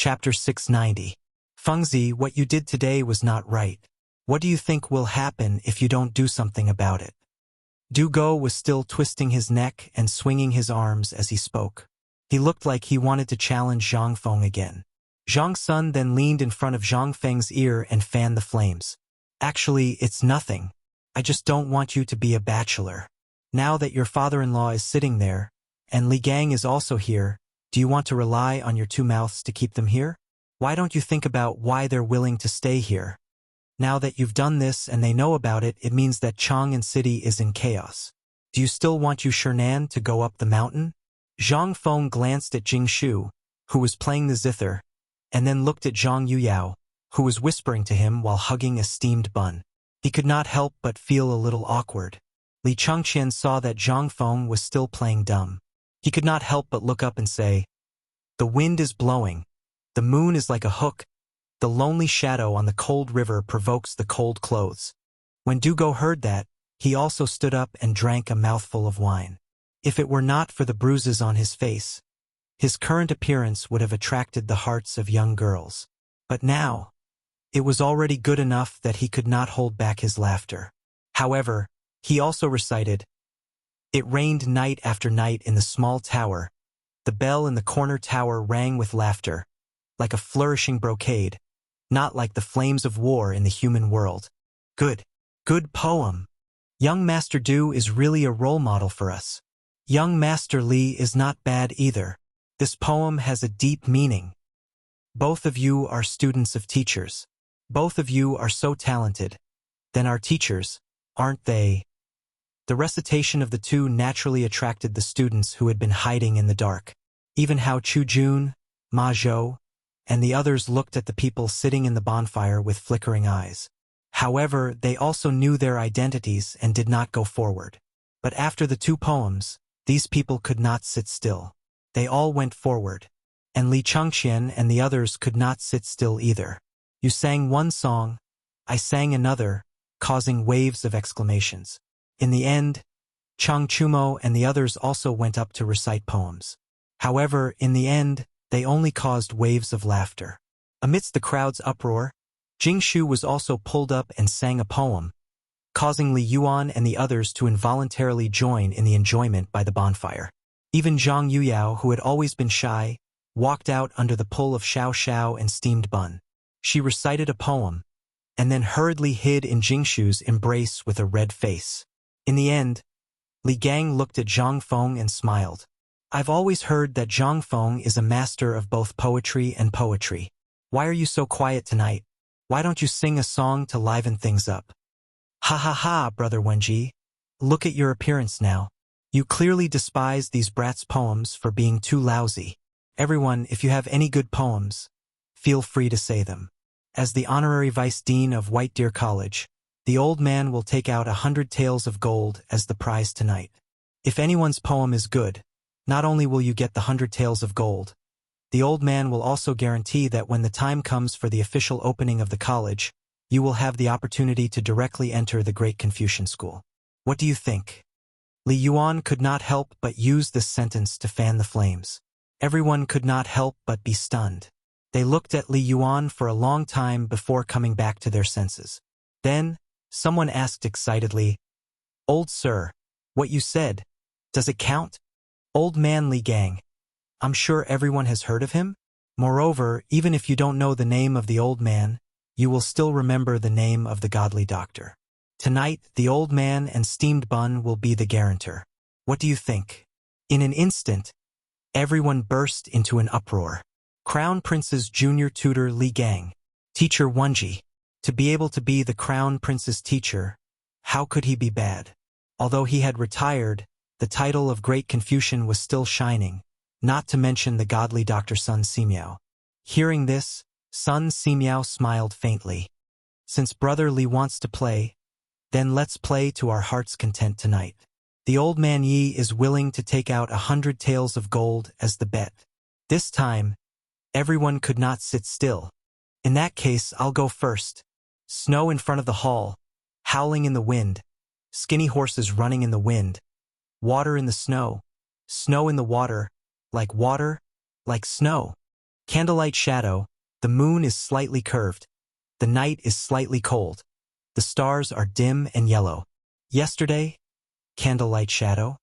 Chapter 690. Fengzi, what you did today was not right. What do you think will happen if you don't do something about it? Du Go was still twisting his neck and swinging his arms as he spoke. He looked like he wanted to challenge Zhang Feng again. Zhang Sun then leaned in front of Zhang Feng's ear and fanned the flames. Actually, it's nothing. I just don't want you to be a bachelor. Now that your father-in-law is sitting there, and Li Gang is also here, do you want to rely on your two mouths to keep them here? Why don't you think about why they're willing to stay here? Now that you've done this and they know about it, it means that Chang'an City is in chaos. Do you still want Yu Shernan to go up the mountain? Zhang Feng glanced at Jing Shu, who was playing the zither, and then looked at Zhang Yuyao, who was whispering to him while hugging a steamed bun. He could not help but feel a little awkward. Li Changqian saw that Zhang Feng was still playing dumb. He could not help but look up and say, "The wind is blowing. The moon is like a hook. The lonely shadow on the cold river provokes the cold clothes." When Du Go heard that, he also stood up and drank a mouthful of wine. If it were not for the bruises on his face, his current appearance would have attracted the hearts of young girls. But now, it was already good enough that he could not hold back his laughter. However, he also recited, "It rained night after night in the small tower. The bell in the corner tower rang with laughter, like a flourishing brocade, not like the flames of war in the human world." Good poem. Young Master Du is really a role model for us. Young Master Li is not bad either. This poem has a deep meaning. Both of you are students of teachers. Both of you are so talented. Then our teachers, aren't they? The recitation of the two naturally attracted the students who had been hiding in the dark. Even Hao Chujun, Ma Zhou, and the others looked at the people sitting in the bonfire with flickering eyes. However, they also knew their identities and did not go forward. But after the two poems, these people could not sit still. They all went forward. And Li Changqian and the others could not sit still either. You sang one song, I sang another, causing waves of exclamations. In the end, Chang Chumo and the others also went up to recite poems. However, in the end, they only caused waves of laughter. Amidst the crowd's uproar, Jing Shu was also pulled up and sang a poem, causing Li Yuan and the others to involuntarily join in the enjoyment by the bonfire. Even Zhang Yuyao, who had always been shy, walked out under the pull of Xiao Xiao and steamed bun. She recited a poem, and then hurriedly hid in Jing Shu's embrace with a red face. In the end, Li Gang looked at Zhang Feng and smiled. "I've always heard that Zhang Feng is a master of both poetry and poetry. Why are you so quiet tonight? Why don't you sing a song to liven things up?" "Ha ha ha, Brother Wenji. Look at your appearance now. You clearly despise these brats' poems for being too lousy. Everyone, if you have any good poems, feel free to say them. As the honorary vice dean of White Deer College, the old man will take out 100 taels of gold as the prize tonight. If anyone's poem is good, not only will you get the 100 taels of gold, the old man will also guarantee that when the time comes for the official opening of the college, you will have the opportunity to directly enter the Great Confucian School. What do you think?" Li Yuan could not help but use this sentence to fan the flames. Everyone could not help but be stunned. They looked at Li Yuan for a long time before coming back to their senses. Then, someone asked excitedly, "Old sir, what you said, does it count?" "Old man Li Gang. I'm sure everyone has heard of him. Moreover, even if you don't know the name of the old man, you will still remember the name of the godly doctor. Tonight, the old man and steamed bun will be the guarantor. What do you think?" In an instant, everyone burst into an uproar. Crown Prince's junior tutor Li Gang, Teacher Wenji. To be able to be the Crown Prince's teacher, how could he be bad? Although he had retired, the title of Great Confucian was still shining, not to mention the godly Dr. Sun Simiao. Hearing this, Sun Simiao smiled faintly. "Since Brother Li wants to play, then let's play to our heart's content tonight. The old man Yi is willing to take out 100 taels of gold as the bet. This time, everyone could not sit still. In that case, I'll go first. Snow in front of the hall, howling in the wind, skinny horses running in the wind, water in the snow in the water, like snow. Candlelight shadow, the moon is slightly curved. The night is slightly cold. The stars are dim and yellow. Yesterday, candlelight shadow.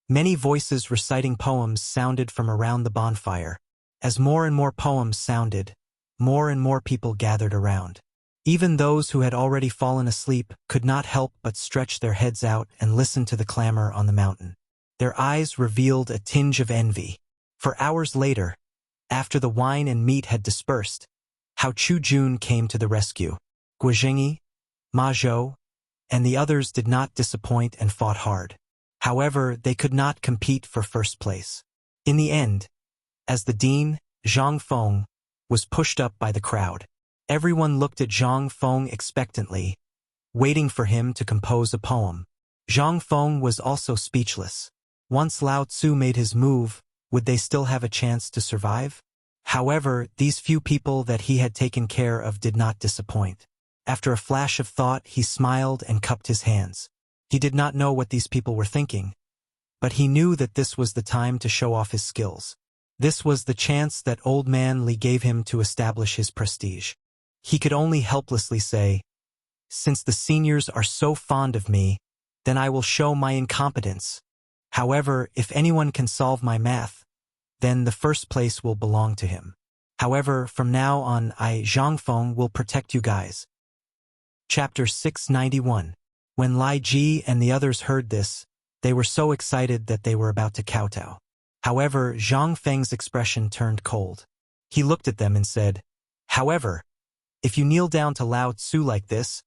Many voices reciting poems sounded from around the bonfire. As more and more poems sounded, more and more people gathered around. Even those who had already fallen asleep could not help but stretch their heads out and listen to the clamor on the mountain. Their eyes revealed a tinge of envy. For hours later, after the wine and meat had dispersed, Hao Chu-jun came to the rescue. Guizhengi, Ma Zhou, and the others did not disappoint and fought hard. However, they could not compete for first place. In the end, as the dean, Zhang Feng, was pushed up by the crowd, everyone looked at Zhang Feng expectantly, waiting for him to compose a poem. Zhang Feng was also speechless. Once Lao Tzu made his move, would they still have a chance to survive? However, these few people that he had taken care of did not disappoint. After a flash of thought, he smiled and cupped his hands. He did not know what these people were thinking, but he knew that this was the time to show off his skills. This was the chance that old man Li gave him to establish his prestige. He could only helplessly say, "Since the seniors are so fond of me, then I will show my incompetence. However, if anyone can solve my math, then the first place will belong to him. However, from now on Zhang Feng will protect you guys." Chapter 691. When Lai Ji and the others heard this, they were so excited that they were about to kowtow. However, Zhang Feng's expression turned cold. He looked at them and said, "However, if you kneel down to Lao Tzu like this,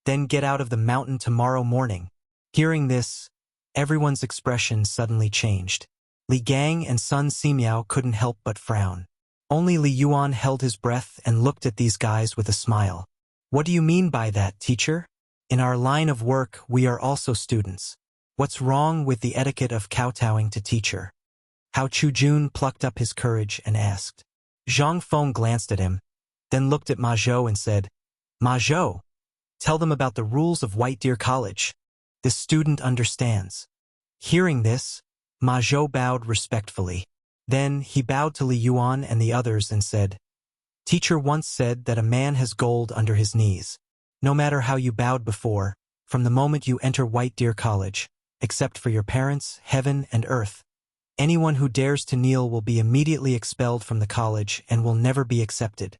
then get out of the mountain tomorrow morning." Hearing this, everyone's expression suddenly changed. Li Gang and Sun Simiao couldn't help but frown. Only Li Yuan held his breath and looked at these guys with a smile. "What do you mean by that, teacher? In our line of work, we are also students. What's wrong with the etiquette of kowtowing to teacher?" Hao Chu-jun plucked up his courage and asked. Zhang Feng glanced at him, then looked at Ma Zhou and said, "Ma Zhou, tell them about the rules of White Deer College. This student understands." Hearing this, Ma Zhou bowed respectfully. Then he bowed to Li Yuan and the others and said, "Teacher once said that a man has gold under his knees. No matter how you bowed before, from the moment you enter White Deer College, except for your parents, heaven, and earth, anyone who dares to kneel will be immediately expelled from the college and will never be accepted."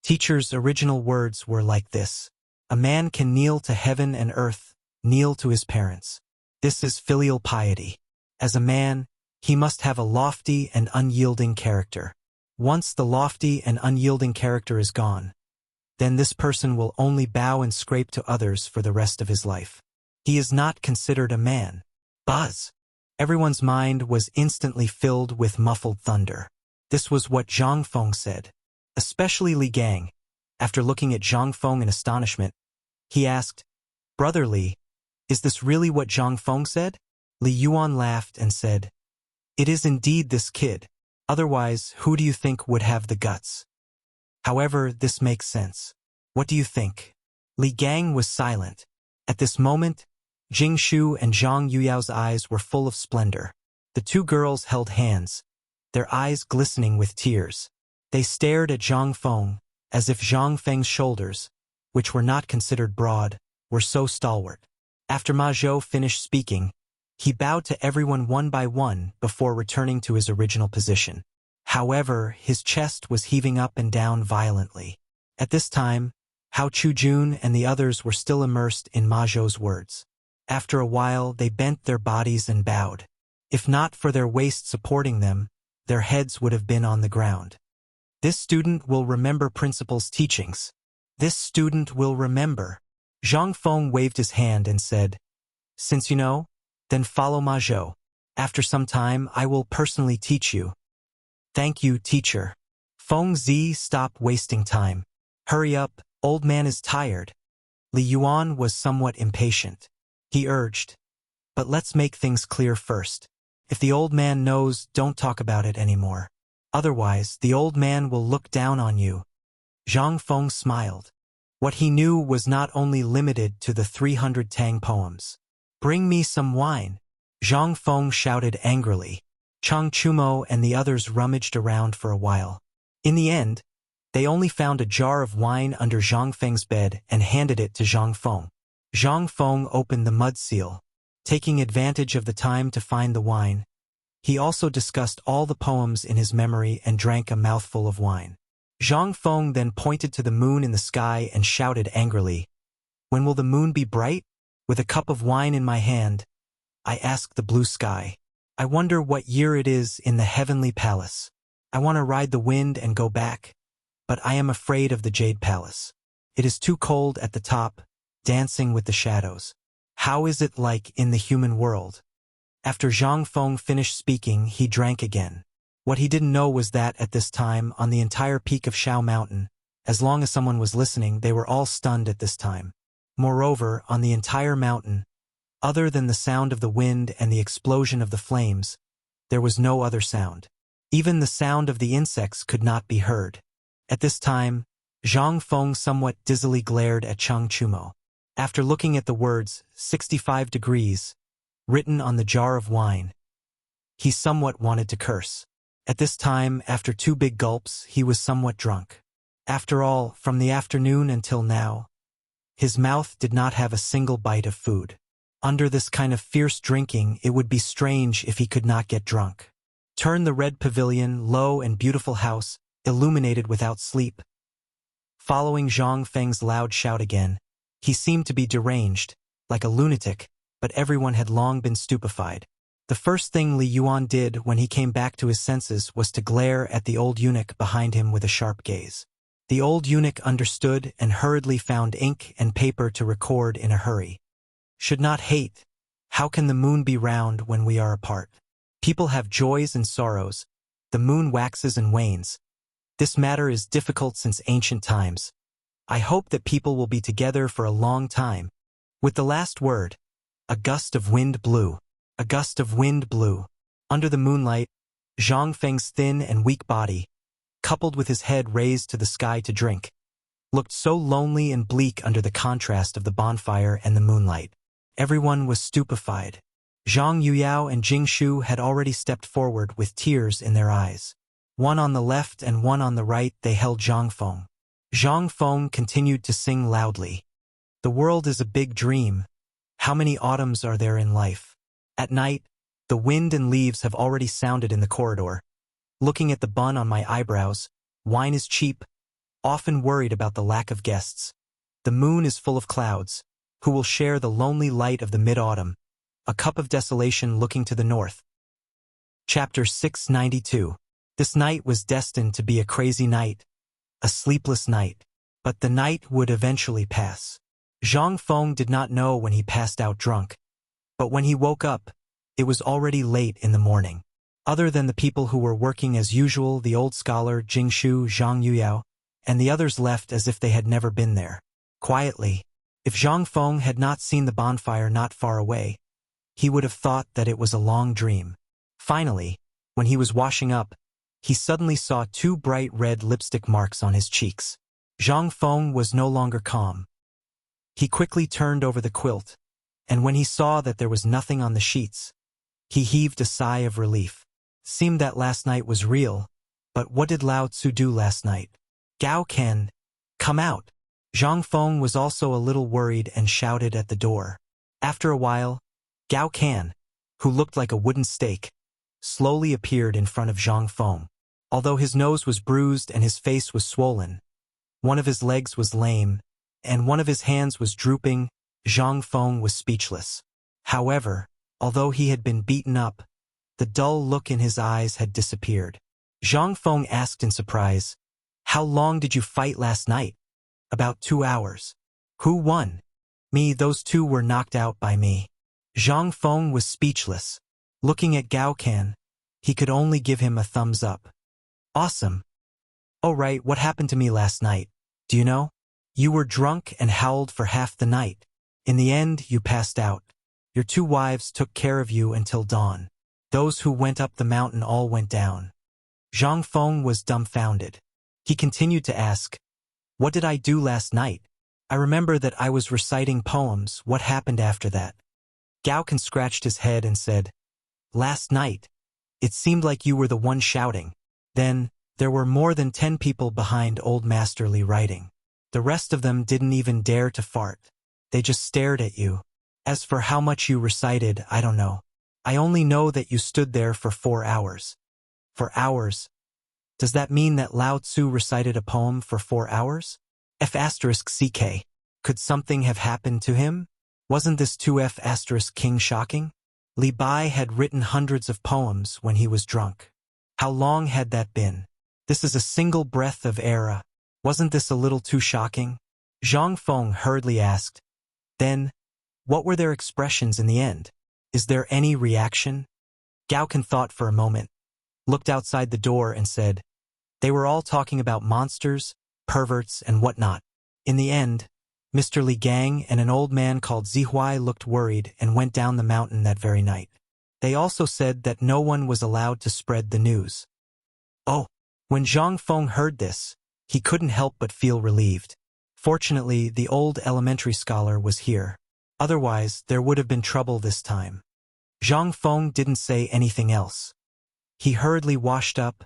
Teacher's original words were like this: "A man can kneel to heaven and earth, kneel to his parents. This is filial piety. As a man, he must have a lofty and unyielding character. Once the lofty and unyielding character is gone, then this person will only bow and scrape to others for the rest of his life. He is not considered a man." Buzz! Everyone's mind was instantly filled with muffled thunder. This was what Zhang Feng said. Especially Li Gang. After looking at Zhang Feng in astonishment, he asked, "Brother Li, is this really what Zhang Feng said?" Li Yuan laughed and said, "It is indeed this kid. Otherwise, who do you think would have the guts? However, this makes sense. What do you think?" Li Gang was silent. At this moment, Jing Shu and Zhang Yuyao's eyes were full of splendor. The two girls held hands, their eyes glistening with tears. They stared at Zhang Feng, as if Zhang Feng's shoulders, which were not considered broad, were so stalwart. After Ma Zhou finished speaking, he bowed to everyone one by one before returning to his original position. However, his chest was heaving up and down violently. At this time, Hao Chu-jun and the others were still immersed in Ma Zhou's words. After a while, they bent their bodies and bowed. If not for their waist supporting them, their heads would have been on the ground. This student will remember principal's teachings. This student will remember. Zhang Feng waved his hand and said, "Since you know, then follow Ma Zhou. After some time, I will personally teach you." "Thank you, teacher." Feng Zi, stop wasting time. Hurry up, old man is tired. Li Yuan was somewhat impatient. He urged, "But let's make things clear first. If the old man knows, don't talk about it anymore. Otherwise, the old man will look down on you." Zhang Feng smiled. What he knew was not only limited to the 300 Tang poems. "Bring me some wine," Zhang Feng shouted angrily. Chang Chumo and the others rummaged around for a while. In the end, they only found a jar of wine under Zhang Feng's bed and handed it to Zhang Feng. Zhang Feng opened the mud seal, taking advantage of the time to find the wine. He also discussed all the poems in his memory and drank a mouthful of wine. Zhang Feng then pointed to the moon in the sky and shouted angrily, "When will the moon be bright?" With a cup of wine in my hand, I asked the blue sky, "I wonder what year it is in the heavenly palace. I want to ride the wind and go back, but I am afraid of the Jade Palace. It is too cold at the top, dancing with the shadows. How is it like in the human world?" After Zhang Feng finished speaking, he drank again. What he didn't know was that at this time, on the entire peak of Shao Mountain, as long as someone was listening, they were all stunned at this time. Moreover, on the entire mountain, other than the sound of the wind and the explosion of the flames, there was no other sound. Even the sound of the insects could not be heard. At this time, Zhang Feng somewhat dizzily glared at Cheng Chumo. After looking at the words 65 degrees written on the jar of wine, he somewhat wanted to curse. At this time, after 2 big gulps, he was somewhat drunk. After all, from the afternoon until now, his mouth did not have a single bite of food. Under this kind of fierce drinking, it would be strange if he could not get drunk. Turn the red pavilion, low and beautiful house, illuminated without sleep. Following Zhang Feng's loud shout again, he seemed to be deranged, like a lunatic, but everyone had long been stupefied. The first thing Li Yuan did when he came back to his senses was to glare at the old eunuch behind him with a sharp gaze. The old eunuch understood and hurriedly found ink and paper to record in a hurry. "Should not hate. How can the moon be round when we are apart? People have joys and sorrows. The moon waxes and wanes. This matter is difficult since ancient times. I hope that people will be together for a long time." With the last word, a gust of wind blew. A gust of wind blew. Under the moonlight, Zhang Feng's thin and weak body, coupled with his head raised to the sky to drink, looked so lonely and bleak under the contrast of the bonfire and the moonlight. Everyone was stupefied. Zhang Yuyao and Jing Shu had already stepped forward with tears in their eyes. One on the left and one on the right, they held Zhang Feng. Zhang Feng continued to sing loudly. "The world is a big dream. How many autumns are there in life? At night, the wind and leaves have already sounded in the corridor. Looking at the bun on my eyebrows, wine is cheap, often worried about the lack of guests. The moon is full of clouds. Who will share the lonely light of the mid-autumn? A cup of desolation looking to the north." Chapter 692. This night was destined to be a crazy night, a sleepless night. But the night would eventually pass. Zhang Feng did not know when he passed out drunk. But when he woke up, it was already late in the morning. Other than the people who were working as usual, the old scholar, Jing Shu, Zhang Yuyao, and the others left as if they had never been there. Quietly, if Zhang Feng had not seen the bonfire not far away, he would have thought that it was a long dream. Finally, when he was washing up, he suddenly saw 2 bright red lipstick marks on his cheeks. Zhang Feng was no longer calm. He quickly turned over the quilt, and when he saw that there was nothing on the sheets, he heaved a sigh of relief. Seemed that last night was real, but what did Lao Tzu do last night? "Gao Ken, come out." Zhang Feng was also a little worried and shouted at the door. After a while, Gao Can, who looked like a wooden stake, slowly appeared in front of Zhang Feng. Although his nose was bruised and his face was swollen, one of his legs was lame, and one of his hands was drooping, Zhang Feng was speechless. However, although he had been beaten up, the dull look in his eyes had disappeared. Zhang Feng asked in surprise, "How long did you fight last night?" "About 2 hours." "Who won?" "Me, those 2 were knocked out by me." Zhang Feng was speechless. Looking at Gao Can, he could only give him a thumbs up. "Awesome." "Oh right, what happened to me last night? Do you know? You were drunk and howled for half the night. In the end, you passed out. Your 2 wives took care of you until dawn. Those who went up the mountain all went down." Zhang Feng was dumbfounded. He continued to ask, "What did I do last night? I remember that I was reciting poems. What happened after that?" Gao Can scratched his head and said, "Last night, it seemed like you were the one shouting. Then, There were more than 10 people behind Old Master Li writing. The rest of them didn't even dare to fart. They just stared at you. As for how much you recited, I don't know. I only know that you stood there for 4 hours. For hours? Does that mean that Lao Tzu recited a poem for 4 hours? F***ck. Could something have happened to him? Wasn't this too F***king shocking? Li Bai had written hundreds of poems when he was drunk. How long had that been? This is a single breath of air. Wasn't this a little too shocking? Zhang Feng hurriedly asked. Then, what were their expressions in the end? Is there any reaction? Gao Can thought for a moment, looked outside the door and said, they were all talking about monsters, perverts, and whatnot. In the end, Mr. Li Gang and an old man called Zihuai looked worried and went down the mountain that very night. They also said that no one was allowed to spread the news. Oh, when Zhang Feng heard this, he couldn't help but feel relieved. Fortunately, the old elementary scholar was here. Otherwise, there would have been trouble this time. Zhang Feng didn't say anything else. He hurriedly washed up,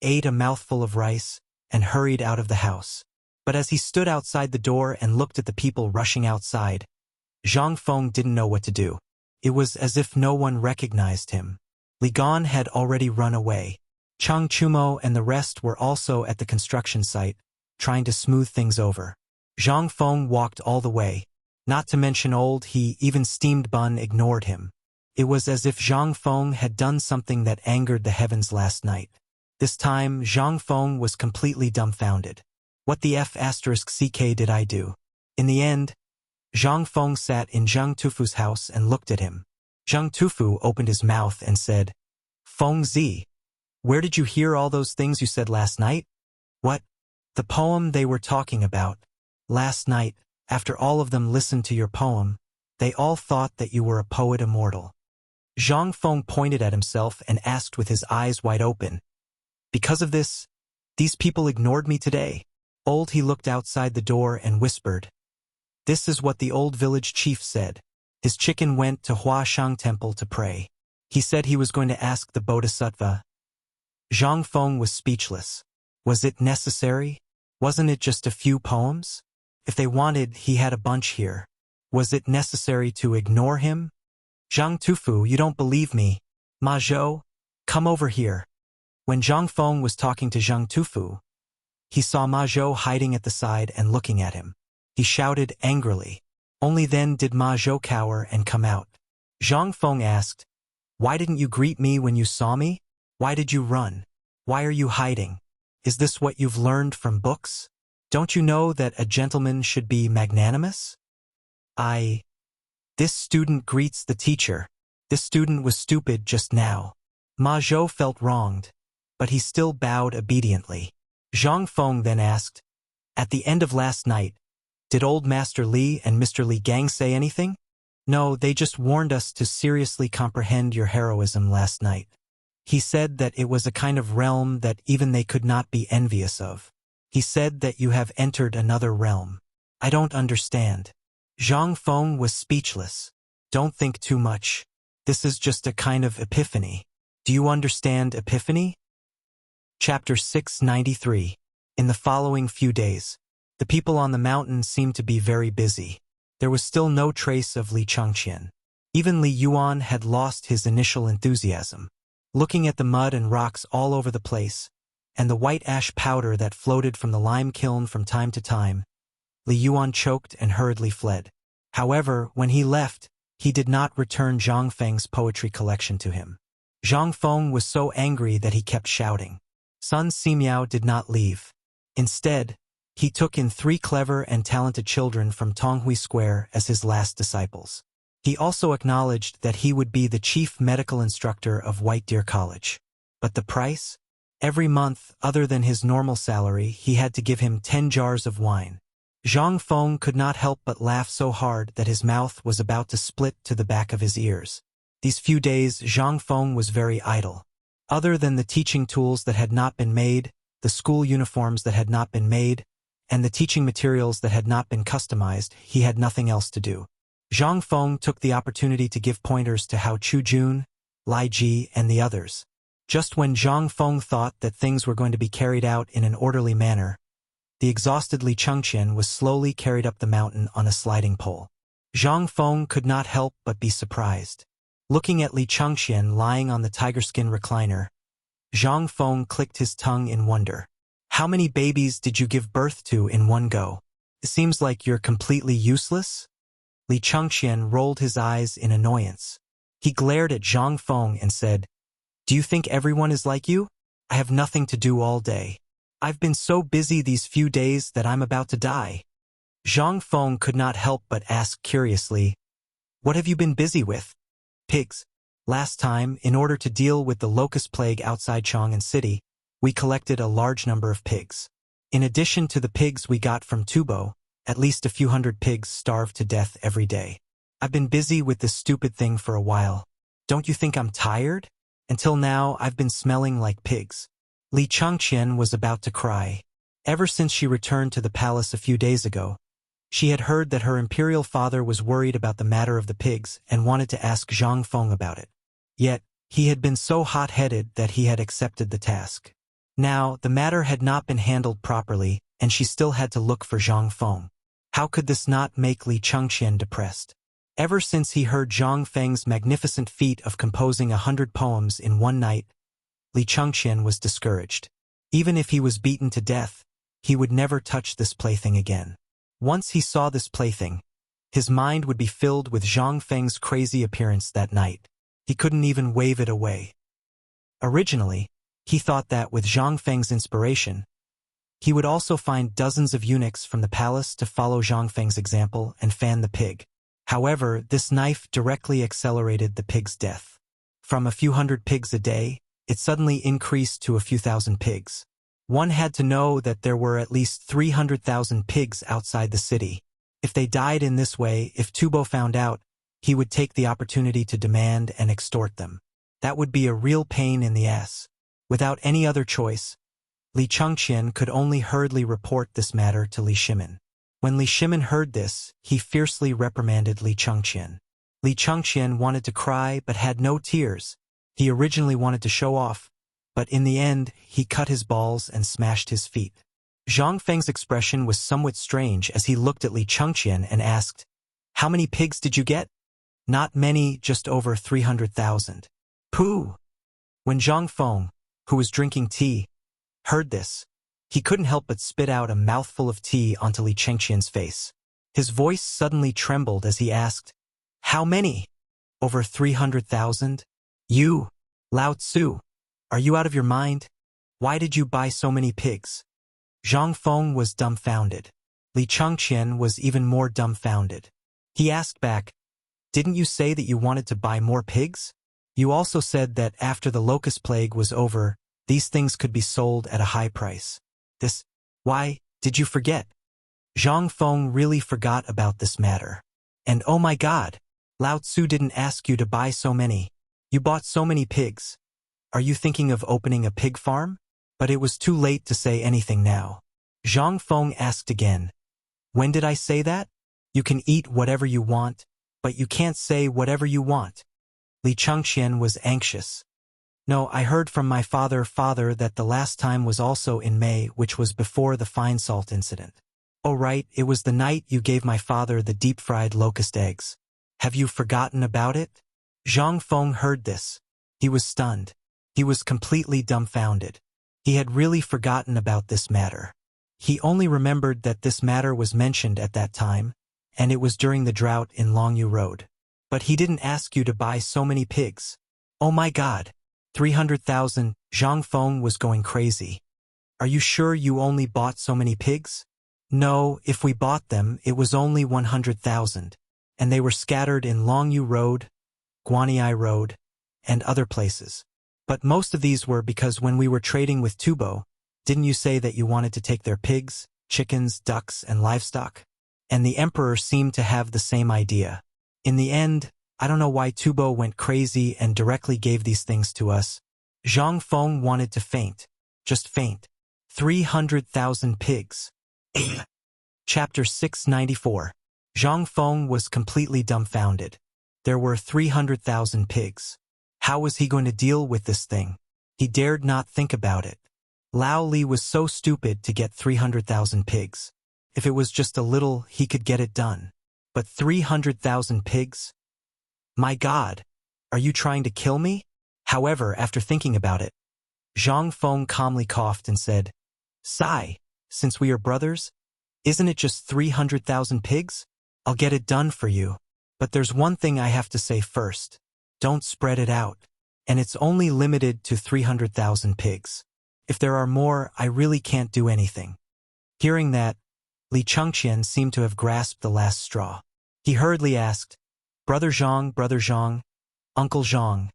ate a mouthful of rice, and hurried out of the house. But as he stood outside the door and looked at the people rushing outside, Zhang Feng didn't know what to do. It was as if no one recognized him. Li Gan had already run away. Chang Chumo and the rest were also at the construction site, trying to smooth things over. Zhang Feng walked all the way. Not to mention he even steamed bun ignored him. It was as if Zhang Feng had done something that angered the heavens last night. This time, Zhang Feng was completely dumbfounded. What the F***ck did I do? In the end, Zhang Feng sat in Zheng Tufu's house and looked at him. Zheng Tufu opened his mouth and said, Feng Zi, where did you hear all those things you said last night? What? The poem they were talking about. Last night, after all of them listened to your poem, they all thought that you were a poet immortal. Zhang Feng pointed at himself and asked with his eyes wide open, because of this, these people ignored me today. He looked outside the door and whispered, this is what the old village chief said. His chicken went to Huashang Temple to pray. He said he was going to ask the Bodhisattva. Zhang Feng was speechless. Was it necessary? Wasn't it just a few poems? If they wanted, he had a bunch here. Was it necessary to ignore him? Zhang Tufu, you don't believe me. Ma Zhou, come over here. When Zhang Feng was talking to Zhang Tufu, he saw Ma Zhou hiding at the side and looking at him. He shouted angrily. Only then did Ma Zhou cower and come out. Zhang Feng asked, why didn't you greet me when you saw me? Why did you run? Why are you hiding? Is this what you've learned from books? Don't you know that a gentleman should be magnanimous? This student greets the teacher. This student was stupid just now. Ma Zhou felt wronged, but he still bowed obediently. Zhang Feng then asked, at the end of last night, did old Master Li and Mr. Li Gang say anything? No, they just warned us to seriously comprehend your heroism last night. He said that it was a kind of realm that even they could not be envious of. He said that you have entered another realm. I don't understand. Zhang Feng was speechless. Don't think too much. This is just a kind of epiphany. Do you understand epiphany? Chapter 693. In the following few days, the people on the mountain seemed to be very busy. There was still no trace of Li Changqian. Even Li Yuan had lost his initial enthusiasm. Looking at the mud and rocks all over the place, and the white ash powder that floated from the lime kiln from time to time, Li Yuan choked and hurriedly fled. However, when he left, he did not return Zhang Feng's poetry collection to him. Zhang Feng was so angry that he kept shouting. Sun Simiao did not leave. Instead, he took in 3 clever and talented children from Tonghui Square as his last disciples. He also acknowledged that he would be the chief medical instructor of White Deer College. But the price? Every month, other than his normal salary, he had to give him 10 jars of wine. Zhang Feng could not help but laugh so hard that his mouth was about to split to the back of his ears. These few days, Zhang Feng was very idle. Other than the teaching tools that had not been made, the school uniforms that had not been made, and the teaching materials that had not been customized, he had nothing else to do. Zhang Feng took the opportunity to give pointers to Hao Chujun, Lai Ji, and the others. Just when Zhang Feng thought that things were going to be carried out in an orderly manner, the exhausted Li Chengqian was slowly carried up the mountain on a sliding pole. Zhang Feng could not help but be surprised. Looking at Li Chengqian lying on the tiger-skin recliner, Zhang Feng clicked his tongue in wonder. How many babies did you give birth to in one go? It seems like you're completely useless? Li Chengqian rolled his eyes in annoyance. He glared at Zhang Feng and said, "Do you think everyone is like you? I have nothing to do all day. I've been so busy these few days that I'm about to die." Zhang Feng could not help but ask curiously, "What have you been busy with?" "Pigs. Last time, in order to deal with the locust plague outside Chang'an City, we collected a large number of pigs. In addition to the pigs we got from Tubo, at least a few hundred pigs starved to death every day. I've been busy with this stupid thing for a while. Don't you think I'm tired? Until now, I've been smelling like pigs." Li Chengqian was about to cry. Ever since she returned to the palace a few days ago, she had heard that her imperial father was worried about the matter of the pigs and wanted to ask Zhang Feng about it. Yet, he had been so hot-headed that he had accepted the task. Now, the matter had not been handled properly, and she still had to look for Zhang Feng. How could this not make Li Chengqian depressed? Ever since he heard Zhang Feng's magnificent feat of composing 100 poems in one night, Li Chengqian was discouraged. Even if he was beaten to death, he would never touch this plaything again. Once he saw this plaything, his mind would be filled with Zhang Feng's crazy appearance that night. He couldn't even wave it away. Originally, he thought that with Zhang Feng's inspiration, he would also find dozens of eunuchs from the palace to follow Zhang Feng's example and fan the pig. However, this knife directly accelerated the pig's death. From a few hundred pigs a day, it suddenly increased to a few thousand pigs. One had to know that there were at least 300,000 pigs outside the city. If they died in this way, if Tubo found out, he would take the opportunity to demand and extort them. That would be a real pain in the ass. Without any other choice, Li Chengqian could only hurriedly report this matter to Li Shimin. When Li Shimin heard this, he fiercely reprimanded Li Chengqian. Li Chengqian wanted to cry but had no tears. He originally wanted to show off, but in the end, he cut his balls and smashed his feet. Zhang Feng's expression was somewhat strange as he looked at Li Chengqian and asked, "How many pigs did you get?" "Not many, just over 300,000. "Pooh!" When Zhang Feng, who was drinking tea, heard this, he couldn't help but spit out a mouthful of tea onto Li Chengqian's face. His voice suddenly trembled as he asked, "How many?" "Over 300,000. You, Lao Tzu, are you out of your mind? Why did you buy so many pigs?" Zhang Feng was dumbfounded. Li Chengqian was even more dumbfounded. He asked back, "Didn't you say that you wanted to buy more pigs? You also said that after the locust plague was over, these things could be sold at a high price. Why, did you forget?" Zhang Feng really forgot about this matter. "And oh my God, Lao Tzu didn't ask you to buy so many. You bought so many pigs. Are you thinking of opening a pig farm?" But it was too late to say anything now. Zhang Feng asked again, "When did I say that? You can eat whatever you want, but you can't say whatever you want." Li Chengqian was anxious. "No, I heard from my father that the last time was also in May, which was before the fine salt incident." "Oh right, it was the night you gave my father the deep-fried locust eggs. Have you forgotten about it?" Zhang Feng heard this. He was stunned. He was completely dumbfounded. He had really forgotten about this matter. He only remembered that this matter was mentioned at that time, and it was during the drought in Longyu Road. "But he didn't ask you to buy so many pigs." "Oh my God. 300,000, Zhang Feng was going crazy. "Are you sure you only bought so many pigs?" "No, if we bought them, it was only 100,000, and they were scattered in Longyu Road, Guanyi Road, and other places. But most of these were because when we were trading with Tubo, didn't you say that you wanted to take their pigs, chickens, ducks, and livestock? And the emperor seemed to have the same idea. In the end, I don't know why Tubo went crazy and directly gave these things to us." Zhang Feng wanted to faint. Just faint. 300,000 pigs. Chapter 694. Zhang Feng was completely dumbfounded. There were 300,000 pigs. How was he going to deal with this thing? He dared not think about it. Lao Li was so stupid to get 300,000 pigs. If it was just a little, he could get it done. But 300,000 pigs? My God, are you trying to kill me? However, after thinking about it, Zhang Feng calmly coughed and said, Sigh, since we are brothers, isn't it just 300,000 pigs? I'll get it done for you. But there's one thing I have to say first. Don't spread it out. And it's only limited to 300,000 pigs. If there are more, I really can't do anything. Hearing that, Li Chengqian seemed to have grasped the last straw. He hurriedly asked, Brother Zhang, Uncle Zhang,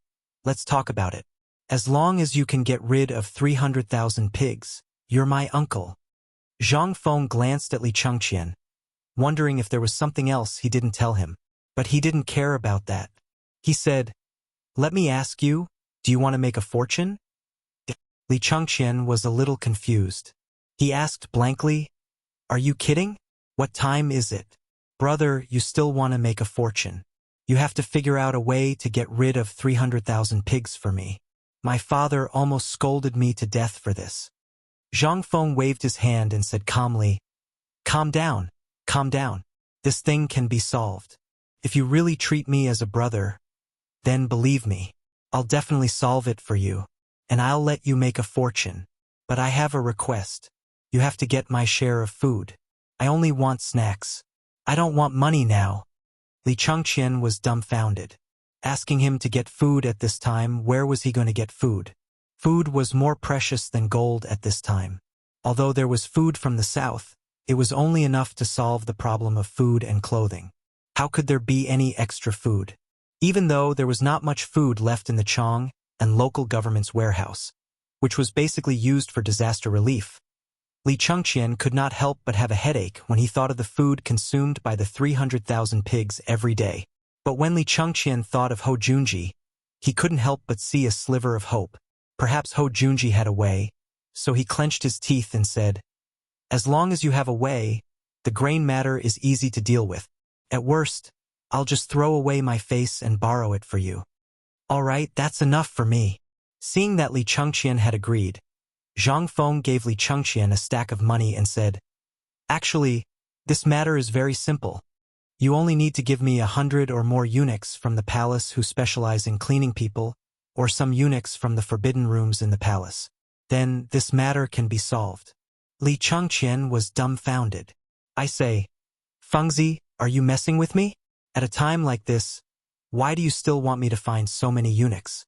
let's talk about it. As long as you can get rid of 300,000 pigs, you're my uncle. Zhang Feng glanced at Li Chengqian, wondering if there was something else he didn't tell him. But he didn't care about that. He said, Let me ask you, do you want to make a fortune? Li Chengqian was a little confused. He asked blankly, Are you kidding? What time is it? Brother, you still want to make a fortune. You have to figure out a way to get rid of 300,000 pigs for me. My father almost scolded me to death for this. Zhang Feng waved his hand and said calmly, Calm down, calm down. This thing can be solved. If you really treat me as a brother, then believe me, I'll definitely solve it for you. And I'll let you make a fortune. But I have a request. You have to get my share of food. I only want snacks. I don't want money now. Li Chengqian was dumbfounded. Asking him to get food at this time, where was he going to get food? Food was more precious than gold at this time. Although there was food from the south, it was only enough to solve the problem of food and clothing. How could there be any extra food? Even though there was not much food left in the Chong and local government's warehouse, which was basically used for disaster relief, Li Chengqian could not help but have a headache when he thought of the food consumed by the 300,000 pigs every day. But when Li Chengqian thought of Ho Junji, he couldn't help but see a sliver of hope. Perhaps Ho Junji had a way, so he clenched his teeth and said, As long as you have a way, the grain matter is easy to deal with. At worst, I'll just throw away my face and borrow it for you. All right, that's enough for me. Seeing that Li Chengqian had agreed, Zhang Feng gave Li Chengqian a stack of money and said, Actually, this matter is very simple. You only need to give me 100 or more eunuchs from the palace who specialize in cleaning people, or some eunuchs from the forbidden rooms in the palace. Then this matter can be solved. Li Chengqian was dumbfounded. I say, Fengzi, are you messing with me? At a time like this, why do you still want me to find so many eunuchs?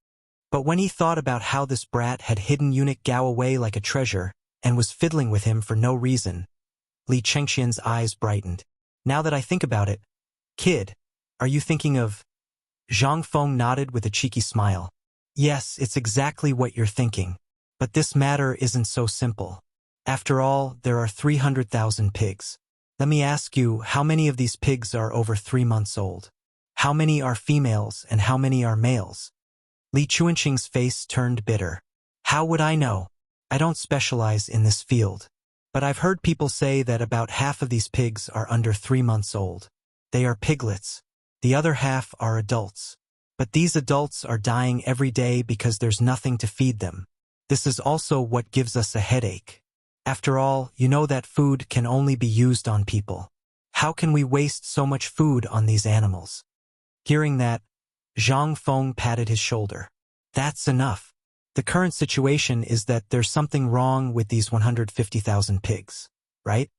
But when he thought about how this brat had hidden eunuch Gao away like a treasure and was fiddling with him for no reason, Li Chengqian's eyes brightened. Now that I think about it, kid, are you thinking of... Zhang Feng nodded with a cheeky smile. Yes, it's exactly what you're thinking. But this matter isn't so simple. After all, there are 300,000 pigs. Let me ask you, how many of these pigs are over 3 months old? How many are females and how many are males? Li Chuanqing's face turned bitter. How would I know? I don't specialize in this field. But I've heard people say that about half of these pigs are under 3 months old. They are piglets. The other half are adults. But these adults are dying every day because there's nothing to feed them. This is also what gives us a headache. After all, you know that food can only be used on people. How can we waste so much food on these animals? Hearing that, Zhang Feng patted his shoulder. That's enough. The current situation is that there's something wrong with these 150,000 pigs, right?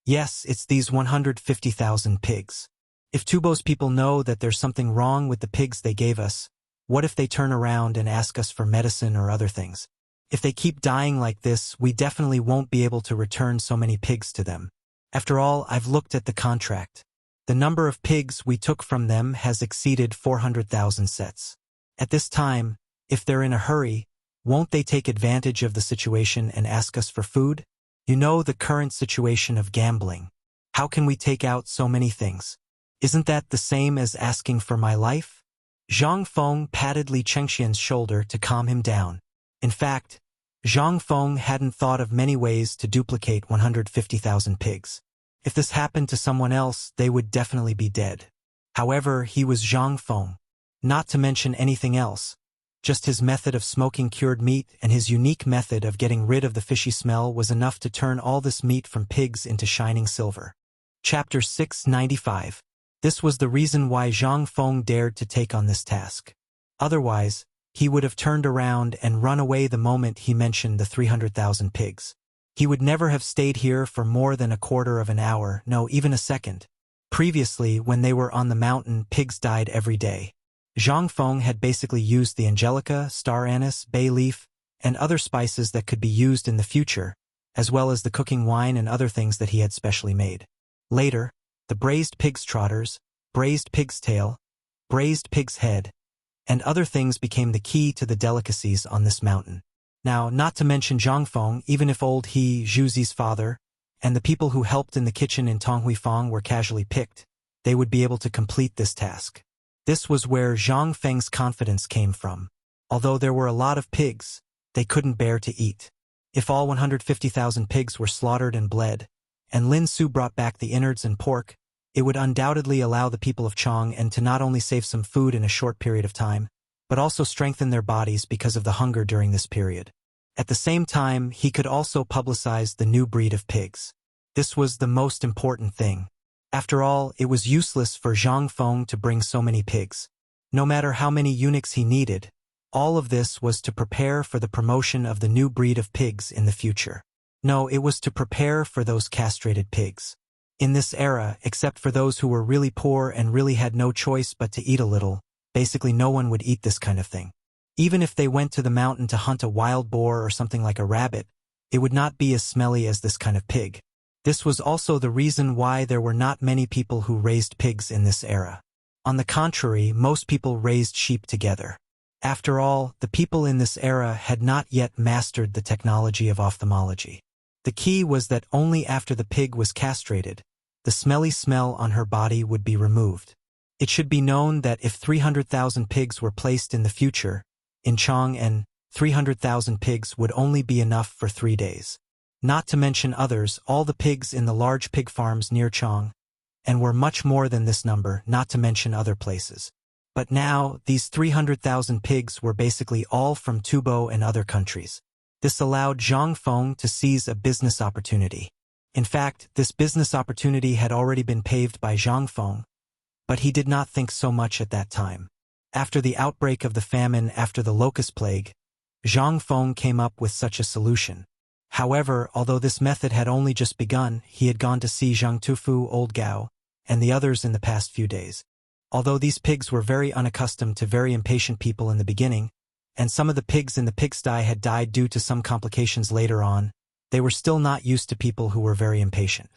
Yes, it's these 150,000 pigs. If Tubo's people know that there's something wrong with the pigs they gave us, what if they turn around and ask us for medicine or other things? If they keep dying like this, we definitely won't be able to return so many pigs to them. After all, I've looked at the contract. The number of pigs we took from them has exceeded 400,000 sets. At this time, if they're in a hurry, won't they take advantage of the situation and ask us for food? You know the current situation of gambling. How can we take out so many things? Isn't that the same as asking for my life? Zhang Feng patted Li Chengqian's shoulder to calm him down. In fact, Zhang Feng hadn't thought of many ways to duplicate 150,000 pigs. If this happened to someone else, they would definitely be dead. However, he was Zhang Feng. Not to mention anything else, Just his method of smoking cured meat and his unique method of getting rid of the fishy smell was enough to turn all this meat from pigs into shining silver. Chapter 695. This was the reason why Zhang Feng dared to take on this task. Otherwise, he would have turned around and run away the moment he mentioned the 300,000 pigs. He would never have stayed here for more than a quarter of an hour, no, even a second. Previously, when they were on the mountain, pigs died every day. Zhang Feng had basically used the angelica, star anise, bay leaf, and other spices that could be used in the future, as well as the cooking wine and other things that he had specially made. Later, the braised pig's trotters, braised pig's tail, braised pig's head, and other things became the key to the delicacies on this mountain. Now, not to mention Zhang Feng, even if old He Zhuzi's father, and the people who helped in the kitchen in Tonghuifang were casually picked, they would be able to complete this task. This was where Zhang Feng's confidence came from. Although there were a lot of pigs, they couldn't bear to eat. If all 150,000 pigs were slaughtered and bled, and Lin Su brought back the innards and pork, it would undoubtedly allow the people of Chong to not only save some food in a short period of time, but also strengthen their bodies because of the hunger during this period. At the same time, he could also publicize the new breed of pigs. This was the most important thing. After all, it was useless for Zhang Feng to bring so many pigs. No matter how many eunuchs he needed, all of this was to prepare for the promotion of the new breed of pigs in the future. No, it was to prepare for those castrated pigs. In this era, except for those who were really poor and really had no choice but to eat a little, basically no one would eat this kind of thing. Even if they went to the mountain to hunt a wild boar or something like a rabbit, it would not be as smelly as this kind of pig. This was also the reason why there were not many people who raised pigs in this era. On the contrary, most people raised sheep together. After all, the people in this era had not yet mastered the technology of ophthalmology. The key was that only after the pig was castrated, the smelly smell on her body would be removed. It should be known that if 300,000 pigs were placed in the future, in Chong, 300,000 pigs would only be enough for 3 days. Not to mention others, all the pigs in the large pig farms near Chong, and were much more than this number, not to mention other places. But now, these 300,000 pigs were basically all from Tubo and other countries. This allowed Zhang Feng to seize a business opportunity. In fact, this business opportunity had already been paved by Zhang Feng, but he did not think so much at that time. After the outbreak of the famine after the locust plague, Zhang Feng came up with such a solution. However, although this method had only just begun, he had gone to see Zhang Tufu, Old Gao, and the others in the past few days. Although these pigs were very unaccustomed to very impatient people in the beginning, and some of the pigs in the pigsty had died due to some complications later on, they were still not used to people who were very impatient.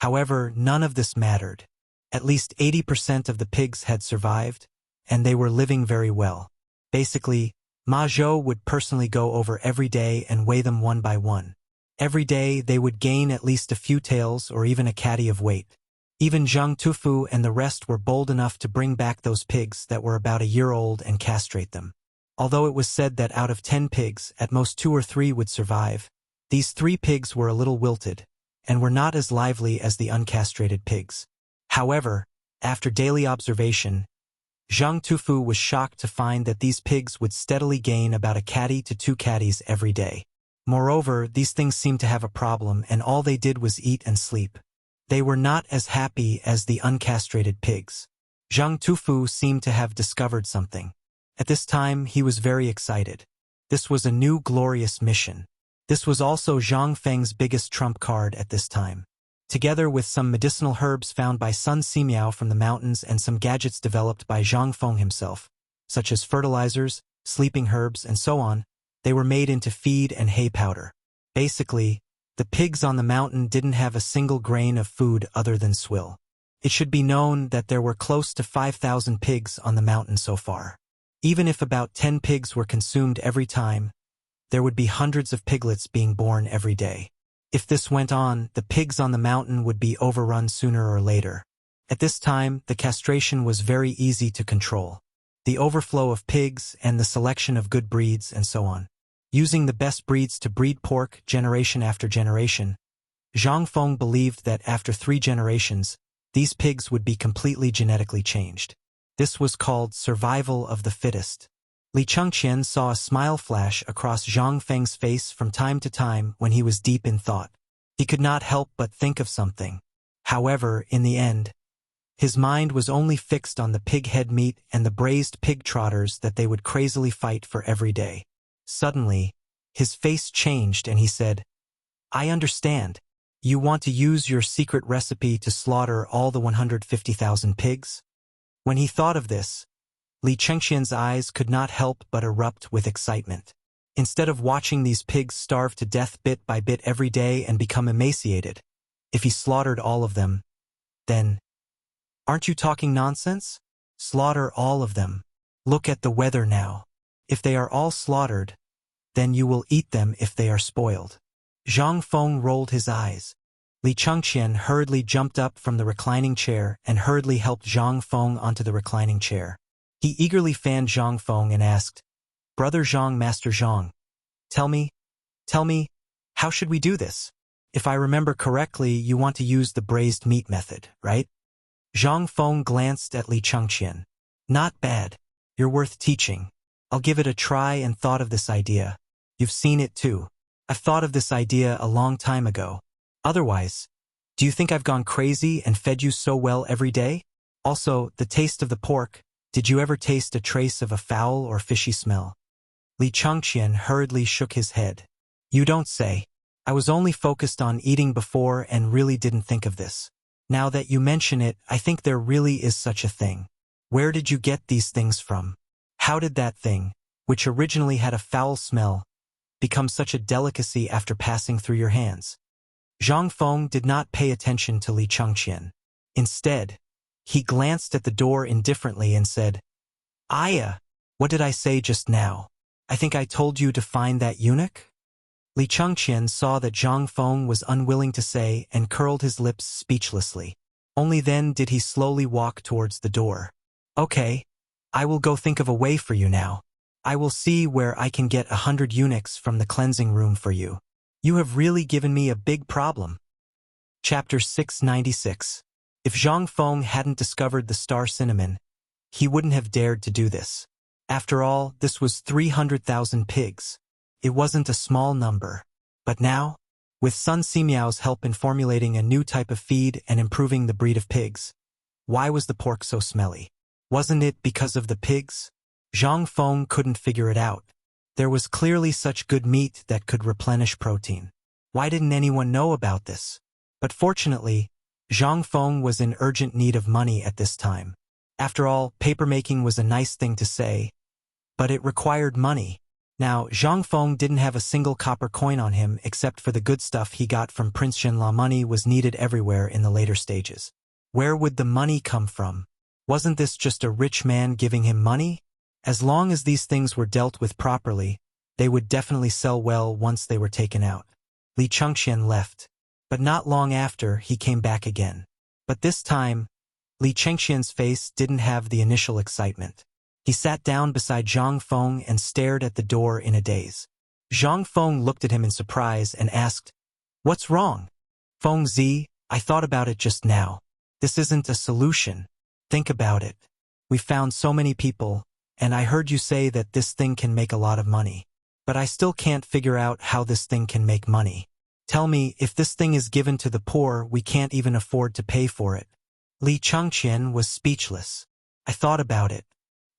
However, none of this mattered. At least 80% of the pigs had survived, and they were living very well. Basically, Ma Zhou would personally go over every day and weigh them one by one. Every day they would gain at least a few taels or even a caddy of weight. Even Zhang Tufu and the rest were bold enough to bring back those pigs that were about a year old and castrate them. Although it was said that out of 10 pigs, at most 2 or 3 would survive, these 3 pigs were a little wilted, and were not as lively as the uncastrated pigs. However, after daily observation, Zhang Tufu was shocked to find that these pigs would steadily gain about a caddy to 2 caddies every day. Moreover, these things seemed to have a problem, and all they did was eat and sleep. They were not as happy as the uncastrated pigs. Zhang Tufu seemed to have discovered something. At this time, he was very excited. This was a new glorious mission. This was also Zhang Feng's biggest trump card at this time. Together with some medicinal herbs found by Sun Simiao from the mountains and some gadgets developed by Zhang Feng himself, such as fertilizers, sleeping herbs, and so on, they were made into feed and hay powder. Basically, the pigs on the mountain didn't have a single grain of food other than swill. It should be known that there were close to 5,000 pigs on the mountain so far. Even if about 10 pigs were consumed every time, there would be hundreds of piglets being born every day. If this went on, the pigs on the mountain would be overrun sooner or later. At this time, the castration was very easy to control. The overflow of pigs and the selection of good breeds and so on. Using the best breeds to breed pork generation after generation, Zhang Feng believed that after 3 generations, these pigs would be completely genetically changed. This was called survival of the fittest. Li Chengqian saw a smile flash across Zhang Feng's face from time to time when he was deep in thought. He could not help but think of something. However, in the end, his mind was only fixed on the pig head meat and the braised pig trotters that they would crazily fight for every day. Suddenly, his face changed and he said, "I understand. You want to use your secret recipe to slaughter all the 150,000 pigs?" When he thought of this, Li Chengqian's eyes could not help but erupt with excitement. Instead of watching these pigs starve to death bit by bit every day and become emaciated, if he slaughtered all of them, then... Aren't you talking nonsense? Slaughter all of them. Look at the weather now. If they are all slaughtered, then you will eat them if they are spoiled. Zhang Feng rolled his eyes. Li Chengqian hurriedly jumped up from the reclining chair and hurriedly helped Zhang Feng onto the reclining chair. He eagerly fanned Zhang Feng and asked, "Brother Zhang, Master Zhang, tell me, how should we do this? If I remember correctly, you want to use the braised meat method, right?" Zhang Feng glanced at Li Chengqian. "Not bad. You're worth teaching. I'll give it a try and thought of this idea. You've seen it too. I've thought of this idea a long time ago. Otherwise, do you think I've gone crazy and fed you so well every day? Also, the taste of the pork, did you ever taste a trace of a foul or fishy smell?" Li Chengqian hurriedly shook his head. "You don't say. I was only focused on eating before and really didn't think of this. Now that you mention it, I think there really is such a thing. Where did you get these things from? How did that thing, which originally had a foul smell, become such a delicacy after passing through your hands?" Zhang Feng did not pay attention to Li Chengqian. Instead, he glanced at the door indifferently and said, "Aya, what did I say just now? I think I told you to find that eunuch?" Li Chengqian saw that Zhang Feng was unwilling to say and curled his lips speechlessly. Only then did he slowly walk towards the door. "Okay, I will go think of a way for you now. I will see where I can get 100 eunuchs from the cleansing room for you. You have really given me a big problem." Chapter 696. If Zhang Feng hadn't discovered the star cinnamon, he wouldn't have dared to do this. After all, this was 300,000 pigs. It wasn't a small number. But now, with Sun Simiao's help in formulating a new type of feed and improving the breed of pigs, why was the pork so smelly? Wasn't it because of the pigs? Zhang Feng couldn't figure it out. There was clearly such good meat that could replenish protein. Why didn't anyone know about this? But fortunately, Zhang Feng was in urgent need of money at this time. After all, papermaking was a nice thing to say, but it required money. Now, Zhang Feng didn't have a single copper coin on him except for the good stuff he got from Prince Zhenla. Money was needed everywhere in the later stages. Where would the money come from? Wasn't this just a rich man giving him money? As long as these things were dealt with properly, they would definitely sell well once they were taken out. Li Chengqian left, but not long after he came back again. But this time, Li Chengqian's face didn't have the initial excitement. He sat down beside Zhang Feng and stared at the door in a daze. Zhang Feng looked at him in surprise and asked, "What's wrong?" "Feng Zi, I thought about it just now. This isn't a solution. Think about it. We found so many people, and I heard you say that this thing can make a lot of money. But I still can't figure out how this thing can make money. Tell me, if this thing is given to the poor, we can't even afford to pay for it." Li Chengqian was speechless. "I thought about it.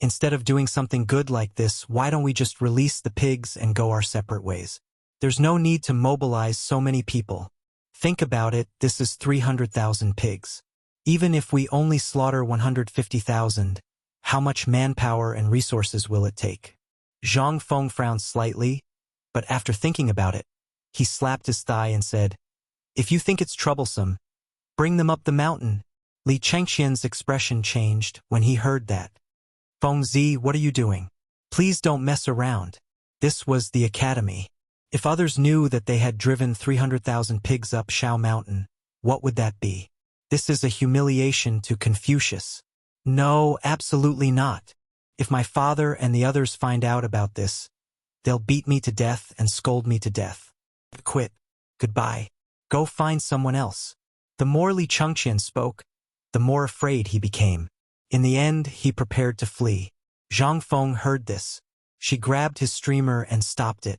Instead of doing something good like this, why don't we just release the pigs and go our separate ways? There's no need to mobilize so many people. Think about it, this is 300,000 pigs. Even if we only slaughter 150,000, how much manpower and resources will it take?" Zhang Feng frowned slightly, but after thinking about it, he slapped his thigh and said, "If you think it's troublesome, bring them up the mountain." Li Chengqian's expression changed when he heard that. "Feng Zi, what are you doing? Please don't mess around. This was the academy. If others knew that they had driven 300,000 pigs up Shao Mountain, what would that be? This is a humiliation to Confucius." "No, absolutely not. If my father and the others find out about this, they'll beat me to death and scold me to death. Quit. Goodbye. Go find someone else." The more Li Chengqian spoke, the more afraid he became. In the end, he prepared to flee. Zhang Feng heard this. She grabbed his streamer and stopped it.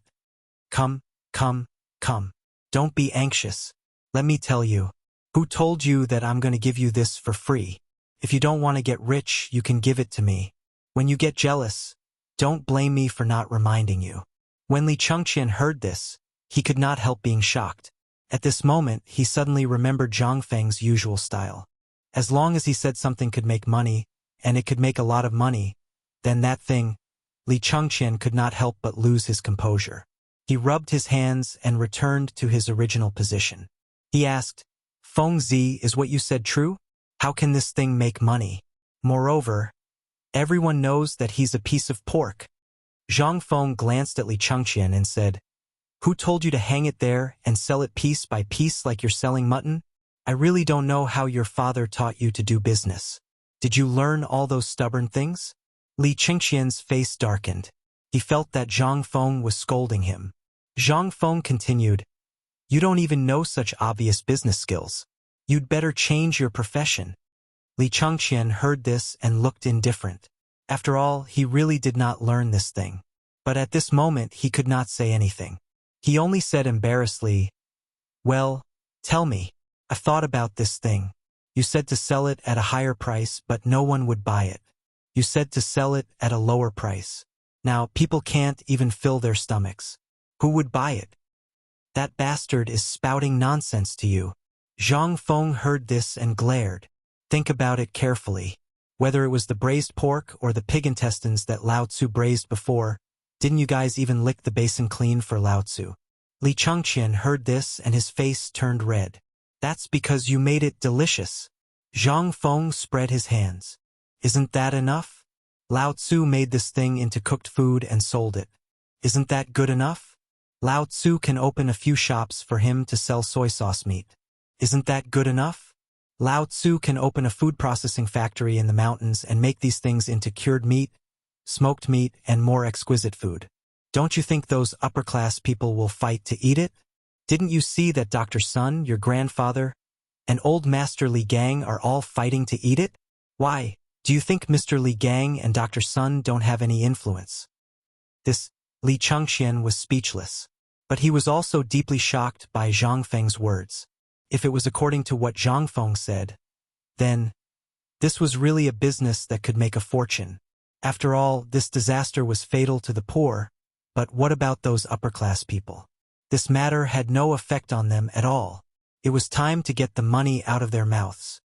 Come, come, come. Don't be anxious. Let me tell you. Who told you that I'm going to give you this for free? If you don't want to get rich, you can give it to me. When you get jealous, don't blame me for not reminding you. When Li Chengqian heard this, he could not help being shocked. At this moment, he suddenly remembered Zhang Feng's usual style. As long as he said something could make money, and it could make a lot of money, then that thing, Li Chengqian could not help but lose his composure. He rubbed his hands and returned to his original position. He asked, Feng Zi, is what you said true? How can this thing make money? Moreover, everyone knows that he's a piece of pork. Zhang Feng glanced at Li Chengqian and said, Who told you to hang it there and sell it piece by piece like you're selling mutton? I really don't know how your father taught you to do business. Did you learn all those stubborn things? Li Chengqian's face darkened. He felt that Zhang Feng was scolding him. Zhang Feng continued, You don't even know such obvious business skills. You'd better change your profession. Li Chengqian heard this and looked indifferent. After all, he really did not learn this thing. But at this moment he could not say anything. He only said embarrassedly, Well, tell me. I've thought about this thing. You said to sell it at a higher price, but no one would buy it. You said to sell it at a lower price. Now, people can't even fill their stomachs. Who would buy it? That bastard is spouting nonsense to you. Zhang Feng heard this and glared. Think about it carefully. Whether it was the braised pork or the pig intestines that Lao Tzu braised before, didn't you guys even lick the basin clean for Lao Tzu? Li Chengqian heard this and his face turned red. That's because you made it delicious. Zhang Feng spread his hands. Isn't that enough? Lao Tzu made this thing into cooked food and sold it. Isn't that good enough? Lao Tzu can open a few shops for him to sell soy sauce meat. Isn't that good enough? Lao Tzu can open a food processing factory in the mountains and make these things into cured meat, smoked meat, and more exquisite food. Don't you think those upper-class people will fight to eat it? Didn't you see that Dr. Sun, your grandfather, and old Master Li Gang are all fighting to eat it? Why, do you think Mr. Li Gang and Dr. Sun don't have any influence? This Li Chengqian was speechless. But he was also deeply shocked by Zhang Feng's words. If it was according to what Zhang Feng said, then this was really a business that could make a fortune. After all, this disaster was fatal to the poor, but what about those upper-class people? This matter had no effect on them at all. It was time to get the money out of their mouths.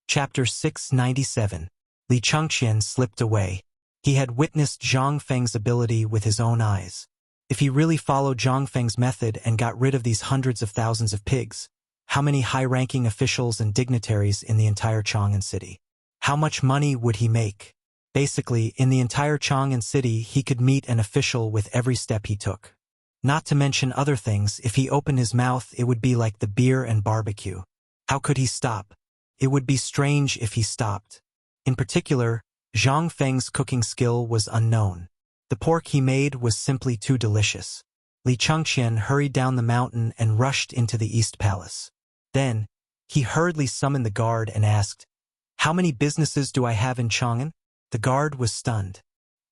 Chapter 697. Li Chengqian slipped away. He had witnessed Zhang Feng's ability with his own eyes. If he really followed Zhang Feng's method and got rid of these hundreds of thousands of pigs, how many high-ranking officials and dignitaries in the entire Chang'an city? How much money would he make? Basically, in the entire Chang'an city, he could meet an official with every step he took. Not to mention other things, if he opened his mouth, it would be like the beer and barbecue. How could he stop? It would be strange if he stopped. In particular, Zhang Feng's cooking skill was unknown. The pork he made was simply too delicious. Li Chengqian hurried down the mountain and rushed into the East Palace. Then, he hurriedly summoned the guard and asked, How many businesses do I have in Chang'an? The guard was stunned.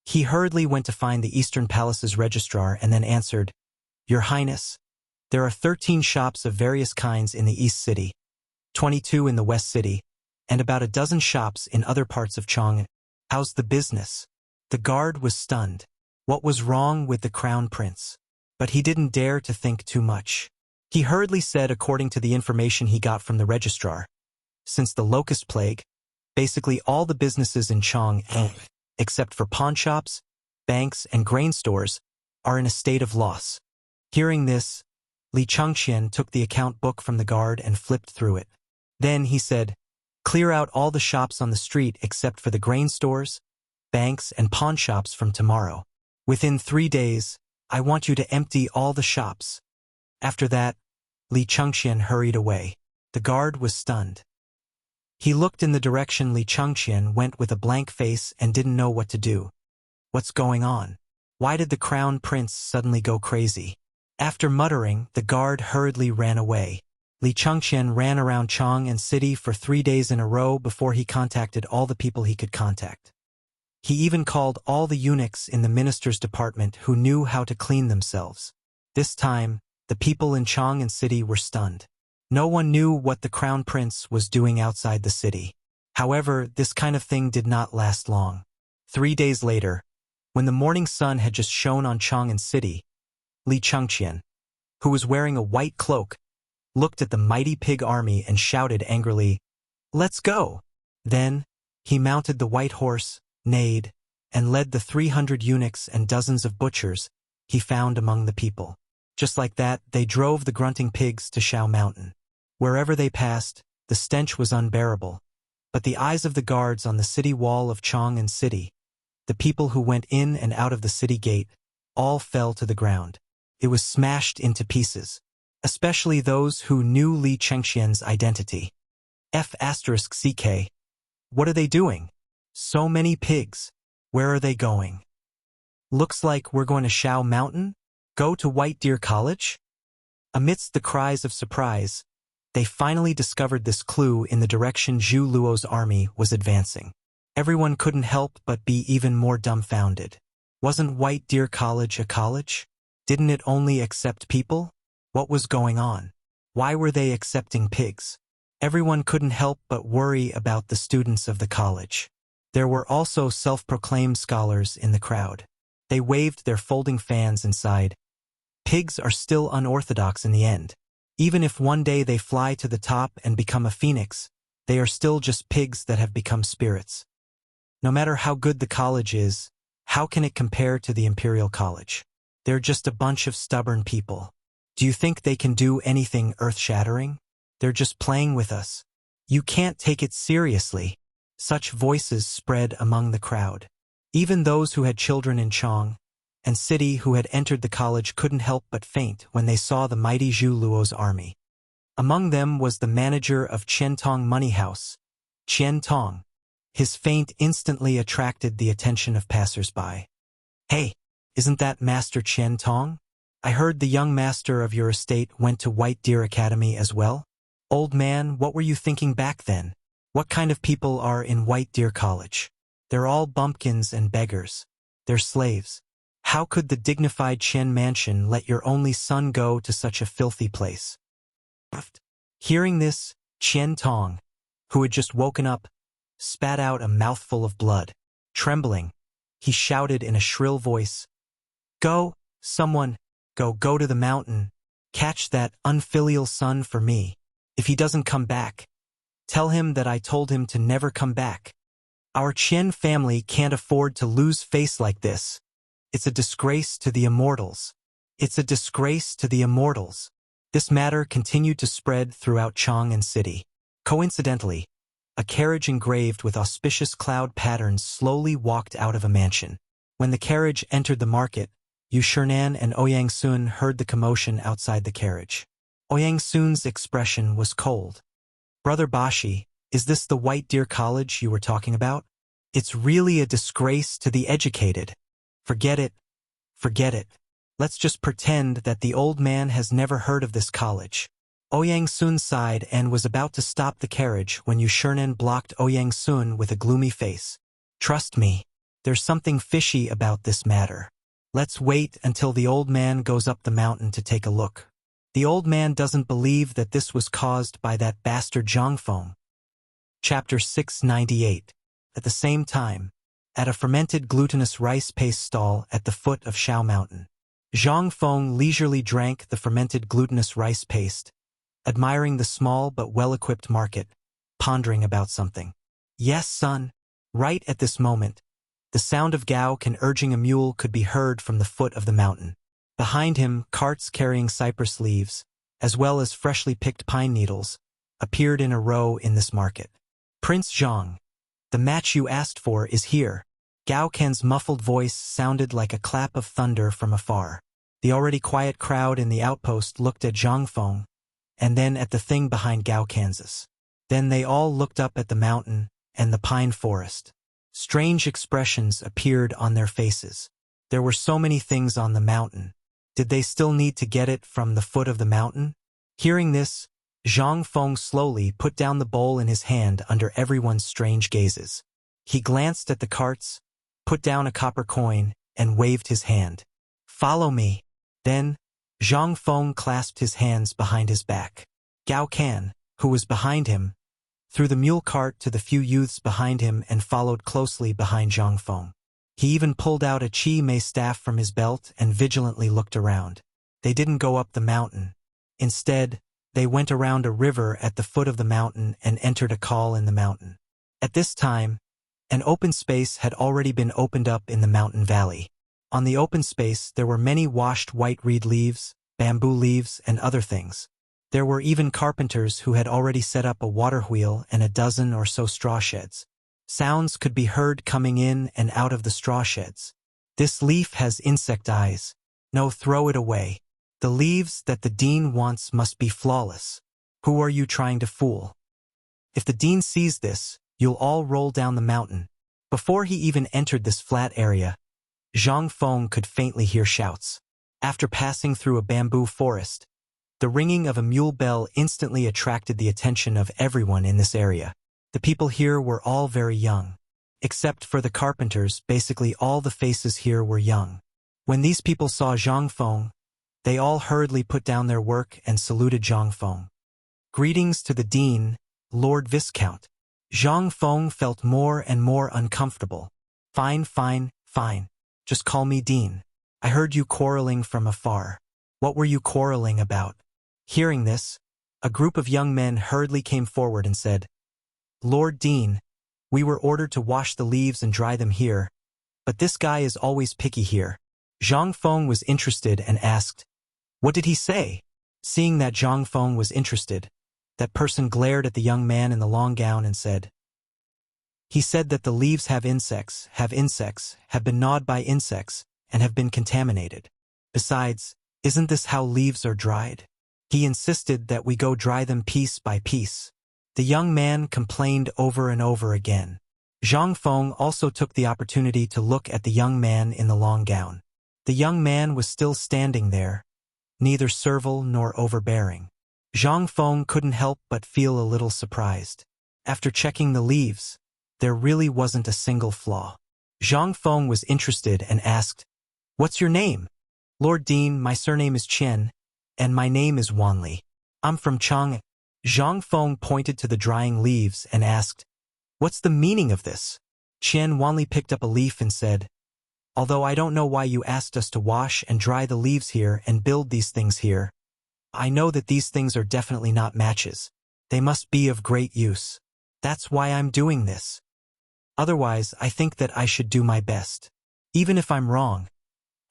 He hurriedly went to find the Eastern Palace's registrar and then answered, Your Highness, there are 13 shops of various kinds in the East City, 22 in the West City, and about a dozen shops in other parts of Chang'an. How's the business? The guard was stunned. What was wrong with the crown prince? But he didn't dare to think too much. He hurriedly said, according to the information he got from the registrar, since the locust plague, basically all the businesses in Chang'an, except for pawnshops, banks, and grain stores, are in a state of loss. Hearing this, Li Chengqian took the account book from the guard and flipped through it. Then he said, Clear out all the shops on the street except for the grain stores, banks, and pawnshops from tomorrow. Within 3 days, I want you to empty all the shops. After that, Li Chengqian hurried away. The guard was stunned. He looked in the direction Li Chengqian went with a blank face and didn't know what to do. What's going on? Why did the crown prince suddenly go crazy? After muttering, the guard hurriedly ran away. Li Chengqian ran around Chang'an City for 3 days in a row before he contacted all the people he could contact. He even called all the eunuchs in the minister's department who knew how to clean themselves. This time, the people in Chang'an City were stunned. No one knew what the crown prince was doing outside the city. However, this kind of thing did not last long. 3 days later, when the morning sun had just shone on Chang'an City, Li Chengqian, who was wearing a white cloak, looked at the mighty pig army and shouted angrily, "Let's go!" Then, he mounted the white horse, neighed, and led the 300 eunuchs and dozens of butchers he found among the people. Just like that, they drove the grunting pigs to Shao Mountain. Wherever they passed, the stench was unbearable. But the eyes of the guards on the city wall of Chang'an City, the people who went in and out of the city gate, all fell to the ground. It was smashed into pieces, especially those who knew Li Chengqian's identity. F***CK. What are they doing? So many pigs. Where are they going? Looks like we're going to Shao Mountain? Go to White Deer College? Amidst the cries of surprise, they finally discovered this clue in the direction Zhu Luo's army was advancing. Everyone couldn't help but be even more dumbfounded. Wasn't White Deer College a college? Didn't it only accept people? What was going on? Why were they accepting pigs? Everyone couldn't help but worry about the students of the college. There were also self-proclaimed scholars in the crowd. They waved their folding fans and sighed. Pigs are still unorthodox in the end. Even if one day they fly to the top and become a phoenix, they are still just pigs that have become spirits. No matter how good the college is, how can it compare to the Imperial College? They're just a bunch of stubborn people. Do you think they can do anything earth-shattering? They're just playing with us. You can't take it seriously. Such voices spread among the crowd. Even those who had children in Chang'an City who had entered the college couldn't help but faint when they saw the mighty Zhu Luo's army. Among them was the manager of Qiantong Money House, Qian Tong. His faint instantly attracted the attention of passers-by. "Hey, isn't that Master Qian Tong? I heard the young master of your estate went to White Deer Academy as well. Old man, what were you thinking back then? What kind of people are in White Deer College? They're all bumpkins and beggars. They're slaves. How could the dignified Qian mansion let your only son go to such a filthy place?" Hearing this, Qian Tong, who had just woken up, spat out a mouthful of blood. Trembling, he shouted in a shrill voice, "Go, someone, go to the mountain. Catch that unfilial son for me. If he doesn't come back, tell him that I told him to never come back. Our Qian family can't afford to lose face like this. It's a disgrace to the immortals. It's a disgrace to the immortals." This matter continued to spread throughout Chang'an City. Coincidentally, a carriage engraved with auspicious cloud patterns slowly walked out of a mansion. When the carriage entered the market, Yu Shernan and Ouyang Sun heard the commotion outside the carriage. Ouyang Sun's expression was cold. "Brother Bashi, is this the White Deer College you were talking about? It's really a disgrace to the educated. Forget it. Forget it. Let's just pretend that the old man has never heard of this college." Ouyang Sun sighed and was about to stop the carriage when Yu Shernan blocked Ouyang Sun with a gloomy face. "Trust me, there's something fishy about this matter. Let's wait until the old man goes up the mountain to take a look. The old man doesn't believe that this was caused by that bastard Zhang Feng." Chapter 698. At the same time, at a fermented glutinous rice paste stall at the foot of Shao Mountain, Zhang Feng leisurely drank the fermented glutinous rice paste, admiring the small but well-equipped market, pondering about something. "Yes, son." Right at this moment, the sound of Gao Can urging a mule could be heard from the foot of the mountain. Behind him, carts carrying cypress leaves, as well as freshly picked pine needles, appeared in a row in this market. "Prince Zhang, the match you asked for is here." Gao Can's muffled voice sounded like a clap of thunder from afar. The already quiet crowd in the outpost looked at Zhang Feng, and then at the thing behind Gao Kansas. Then they all looked up at the mountain and the pine forest. Strange expressions appeared on their faces. There were so many things on the mountain. Did they still need to get it from the foot of the mountain? Hearing this, Zhang Feng slowly put down the bowl in his hand under everyone's strange gazes. He glanced at the carts, put down a copper coin, and waved his hand. "Follow me." Then, Zhang Feng clasped his hands behind his back. Gao Can, who was behind him, threw the mule cart to the few youths behind him and followed closely behind Zhang Feng. He even pulled out a Qi Mei staff from his belt and vigilantly looked around. They didn't go up the mountain. Instead, they went around a river at the foot of the mountain and entered a call in the mountain. At this time, an open space had already been opened up in the mountain valley. On the open space there were many washed white reed leaves, bamboo leaves, and other things. There were even carpenters who had already set up a water wheel and a dozen or so straw sheds. Sounds could be heard coming in and out of the straw sheds. "This leaf has insect eyes. No, throw it away. The leaves that the dean wants must be flawless. Who are you trying to fool? If the dean sees this, you'll all roll down the mountain." Before he even entered this flat area, Zhang Feng could faintly hear shouts. After passing through a bamboo forest, the ringing of a mule bell instantly attracted the attention of everyone in this area. The people here were all very young. Except for the carpenters, basically all the faces here were young. When these people saw Zhang Feng, they all hurriedly put down their work and saluted Zhang Feng. "Greetings to the dean, Lord Viscount." Zhang Feng felt more and more uncomfortable. Fine. Just call me Dean. I heard you quarreling from afar. What were you quarreling about?" Hearing this, a group of young men hurriedly came forward and said, "Lord Dean, we were ordered to wash the leaves and dry them here, but this guy is always picky here." Zhang Feng was interested and asked, "What did he say?" Seeing that Zhang Feng was interested, that person glared at the young man in the long gown and said, "He said that the leaves have insects, have been gnawed by insects, and have been contaminated. Besides, isn't this how leaves are dried? He insisted that we go dry them piece by piece." The young man complained over and over again. Zhang Feng also took the opportunity to look at the young man in the long gown. The young man was still standing there, neither servile nor overbearing. Zhang Feng couldn't help but feel a little surprised. After checking the leaves, there really wasn't a single flaw. Zhang Feng was interested and asked, "What's your name?" "Lord Dean, my surname is Chen, and my name is Wanli. I'm from Chang." Zhang Feng pointed to the drying leaves and asked, "What's the meaning of this?" Chen Wanli picked up a leaf and said, "Although I don't know why you asked us to wash and dry the leaves here and build these things here, I know that these things are definitely not matches. They must be of great use. That's why I'm doing this. Otherwise, I think that I should do my best. Even if I'm wrong,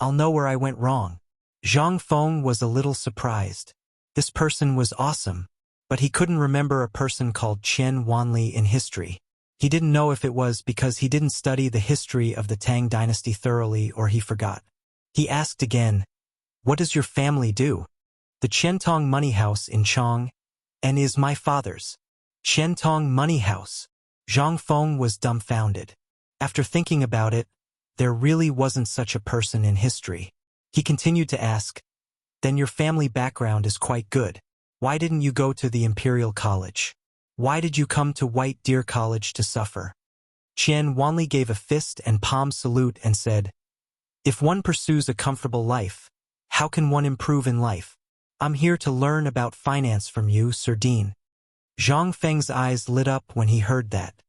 I'll know where I went wrong." Zhang Feng was a little surprised. This person was awesome, but he couldn't remember a person called Chen Wanli in history. He didn't know if it was because he didn't study the history of the Tang dynasty thoroughly or he forgot. He asked again, "What does your family do?" "The Chentong Money House in Chang, and is my father's." Chentong Money House. Zhang Feng was dumbfounded. After thinking about it, there really wasn't such a person in history. He continued to ask, "Then your family background is quite good. Why didn't you go to the Imperial College? Why did you come to White Deer College to suffer?" Chen Wanli gave a fist and palm salute and said, "If one pursues a comfortable life, how can one improve in life? I'm here to learn about finance from you, Sir Dean." Zhang Feng's eyes lit up when he heard that.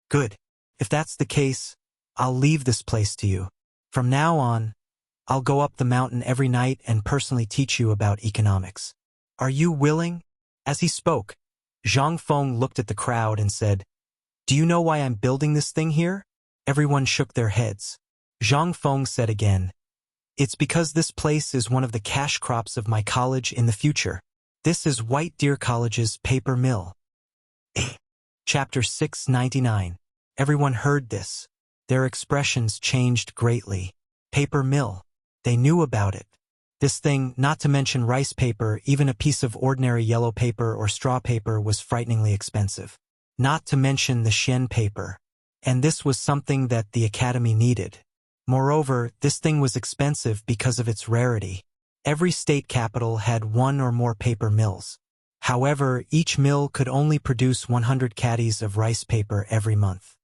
"Good. If that's the case, I'll leave this place to you. From now on, I'll go up the mountain every night and personally teach you about economics. Are you willing?" As he spoke, Zhang Feng looked at the crowd and said, "Do you know why I'm building this thing here?" Everyone shook their heads. Zhang Feng said again, "It's because this place is one of the cash crops of my college in the future. This is White Deer College's paper mill." Chapter 699. Everyone heard this. Their expressions changed greatly. Paper mill. They knew about it. This thing, not to mention rice paper, even a piece of ordinary yellow paper or straw paper was frighteningly expensive. Not to mention the Shen paper. And this was something that the academy needed. Moreover, this thing was expensive because of its rarity. Every state capital had one or more paper mills. However, each mill could only produce 100 caddies of rice paper every month.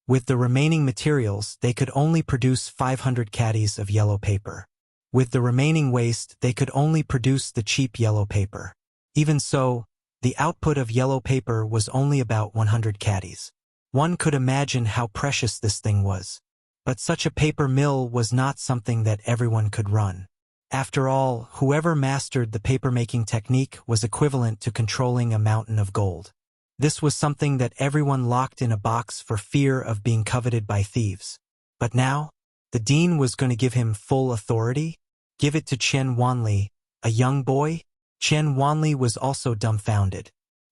With the remaining materials, they could only produce 500 caddies of yellow paper. With the remaining waste, they could only produce the cheap yellow paper. Even so, the output of yellow paper was only about 100 caddies. One could imagine how precious this thing was. But such a paper mill was not something that everyone could run. After all, whoever mastered the paper-making technique was equivalent to controlling a mountain of gold. This was something that everyone locked in a box for fear of being coveted by thieves. But now, the dean was going to give him full authority? Give it to Chen Wanli, a young boy? Chen Wanli was also dumbfounded.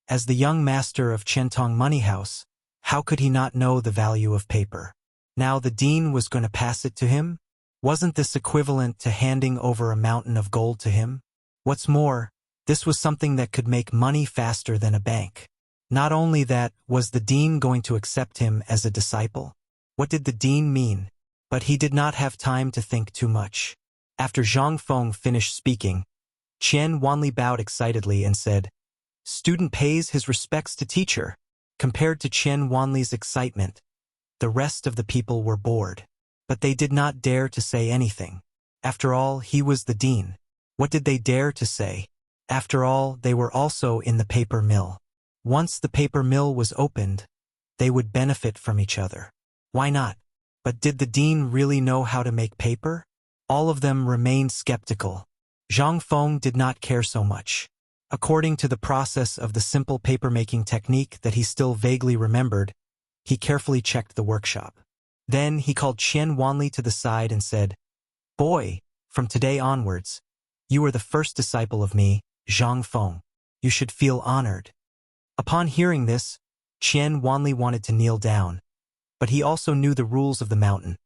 As the young master of Chentong Money House, how could he not know the value of paper? Now the dean was going to pass it to him? Wasn't this equivalent to handing over a mountain of gold to him? What's more, this was something that could make money faster than a bank. Not only that, was the dean going to accept him as a disciple? What did the dean mean? But he did not have time to think too much. After Zhang Feng finished speaking, Chen Wanli bowed excitedly and said, "Student pays his respects to teacher." Compared to Chen Wanli's excitement, the rest of the people were bored. But they did not dare to say anything. After all, he was the dean. What did they dare to say? After all, they were also in the paper mill. Once the paper mill was opened, they would benefit from each other. Why not? But did the dean really know how to make paper? All of them remained skeptical. Zhang Feng did not care so much. According to the process of the simple paper-making technique that he still vaguely remembered, he carefully checked the workshop. Then he called Chen Wanli to the side and said, "Boy, from today onwards, you are the first disciple of me, Zhang Feng. You should feel honored." Upon hearing this, Chen Wanli wanted to kneel down, but he also knew the rules of the mountain,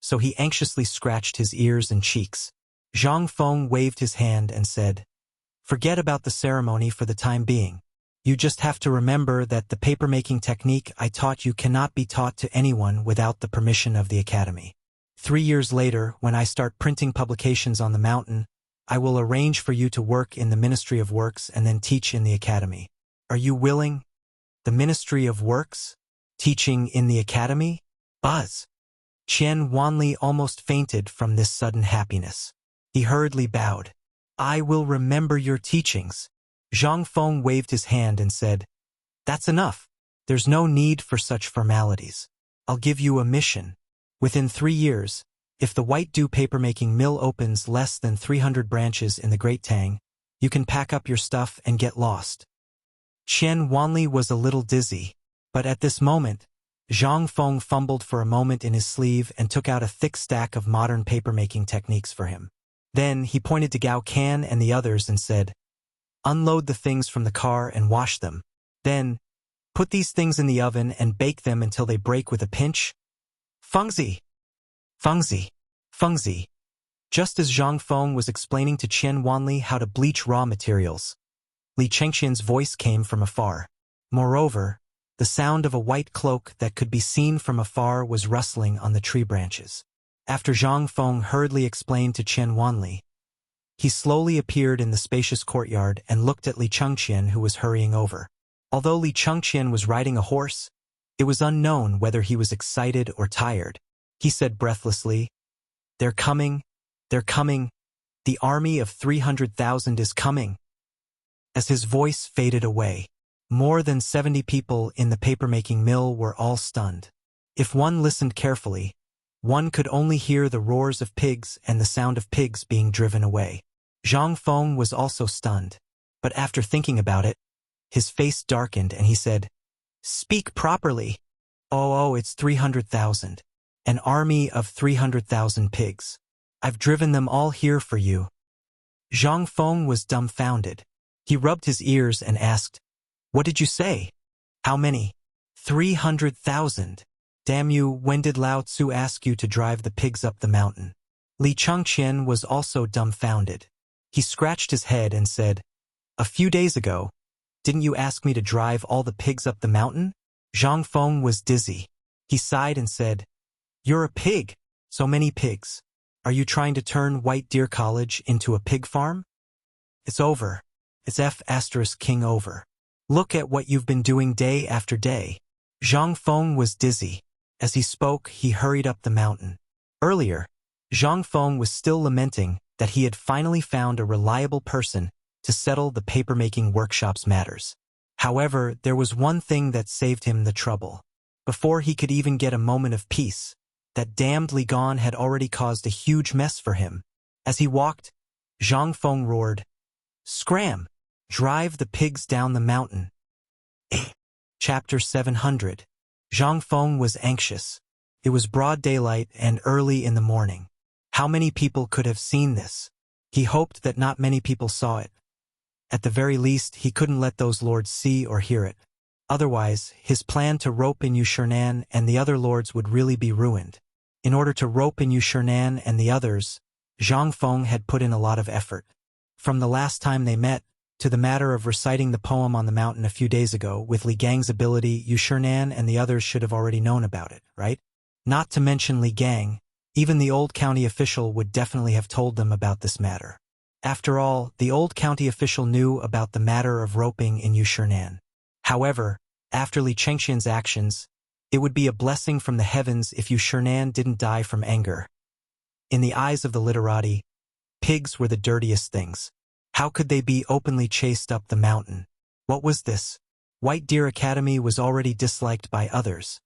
so he anxiously scratched his ears and cheeks. Zhang Feng waved his hand and said, "Forget about the ceremony for the time being. You just have to remember that the paper-making technique I taught you cannot be taught to anyone without the permission of the academy. 3 years later, when I start printing publications on the mountain, I will arrange for you to work in the Ministry of Works and then teach in the academy. Are you willing?" The Ministry of Works? Teaching in the academy? Buzz! Chen Wanli almost fainted from this sudden happiness. He hurriedly bowed. "I will remember your teachings." Zhang Feng waved his hand and said, "That's enough. There's no need for such formalities. I'll give you a mission. Within 3 years, if the White Dew papermaking mill opens less than 300 branches in the Great Tang, you can pack up your stuff and get lost." Chen Wanli was a little dizzy, but at this moment, Zhang Feng fumbled for a moment in his sleeve and took out a thick stack of modern papermaking techniques for him. Then he pointed to Gao Can and the others and said, "Unload the things from the car and wash them. Then, put these things in the oven and bake them until they break with a pinch." Fengzi! Fengzi! Fengzi! Just as Zhang Feng was explaining to Chen Wanli how to bleach raw materials, Li Chengqian's voice came from afar. Moreover, the sound of a white cloak that could be seen from afar was rustling on the tree branches. After Zhang Feng hurriedly explained to Chen Wanli, he slowly appeared in the spacious courtyard and looked at Li Chengqian, who was hurrying over. Although Li Chengqian was riding a horse, it was unknown whether he was excited or tired. He said breathlessly, "They're coming, they're coming, the army of 300,000 is coming." As his voice faded away, more than 70 people in the papermaking mill were all stunned. If one listened carefully, one could only hear the roars of pigs and the sound of pigs being driven away. Zhang Feng was also stunned, but after thinking about it, his face darkened and he said, "Speak properly." Oh, it's 300,000. An army of 300,000 pigs. I've driven them all here for you." Zhang Feng was dumbfounded. He rubbed his ears and asked, "What did you say? How many?" 300,000. "Damn you, when did Lao Tzu ask you to drive the pigs up the mountain?" Li Chengqian was also dumbfounded. He scratched his head and said, "A few days ago, didn't you ask me to drive all the pigs up the mountain?" Zhang Feng was dizzy. He sighed and said, "You're a pig. So many pigs. Are you trying to turn White Deer College into a pig farm?" "It's over. It's F***king over. Look at what you've been doing day after day." Zhang Feng was dizzy. As he spoke, he hurried up the mountain. Earlier, Zhang Feng was still lamenting that he had finally found a reliable person to settle the papermaking workshop's matters. However, there was one thing that saved him the trouble. Before he could even get a moment of peace, that damned Li Gan had already caused a huge mess for him. As he walked, Zhang Feng roared, "Scram! Drive the pigs down the mountain." Chapter 700. Zhang Feng was anxious. It was broad daylight and early in the morning. How many people could have seen this? He hoped that not many people saw it. At the very least, he couldn't let those lords see or hear it. Otherwise, his plan to rope in Yushernan and the other lords would really be ruined. In order to rope in Yushernan and the others, Zhang Feng had put in a lot of effort. From the last time they met, to the matter of reciting the poem on the mountain a few days ago, with Li Gang's ability, Yushernan and the others should have already known about it, right? Not to mention Li Gang, even the old county official would definitely have told them about this matter. After all, the old county official knew about the matter of roping in Yushernan. However, after Li Chengxian's actions, it would be a blessing from the heavens if Yushernan didn't die from anger. In the eyes of the literati, pigs were the dirtiest things. How could they be openly chased up the mountain? What was this? White Deer Academy was already disliked by others.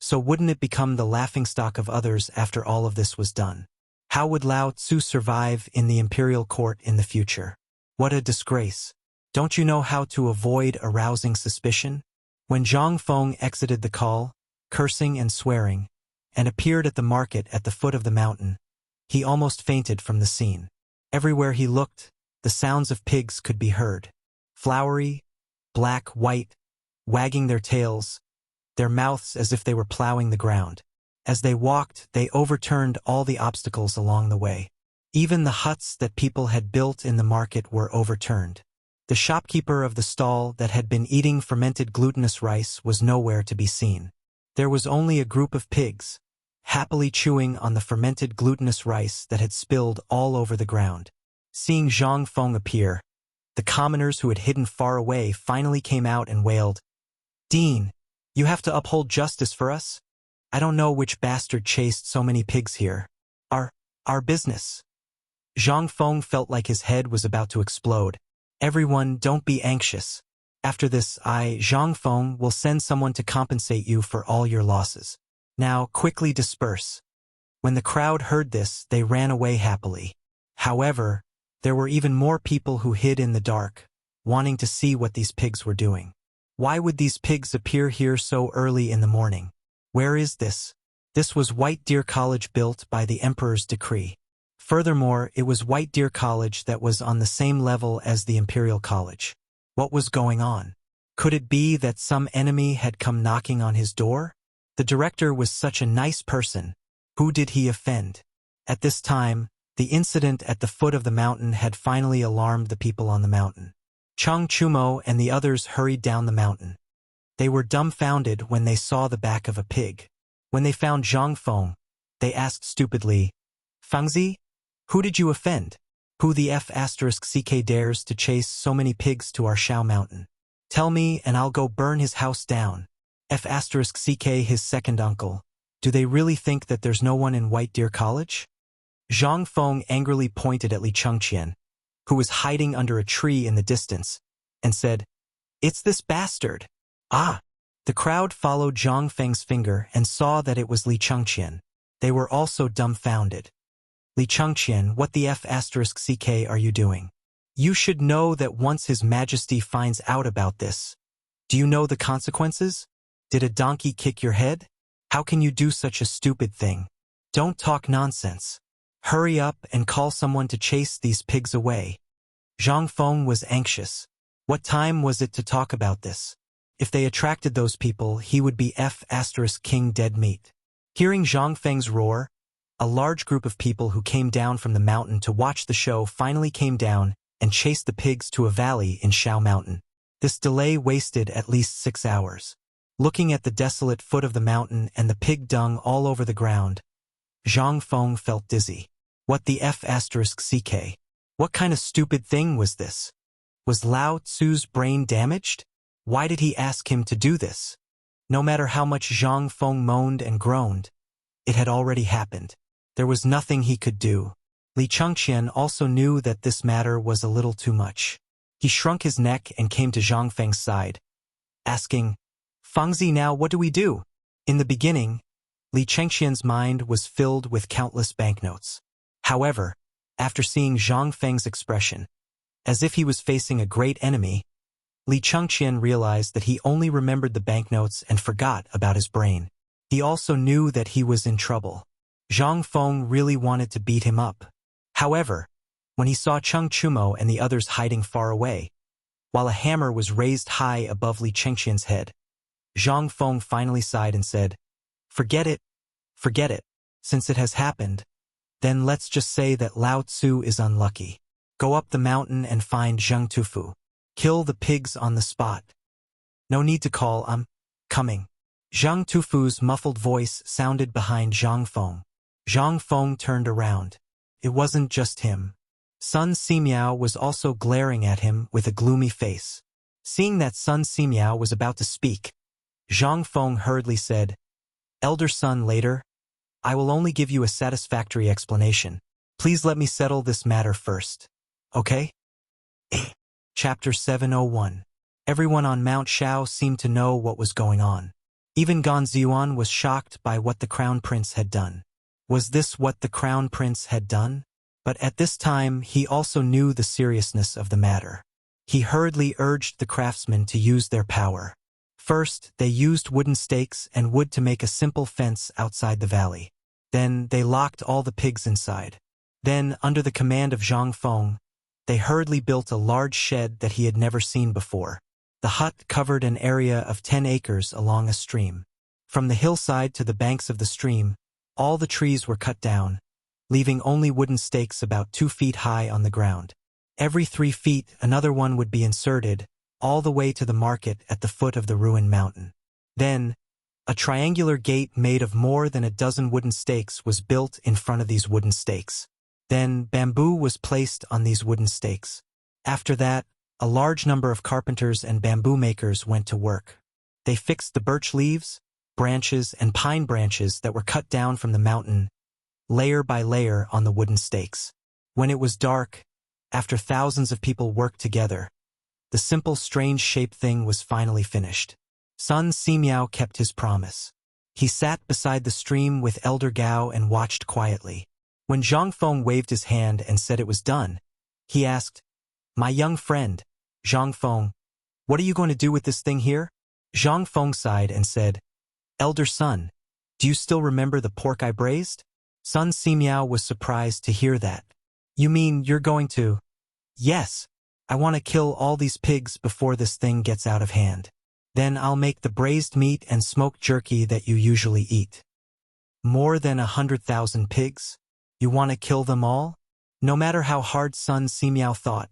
So wouldn't it become the laughingstock of others after all of this was done? How would Lao Tzu survive in the imperial court in the future? What a disgrace. Don't you know how to avoid arousing suspicion? When Zhang Feng exited the call, cursing and swearing, and appeared at the market at the foot of the mountain, he almost fainted from the scene. Everywhere he looked, the sounds of pigs could be heard. Flowery, black, white, wagging their tails, their mouths as if they were plowing the ground. As they walked, they overturned all the obstacles along the way. Even the huts that people had built in the market were overturned. The shopkeeper of the stall that had been eating fermented glutinous rice was nowhere to be seen. There was only a group of pigs, happily chewing on the fermented glutinous rice that had spilled all over the ground. Seeing Zhang Feng appear, the commoners who had hidden far away finally came out and wailed, "Dean, you have to uphold justice for us? I don't know which bastard chased so many pigs here. Our business." Zhang Feng felt like his head was about to explode. "Everyone, don't be anxious. After this, Zhang Feng, will send someone to compensate you for all your losses. Now, quickly disperse." When the crowd heard this, they ran away happily. However, there were even more people who hid in the dark, wanting to see what these pigs were doing. Why would these pigs appear here so early in the morning? Where is this? This was White Deer College, built by the Emperor's decree. Furthermore, it was White Deer College that was on the same level as the Imperial College. What was going on? Could it be that some enemy had come knocking on his door? The director was such a nice person. Who did he offend? At this time, the incident at the foot of the mountain had finally alarmed the people on the mountain. Chang Chumo and the others hurried down the mountain. They were dumbfounded when they saw the back of a pig. When they found Zhang Feng, they asked stupidly, "Fengzi? Who did you offend? Who the F***ck dares to chase so many pigs to our Shao Mountain? Tell me and I'll go burn his house down. F***ck, his second uncle. Do they really think that there's no one in White Deer College?" Zhang Feng angrily pointed at Li Chengxian, who was hiding under a tree in the distance, and said, "It's this bastard." The crowd followed Zhang Feng's finger and saw that it was Li Chengxian. They were also dumbfounded. "Li Chengxian, what the F***ck are you doing? You should know that once His Majesty finds out about this. Do you know the consequences? Did a donkey kick your head? How can you do such a stupid thing? Don't talk nonsense. Hurry up and call someone to chase these pigs away." Zhang Feng was anxious. What time was it to talk about this? If they attracted those people, he would be F***king dead meat. Hearing Zhang Feng's roar, a large group of people who came down from the mountain to watch the show finally came down and chased the pigs to a valley in Shao Mountain. This delay wasted at least 6 hours. Looking at the desolate foot of the mountain and the pig dung all over the ground, Zhang Feng felt dizzy. What the F***ck? What kind of stupid thing was this? Was Lao Tzu's brain damaged? Why did he ask him to do this? No matter how much Zhang Feng moaned and groaned, it had already happened. There was nothing he could do. Li Chengqian also knew that this matter was a little too much. He shrunk his neck and came to Zhang Feng's side, asking, "Fengzi, now what do we do?" In the beginning, Li Chengqian's mind was filled with countless banknotes. However, after seeing Zhang Feng's expression, as if he was facing a great enemy, Li Chengqian realized that he only remembered the banknotes and forgot about his brain. He also knew that he was in trouble. Zhang Feng really wanted to beat him up. However, when he saw Cheng Chumo and the others hiding far away, while a hammer was raised high above Li Chengqian's head, Zhang Feng finally sighed and said, Forget it. Since it has happened, then let's just say that Lao Tzu is unlucky. Go up the mountain and find Zheng Tufu. Kill the pigs on the spot. No need to call, I'm coming." Zheng Tufu's muffled voice sounded behind Zhang Feng. Zhang Feng turned around. It wasn't just him. Sun Simiao was also glaring at him with a gloomy face. Seeing that Sun Simiao was about to speak, Zhang Feng hurriedly said, "Elder son, later. I will only give you a satisfactory explanation. Please let me settle this matter first. Okay?" Chapter 701. Everyone on Mount Shao seemed to know what was going on. Even Gan Ziyuan was shocked by what the Crown Prince had done. Was this what the Crown Prince had done? But at this time he also knew the seriousness of the matter. He hurriedly urged the craftsmen to use their power. First, they used wooden stakes and wood to make a simple fence outside the valley. Then they locked all the pigs inside. Then, under the command of Zhang Feng, they hurriedly built a large shed that he had never seen before. The hut covered an area of 10 acres along a stream. From the hillside to the banks of the stream, all the trees were cut down, leaving only wooden stakes about 2 feet high on the ground. Every 3 feet, another one would be inserted, all the way to the market at the foot of the ruined mountain. Then, a triangular gate made of more than a dozen wooden stakes was built in front of these wooden stakes. Then bamboo was placed on these wooden stakes. After that, a large number of carpenters and bamboo makers went to work. They fixed the birch leaves, branches, and pine branches that were cut down from the mountain, layer by layer on the wooden stakes. When it was dark, after thousands of people worked together, the simple strange-shaped thing was finally finished. Sun Simiao kept his promise. He sat beside the stream with Elder Gao and watched quietly. When Zhang Feng waved his hand and said it was done, he asked, "My young friend, Zhang Feng, what are you going to do with this thing here?" Zhang Feng sighed and said, "Elder son, do you still remember the pork I braised?" Sun Simiao was surprised to hear that. "You mean you're going to—" "Yes, I want to kill all these pigs before this thing gets out of hand. Then I'll make the braised meat and smoked jerky that you usually eat." "More than 100,000 pigs? You want to kill them all?" No matter how hard Sun Simiao thought,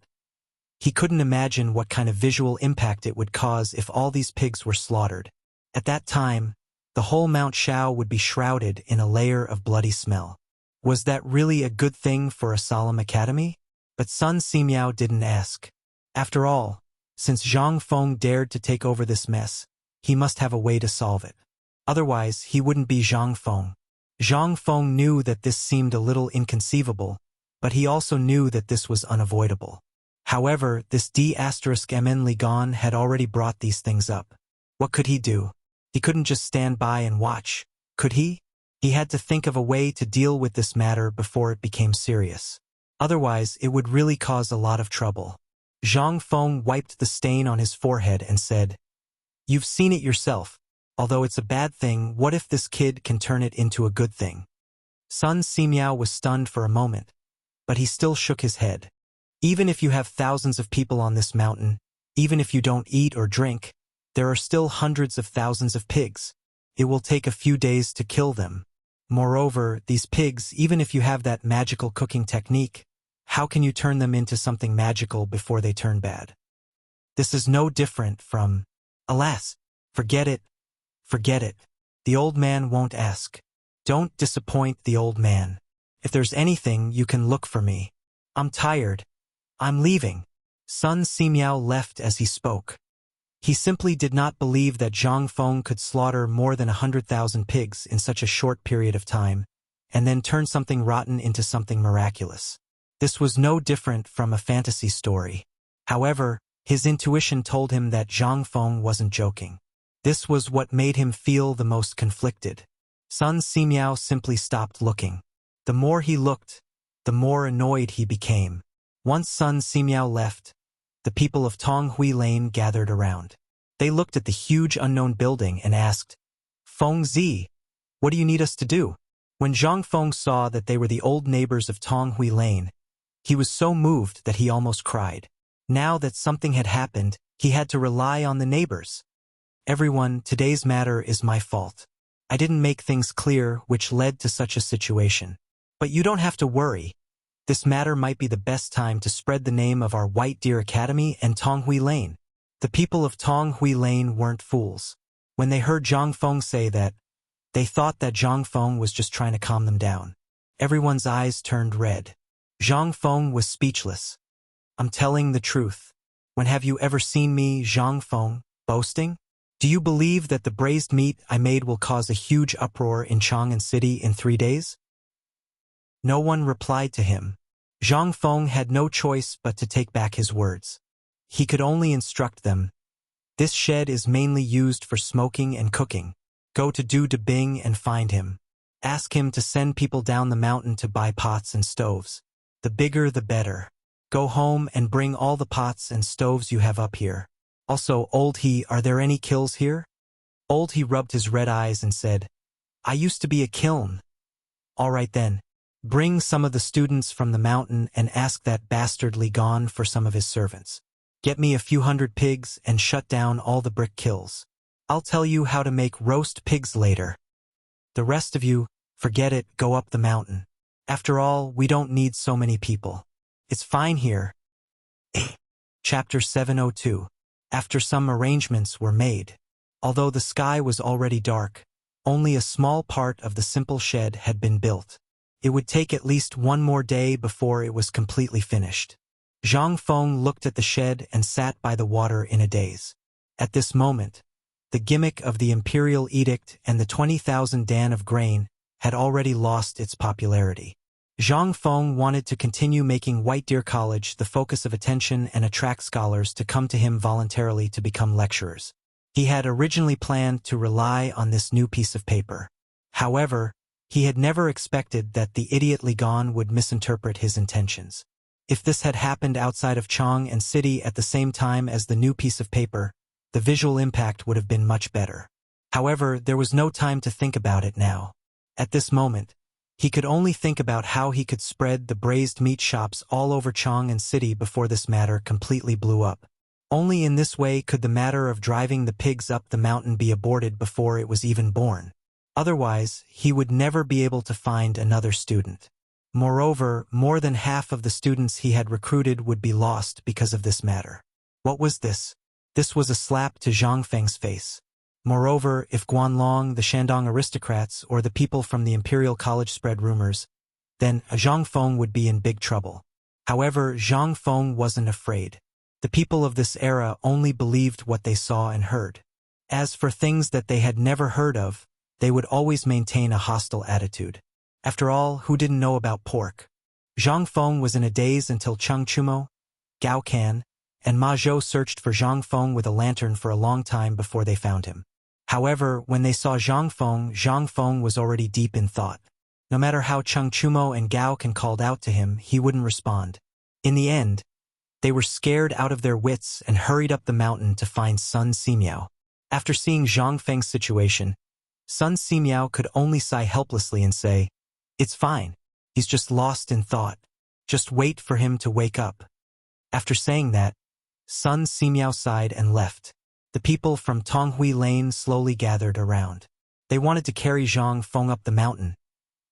he couldn't imagine what kind of visual impact it would cause if all these pigs were slaughtered. At that time, the whole Mount Shao would be shrouded in a layer of bloody smell. Was that really a good thing for a solemn academy? But Sun Simiao didn't ask. After all, since Zhang Feng dared to take over this mess, he must have a way to solve it. Otherwise, he wouldn't be Zhang Feng. Zhang Feng knew that this seemed a little inconceivable, but he also knew that this was unavoidable. However, this D***MN Ligon had already brought these things up. What could he do? He couldn't just stand by and watch, could he? He had to think of a way to deal with this matter before it became serious. Otherwise, it would really cause a lot of trouble. Zhang Feng wiped the stain on his forehead and said, "You've seen it yourself. Although it's a bad thing, what if this kid can turn it into a good thing?" Sun Simiao was stunned for a moment, but he still shook his head. "Even if you have thousands of people on this mountain, even if you don't eat or drink, there are still hundreds of thousands of pigs. It will take a few days to kill them. Moreover, these pigs, even if you have that magical cooking technique, how can you turn them into something magical before they turn bad? This is no different from— Alas, forget it. The old man won't ask. Don't disappoint the old man. If there's anything, you can look for me. I'm tired. I'm leaving." Sun Simiao left as he spoke. He simply did not believe that Zhang Feng could slaughter more than 100,000 pigs in such a short period of time, and then turn something rotten into something miraculous. This was no different from a fantasy story. However, his intuition told him that Zhang Feng wasn't joking. This was what made him feel the most conflicted. Sun Simiao simply stopped looking. The more he looked, the more annoyed he became. Once Sun Simiao left, the people of Tonghui Lane gathered around. They looked at the huge unknown building and asked, "Feng Zi, what do you need us to do?" When Zhang Feng saw that they were the old neighbors of Tonghui Lane, he was so moved that he almost cried. Now that something had happened, he had to rely on the neighbors. "Everyone, today's matter is my fault. I didn't make things clear, which led to such a situation. But you don't have to worry. This matter might be the best time to spread the name of our White Deer Academy and Tonghui Lane." The people of Tonghui Lane weren't fools. When they heard Zhang Feng say that, they thought that Zhang Feng was just trying to calm them down. Everyone's eyes turned red. Zhang Feng was speechless. "I'm telling the truth. When have you ever seen me, Zhang Feng, boasting? Do you believe that the braised meat I made will cause a huge uproar in Chang'an City in 3 days?" No one replied to him. Zhang Feng had no choice but to take back his words. He could only instruct them. "This shed is mainly used for smoking and cooking. Go to Du Bing and find him. Ask him to send people down the mountain to buy pots and stoves. The bigger the better. Go home and bring all the pots and stoves you have up here. Also, Old He, are there any kilns here?" Old He rubbed his red eyes and said, "I used to be a kiln." "All right then. Bring some of the students from the mountain and ask that bastard Li Gon for some of his servants. Get me a few hundred pigs and shut down all the brick kilns. I'll tell you how to make roast pigs later. The rest of you, forget it, go up the mountain. After all, we don't need so many people. It's fine here." Chapter 702. After some arrangements were made. Although the sky was already dark, only a small part of the simple shed had been built. It would take at least one more day before it was completely finished. Zhang Feng looked at the shed and sat by the water in a daze. At this moment, the gimmick of the imperial edict and the 20,000 dan of grain had already lost its popularity. Zhang Feng wanted to continue making White Deer College the focus of attention and attract scholars to come to him voluntarily to become lecturers. He had originally planned to rely on this new piece of paper. However, he had never expected that the idiot Li Gon would misinterpret his intentions. If this had happened outside of Chang'an City at the same time as the new piece of paper, the visual impact would have been much better. However, there was no time to think about it now. At this moment, he could only think about how he could spread the braised meat shops all over Chang'an City before this matter completely blew up. Only in this way could the matter of driving the pigs up the mountain be aborted before it was even born. Otherwise, he would never be able to find another student. Moreover, more than half of the students he had recruited would be lost because of this matter. What was this? This was a slap to Zhang Feng's face. Moreover, if Guanlong, the Shandong aristocrats, or the people from the Imperial College spread rumors, then Zhang Feng would be in big trouble. However, Zhang Feng wasn't afraid. The people of this era only believed what they saw and heard. As for things that they had never heard of, they would always maintain a hostile attitude. After all, who didn't know about pork? Zhang Feng was in a daze until Cheng Chumo, Gao Can, and Ma Zhou searched for Zhang Feng with a lantern for a long time before they found him. However, when they saw Zhang Feng was already deep in thought. No matter how Cheng Chumo and Gao Can called out to him, he wouldn't respond. In the end, they were scared out of their wits and hurried up the mountain to find Sun Simiao. After seeing Zhang Feng's situation, Sun Simiao could only sigh helplessly and say, "It's fine. He's just lost in thought. Just wait for him to wake up." After saying that, Sun Simiao sighed and left. The people from Tonghui Lane slowly gathered around. They wanted to carry Zhang Feng up the mountain,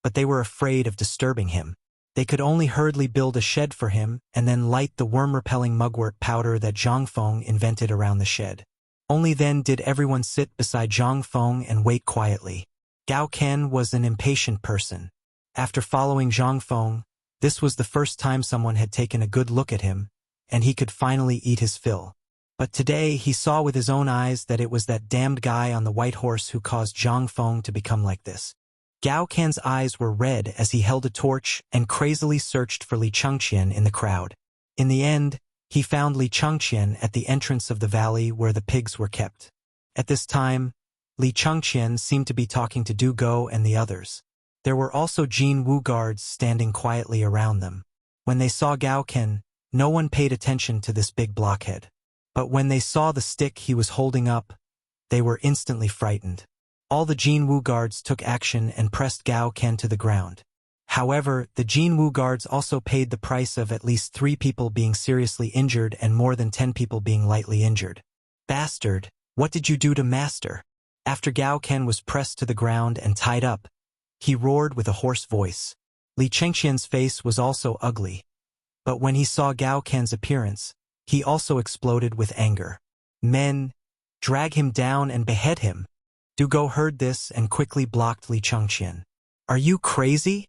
but they were afraid of disturbing him. They could only hurriedly build a shed for him and then light the worm-repelling mugwort powder that Zhang Feng invented around the shed. Only then did everyone sit beside Zhang Feng and wait quietly. Gao Ken was an impatient person. After following Zhang Feng, this was the first time someone had taken a good look at him, and he could finally eat his fill. But today he saw with his own eyes that it was that damned guy on the white horse who caused Zhang Feng to become like this. Gao Can's eyes were red as he held a torch and crazily searched for Li Chengqian in the crowd. In the end, he found Li Chengqian at the entrance of the valley where the pigs were kept. At this time, Li Chengqian seemed to be talking to Du Go and the others. There were also Jin Wu guards standing quietly around them. When they saw Gao Can, no one paid attention to this big blockhead. But when they saw the stick he was holding up, they were instantly frightened. All the Jin Wu guards took action and pressed Gao Can to the ground. However, the Jin Wu guards also paid the price of at least 3 people being seriously injured and more than 10 people being lightly injured. Bastard, what did you do to Master? After Gao Can was pressed to the ground and tied up, he roared with a hoarse voice. Li Chengqian's face was also ugly. But when he saw Gao Can's appearance, he also exploded with anger. Men, drag him down and behead him. Du Go heard this and quickly blocked Li Chengqian. Are you crazy?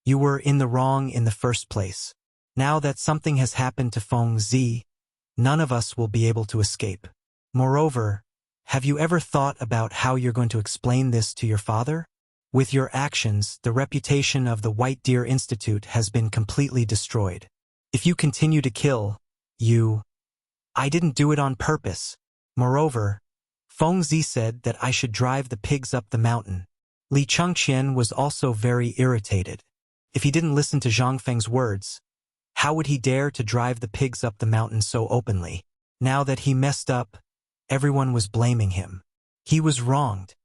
You were in the wrong in the first place. Now that something has happened to Feng Zi, none of us will be able to escape. Moreover, have you ever thought about how you're going to explain this to your father? With your actions, the reputation of the White Deer Institute has been completely destroyed. If you continue to kill, I didn't do it on purpose. Moreover, Feng Zi said that I should drive the pigs up the mountain. Li Chengqian was also very irritated. If he didn't listen to Zhang Feng's words, how would he dare to drive the pigs up the mountain so openly? Now that he messed up, everyone was blaming him. He was wronged.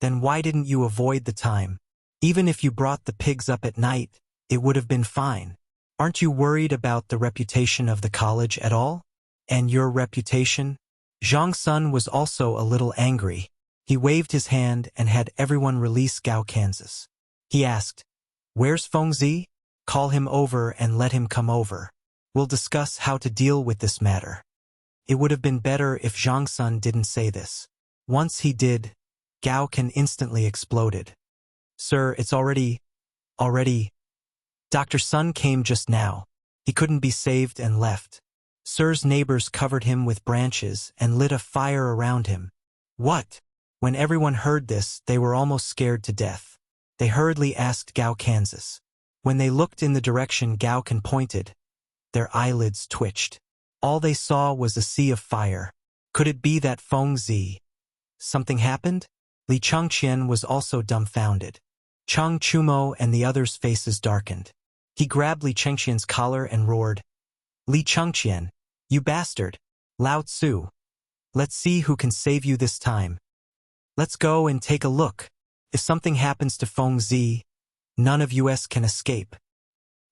Then why didn't you avoid the time? Even if you brought the pigs up at night, it would have been fine. Aren't you worried about the reputation of the college at all? And your reputation? Zhang Sun was also a little angry. He waved his hand and had everyone release Gao Kansas. He asked, "Where's Feng Zi? Call him over and let him come over. We'll discuss how to deal with this matter." It would have been better if Zhang Sun didn't say this. Once he did, Gao Can instantly exploded. "Sir, it's already. Dr. Sun came just now. He couldn't be saved and left. Sir's neighbors covered him with branches and lit a fire around him." What? When everyone heard this, they were almost scared to death. They hurriedly asked Gao Kansas. When they looked in the direction Gao Can pointed, their eyelids twitched. All they saw was a sea of fire. Could it be that Feng Zi? Something happened? Li Chengqian was also dumbfounded. Cheng Chumo and the others' faces darkened. He grabbed Li Chengqian's collar and roared, "Li Chengqian, you bastard! Lao Tzu! Let's see who can save you this time. Let's go and take a look. If something happens to Feng Zi, none of us can escape."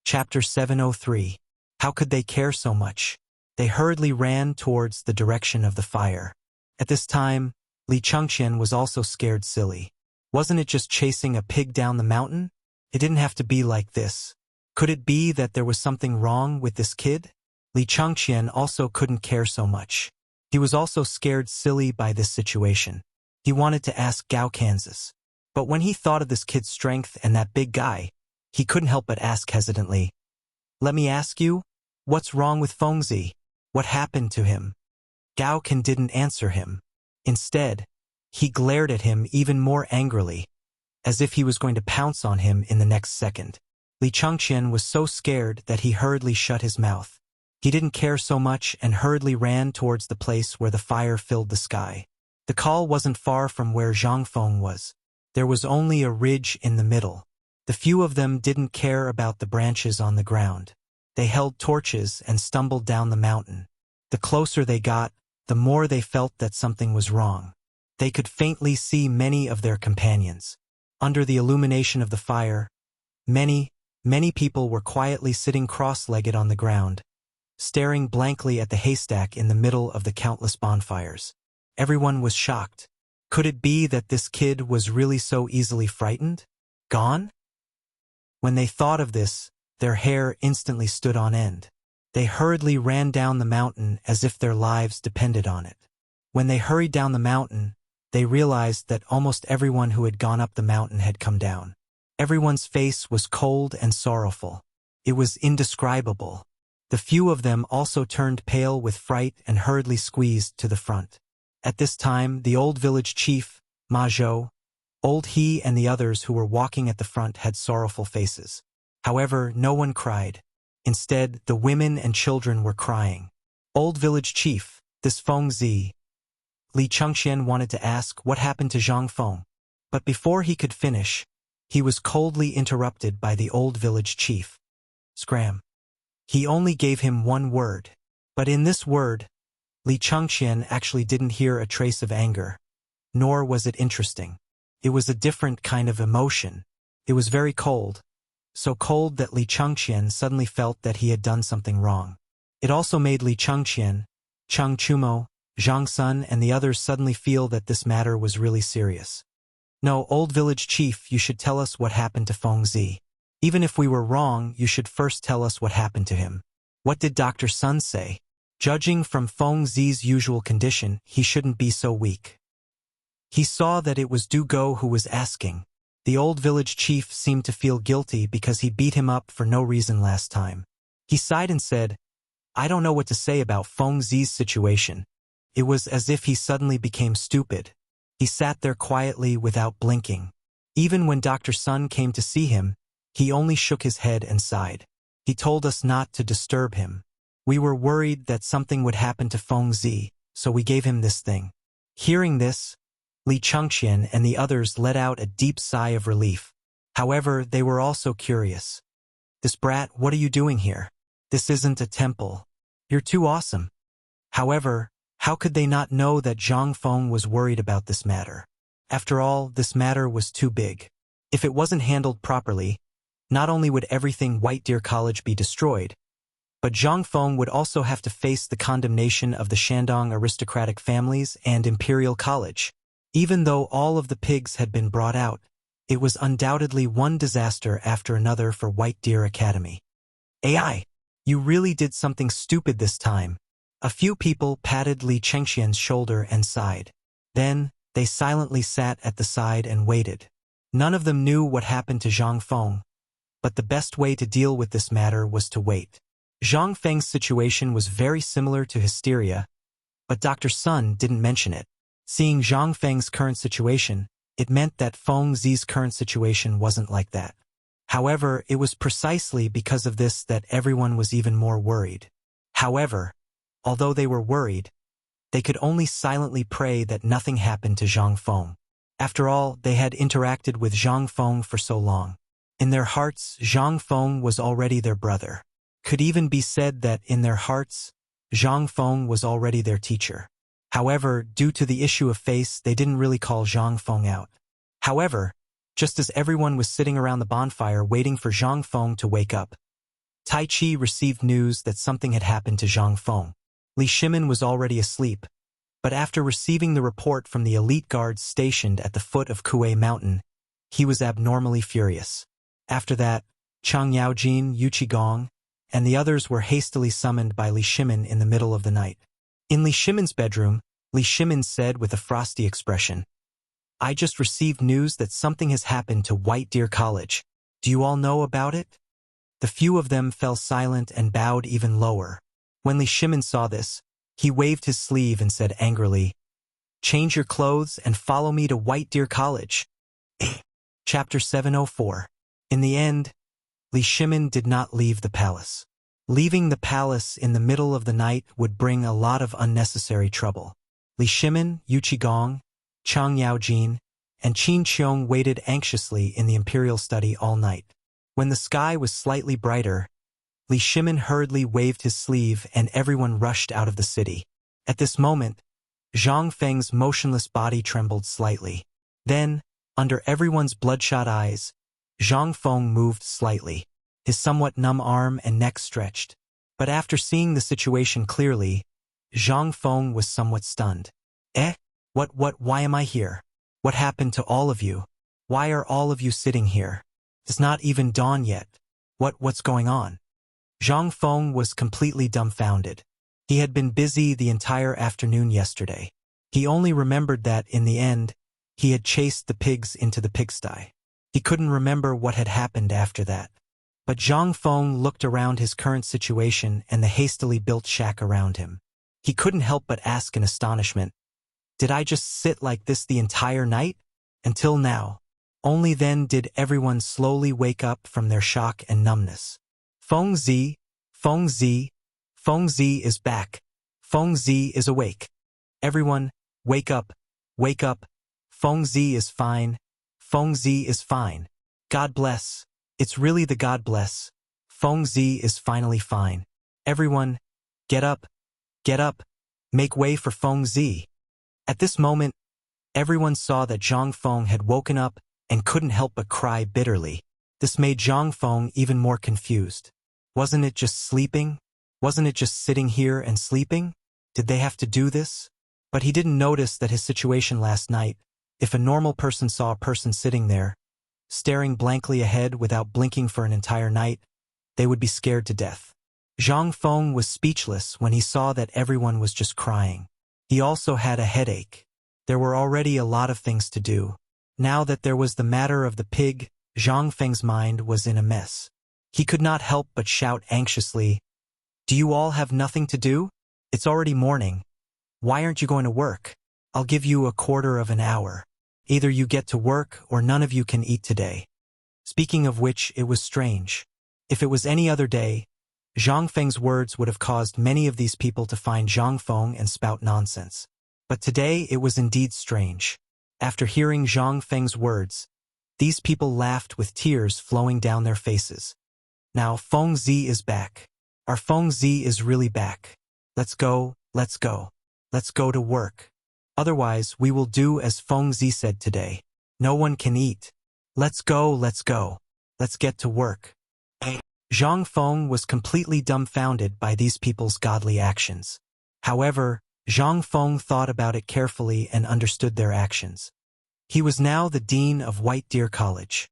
Chapter 703. How could they care so much? They hurriedly ran towards the direction of the fire. At this time, Li Chengqian was also scared silly. Wasn't it just chasing a pig down the mountain? It didn't have to be like this. Could it be that there was something wrong with this kid? Li Chengqian also couldn't care so much. He was also scared silly by this situation. He wanted to ask Gao Kansas. But when he thought of this kid's strength and that big guy, he couldn't help but ask hesitantly, "Let me ask you, what's wrong with Feng Zi? What happened to him?" Gao Can didn't answer him. Instead, he glared at him even more angrily, as if he was going to pounce on him in the next second. Li Chengqian was so scared that he hurriedly shut his mouth. He didn't care so much and hurriedly ran towards the place where the fire filled the sky. The call wasn't far from where Zhang Feng was. There was only a ridge in the middle. The few of them didn't care about the branches on the ground. They held torches and stumbled down the mountain. The closer they got, the more they felt that something was wrong. They could faintly see many of their companions. Under the illumination of the fire, many people were quietly sitting cross-legged on the ground, staring blankly at the haystack in the middle of the countless bonfires. Everyone was shocked. Could it be that this kid was really so easily frightened? Gone? When they thought of this, their hair instantly stood on end. They hurriedly ran down the mountain as if their lives depended on it. When they hurried down the mountain, they realized that almost everyone who had gone up the mountain had come down. Everyone's face was cold and sorrowful. It was indescribable. The few of them also turned pale with fright and hurriedly squeezed to the front. At this time, the old village chief, Ma Zhou, old he and the others who were walking at the front had sorrowful faces. However, no one cried. Instead, the women and children were crying. Old village chief, this Feng Zi. Li Chengxian wanted to ask what happened to Zhang Feng. But before he could finish, he was coldly interrupted by the old village chief. Scram. He only gave him one word. But in this word, Li Chengxian actually didn't hear a trace of anger. Nor was it interesting. It was a different kind of emotion. It was very cold. So cold that Li Chengxian suddenly felt that he had done something wrong. It also made Li Chengxian, Cheng Chumo, Zhang Sun and the others suddenly feel that this matter was really serious. No, old village chief, you should tell us what happened to Feng Zi. Even if we were wrong, you should first tell us what happened to him. What did Dr. Sun say? Judging from Feng Zi's usual condition, he shouldn't be so weak. He saw that it was Du Go who was asking. The old village chief seemed to feel guilty because he beat him up for no reason last time. He sighed and said, I don't know what to say about Feng Zi's situation. It was as if he suddenly became stupid. He sat there quietly without blinking. Even when Dr. Sun came to see him, he only shook his head and sighed. He told us not to disturb him. We were worried that something would happen to Feng Zi, so we gave him this thing. Hearing this, Li Chengxian and the others let out a deep sigh of relief. However, they were also curious. This brat, what are you doing here? This isn't a temple. You're too awesome. However, how could they not know that Zhang Feng was worried about this matter? After all, this matter was too big. If it wasn't handled properly, not only would everything White Deer College be destroyed, but Zhang Feng would also have to face the condemnation of the Shandong aristocratic families and Imperial College. Even though all of the pigs had been brought out, it was undoubtedly one disaster after another for White Deer Academy. AI, you really did something stupid this time. A few people patted Li Chengxian's shoulder and sighed. Then, they silently sat at the side and waited. None of them knew what happened to Zhang Feng, but the best way to deal with this matter was to wait. Zhang Feng's situation was very similar to hysteria, but Dr. Sun didn't mention it. Seeing Zhang Feng's current situation, it meant that Feng Zi's current situation wasn't like that. However, it was precisely because of this that everyone was even more worried. However, although they were worried, they could only silently pray that nothing happened to Zhang Feng. After all, they had interacted with Zhang Feng for so long. In their hearts, Zhang Feng was already their brother. Could even be said that in their hearts, Zhang Feng was already their teacher. However, due to the issue of face, they didn't really call Zhang Feng out. However, just as everyone was sitting around the bonfire waiting for Zhang Feng to wake up, Tai Chi received news that something had happened to Zhang Feng. Li Shimin was already asleep, but after receiving the report from the elite guards stationed at the foot of Kuei Mountain, he was abnormally furious. After that, Chang Yaojin, Yu Qigong, and the others were hastily summoned by Li Shimin in the middle of the night. In Li Shimin's bedroom, Li Shimin said with a frosty expression, I just received news that something has happened to White Deer College. Do you all know about it? The few of them fell silent and bowed even lower. When Li Shimin saw this, he waved his sleeve and said angrily, Change your clothes and follow me to White Deer College. Chapter 704. In the end, Li Shimin did not leave the palace. Leaving the palace in the middle of the night would bring a lot of unnecessary trouble. Li Shimin, Yu Qigong, Chang Yaojin, and Qin Qiong waited anxiously in the imperial study all night. When the sky was slightly brighter, Li Shimin hurriedly waved his sleeve and everyone rushed out of the city. At this moment, Zhang Feng's motionless body trembled slightly. Then, under everyone's bloodshot eyes, Zhang Feng moved slightly. His somewhat numb arm and neck stretched. But after seeing the situation clearly, Zhang Feng was somewhat stunned. Why am I here? What happened to all of you? Why are all of you sitting here? It's not even dawn yet. What's going on? Zhang Feng was completely dumbfounded. He had been busy the entire afternoon yesterday. He only remembered that, in the end, he had chased the pigs into the pigsty. He couldn't remember what had happened after that. But Zhang Feng looked around his current situation and the hastily built shack around him. He couldn't help but ask in astonishment, "Did I just sit like this the entire night? Until now." Only then did everyone slowly wake up from their shock and numbness. Feng Zi, Feng Zi, Feng Zi is back. Feng Zi is awake. Everyone, wake up, wake up. Feng Zi is fine. Feng Zi is fine. God bless. It's really the God bless. Feng Zi is finally fine. Everyone, get up, get up. Make way for Feng Zi. At this moment, everyone saw that Zhang Feng had woken up and couldn't help but cry bitterly. This made Zhang Feng even more confused. Wasn't it just sleeping? Wasn't it just sitting here and sleeping? Did they have to do this? But he didn't notice that his situation last night, if a normal person saw a person sitting there, staring blankly ahead without blinking for an entire night, they would be scared to death. Zhang Feng was speechless when he saw that everyone was just crying. He also had a headache. There were already a lot of things to do. Now that there was the matter of the pig, Zhang Feng's mind was in a mess. He could not help but shout anxiously, "Do you all have nothing to do? It's already morning. Why aren't you going to work? I'll give you a quarter of an hour. Either you get to work or none of you can eat today." Speaking of which, it was strange. If it was any other day, Zhang Feng's words would have caused many of these people to find Zhang Feng and spout nonsense. But today it was indeed strange. After hearing Zhang Feng's words, these people laughed with tears flowing down their faces. Now Feng Zi is back. Our Feng Zi is really back. Let's go, let's go. Let's go to work. Otherwise, we will do as Feng Zi said today. No one can eat. Let's go, let's go. Let's get to work. Zhang Feng was completely dumbfounded by these people's godly actions. However, Zhang Feng thought about it carefully and understood their actions. He was now the dean of White Deer College.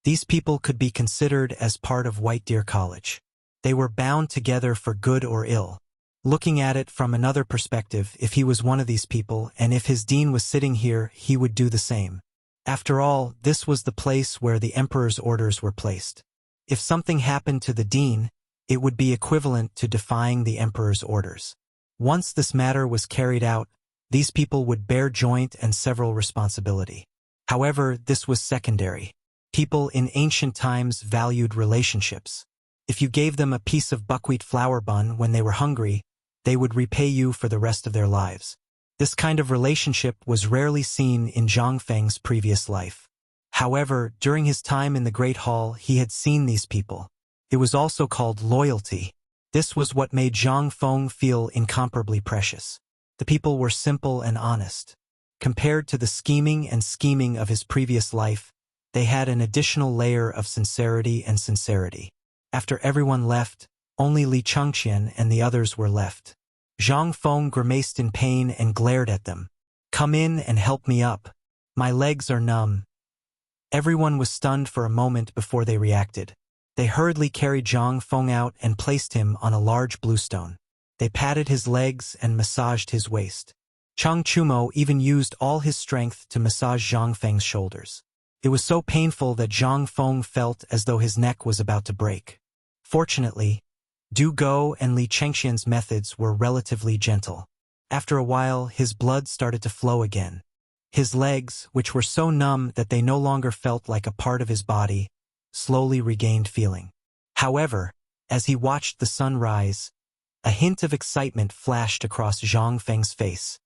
These people could be considered as part of White Deer College. They were bound together for good or ill. Looking at it from another perspective, if he was one of these people and if his dean was sitting here, he would do the same. After all, this was the place where the emperor's orders were placed. If something happened to the dean, it would be equivalent to defying the emperor's orders. Once this matter was carried out, these people would bear joint and several responsibility. However, this was secondary. People in ancient times valued relationships. If you gave them a piece of buckwheat flour bun when they were hungry, they would repay you for the rest of their lives. This kind of relationship was rarely seen in Zhang Feng's previous life. However, during his time in the Great Hall, he had seen these people. It was also called loyalty. This was what made Zhang Feng feel incomparably precious. The people were simple and honest. Compared to the scheming of his previous life, they had an additional layer of sincerity and sincerity. After everyone left, only Li Chengqian and the others were left. Zhang Feng grimaced in pain and glared at them. "Come in and help me up. My legs are numb." Everyone was stunned for a moment before they reacted. They hurriedly carried Zhang Feng out and placed him on a large bluestone. They patted his legs and massaged his waist. Chang Chumo even used all his strength to massage Zhang Feng's shoulders. It was so painful that Zhang Feng felt as though his neck was about to break. Fortunately, Du Go and Li Chengxian's methods were relatively gentle. After a while, his blood started to flow again. His legs, which were so numb that they no longer felt like a part of his body, slowly regained feeling. However, as he watched the sun rise, a hint of excitement flashed across Zhang Feng's face.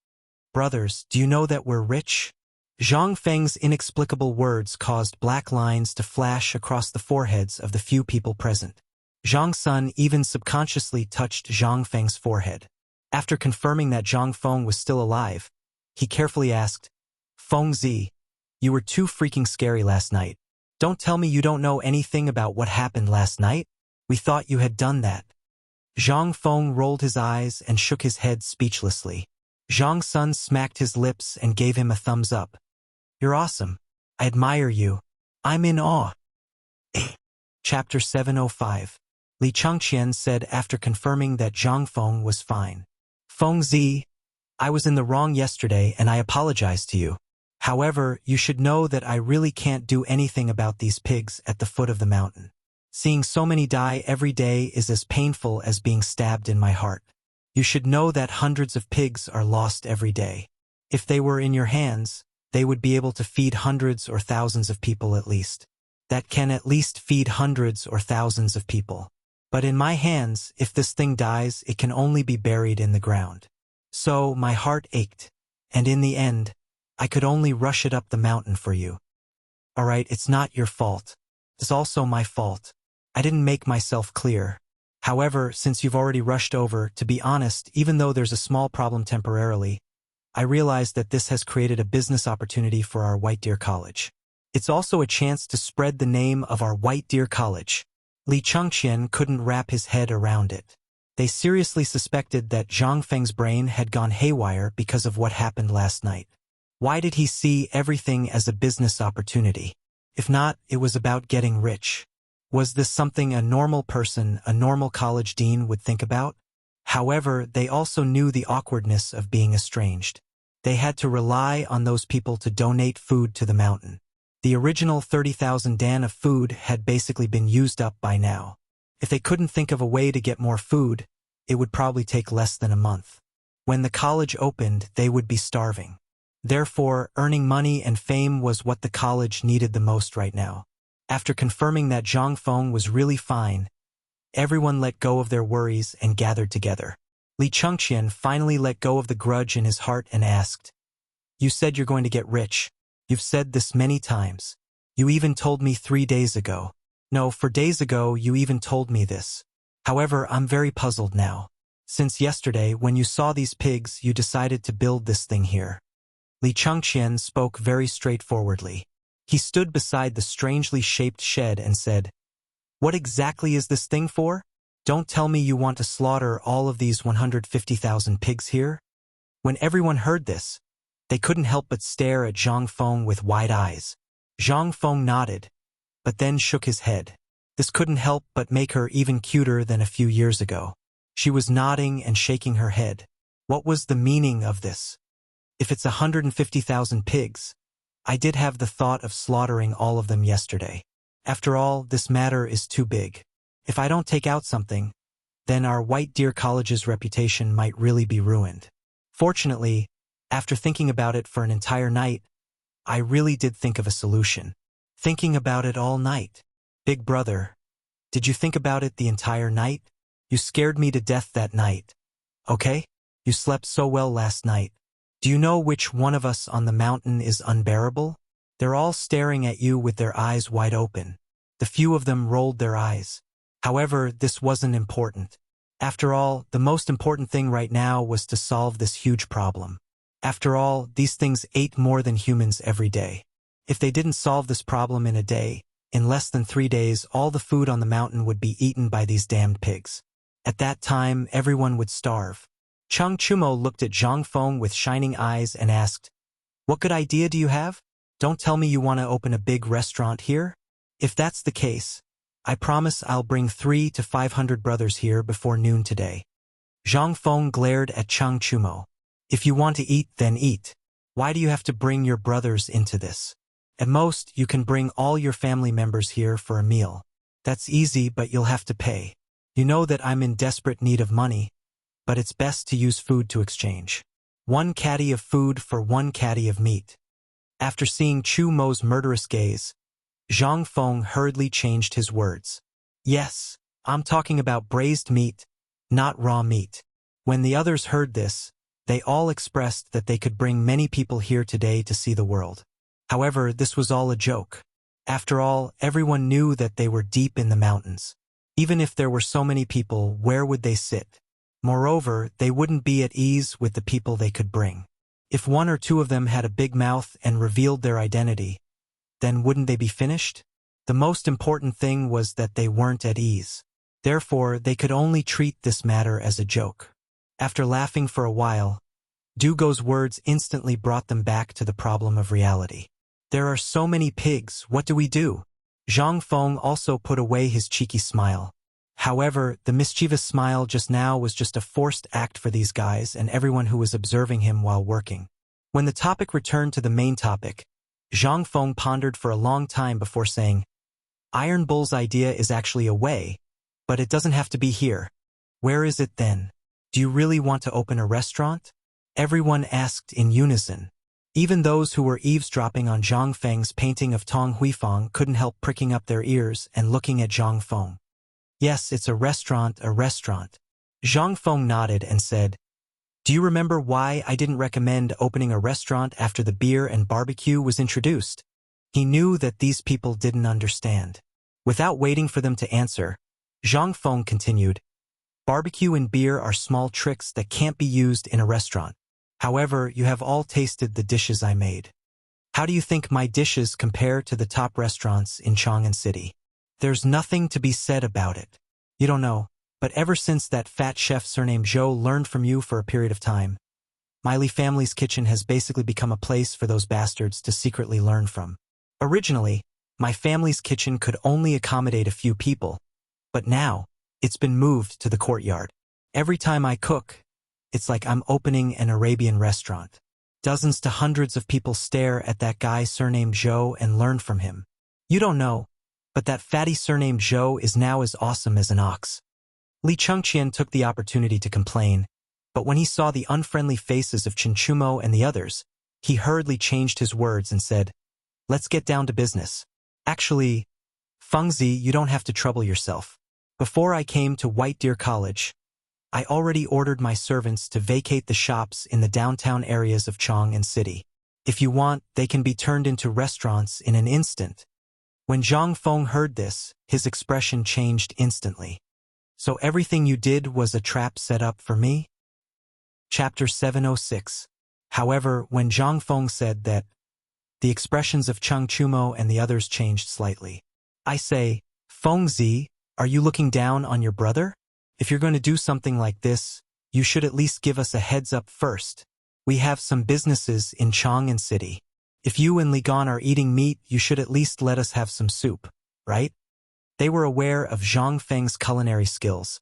"Brothers, do you know that we're rich?" Zhang Feng's inexplicable words caused black lines to flash across the foreheads of the few people present. Zhang Sun even subconsciously touched Zhang Feng's forehead. After confirming that Zhang Feng was still alive, he carefully asked, "Feng Zi, you were too freaking scary last night. Don't tell me you don't know anything about what happened last night? We thought you had done that." Zhang Feng rolled his eyes and shook his head speechlessly. Zhang Sun smacked his lips and gave him a thumbs up. "You're awesome. I admire you. I'm in awe." Chapter 705. Li Chengqian said after confirming that Zhang Feng was fine. "Feng Zi, I was in the wrong yesterday and I apologize to you. However, you should know that I really can't do anything about these pigs at the foot of the mountain. Seeing so many die every day is as painful as being stabbed in my heart. You should know that hundreds of pigs are lost every day. If they were in your hands, they would be able to feed hundreds or thousands of people at least. That can at least feed hundreds or thousands of people. But in my hands, if this thing dies, it can only be buried in the ground. So my heart ached, and in the end, I could only rush it up the mountain for you. Alright, it's not your fault. It's also my fault. I didn't make myself clear. However, since you've already rushed over, to be honest, even though there's a small problem temporarily, I realize that this has created a business opportunity for our White Deer College. It's also a chance to spread the name of our White Deer College. Li Chengqian couldn't wrap his head around it. They seriously suspected that Zhang Feng's brain had gone haywire because of what happened last night. Why did he see everything as a business opportunity? If not, it was about getting rich. Was this something a normal person, a normal college dean would think about? However, they also knew the awkwardness of being estranged. They had to rely on those people to donate food to the mountain. The original 30,000 dan of food had basically been used up by now. If they couldn't think of a way to get more food, it would probably take less than a month. When the college opened, they would be starving. Therefore, earning money and fame was what the college needed the most right now. After confirming that Zhang Feng was really fine, everyone let go of their worries and gathered together. Li Chengqian finally let go of the grudge in his heart and asked, "You said you're going to get rich. You've said this many times. You even told me 3 days ago. No, 4 days ago you even told me this. However, I'm very puzzled now. Since yesterday, when you saw these pigs, you decided to build this thing here." Li Chengqian spoke very straightforwardly. He stood beside the strangely shaped shed and said, "What exactly is this thing for? Don't tell me you want to slaughter all of these 150,000 pigs here?" When everyone heard this, they couldn't help but stare at Zhang Feng with wide eyes. Zhang Feng nodded, but then shook his head. This couldn't help but make her even cuter than a few years ago. She was nodding and shaking her head. What was the meaning of this? If it's 150,000 pigs, I did have the thought of slaughtering all of them yesterday. After all, this matter is too big. If I don't take out something, then our White Deer College's reputation might really be ruined. Fortunately, after thinking about it for an entire night, I really did think of a solution. Thinking about it all night. Big brother, did you think about it the entire night? You scared me to death that night. Okay? You slept so well last night. Do you know which one of us on the mountain is unbearable? They're all staring at you with their eyes wide open. The few of them rolled their eyes. However, this wasn't important. After all, the most important thing right now was to solve this huge problem. After all, these things ate more than humans every day. If they didn't solve this problem in a day, in less than 3 days, all the food on the mountain would be eaten by these damned pigs. At that time, everyone would starve. Cheng Chumo looked at Zhang Feng with shining eyes and asked, "What good idea do you have? Don't tell me you want to open a big restaurant here? If that's the case, I promise I'll bring 300 to 500 brothers here before noon today." Zhang Feng glared at Cheng Chumo. "If you want to eat, then eat. Why do you have to bring your brothers into this? At most, you can bring all your family members here for a meal. That's easy, but you'll have to pay. You know that I'm in desperate need of money, but it's best to use food to exchange. 1 caddy of food for 1 caddy of meat." After seeing Chu Mo's murderous gaze, Zhang Feng hurriedly changed his words. "Yes, I'm talking about braised meat, not raw meat." When the others heard this, they all expressed that they could bring many people here today to see the world. However, this was all a joke. After all, everyone knew that they were deep in the mountains. Even if there were so many people, where would they sit? Moreover, they wouldn't be at ease with the people they could bring. If 1 or 2 of them had a big mouth and revealed their identity, then wouldn't they be finished? The most important thing was that they weren't at ease. Therefore, they could only treat this matter as a joke. After laughing for a while, Dugo's words instantly brought them back to the problem of reality. "There are so many pigs, what do we do?" Zhang Feng also put away his cheeky smile. However, the mischievous smile just now was just a forced act for these guys and everyone who was observing him while working. When the topic returned to the main topic, Zhang Feng pondered for a long time before saying, Iron Bull's idea is actually a way, but it doesn't have to be here. Where is it then? Do you really want to open a restaurant? Everyone asked in unison. Even those who were eavesdropping on Zhang Feng's painting of Tong Huifang couldn't help pricking up their ears and looking at Zhang Feng. Yes, it's a restaurant, a restaurant. Zhang Feng nodded and said, do you remember why I didn't recommend opening a restaurant after the beer and barbecue was introduced? He knew that these people didn't understand. Without waiting for them to answer, Zhang Feng continued, barbecue and beer are small tricks that can't be used in a restaurant. However, you have all tasted the dishes I made. How do you think my dishes compare to the top restaurants in Chang'an City? There's nothing to be said about it. You don't know, but ever since that fat chef surnamed Zhou learned from you for a period of time, Miley family's kitchen has basically become a place for those bastards to secretly learn from. Originally, my family's kitchen could only accommodate a few people, but now, it's been moved to the courtyard. Every time I cook, it's like I'm opening an Arabian restaurant. Dozens to hundreds of people stare at that guy surnamed Zhou and learn from him. You don't know, but that fatty surnamed Zhou is now as awesome as an ox. Li Chengqian took the opportunity to complain, but when he saw the unfriendly faces of Chinchumo and the others, he hurriedly changed his words and said, let's get down to business. Actually, Fengzi, you don't have to trouble yourself. Before I came to White Deer College, I already ordered my servants to vacate the shops in the downtown areas of Chang'an City. If you want, they can be turned into restaurants in an instant. When Zhang Feng heard this, his expression changed instantly. So everything you did was a trap set up for me? Chapter 706. However, when Zhang Feng said that, the expressions of Cheng Chumo and the others changed slightly. I say, Fengzi, are you looking down on your brother? If you're going to do something like this, you should at least give us a heads up first. We have some businesses in Chang'an City. If you and Li Gan are eating meat, you should at least let us have some soup, right? They were aware of Zhang Feng's culinary skills,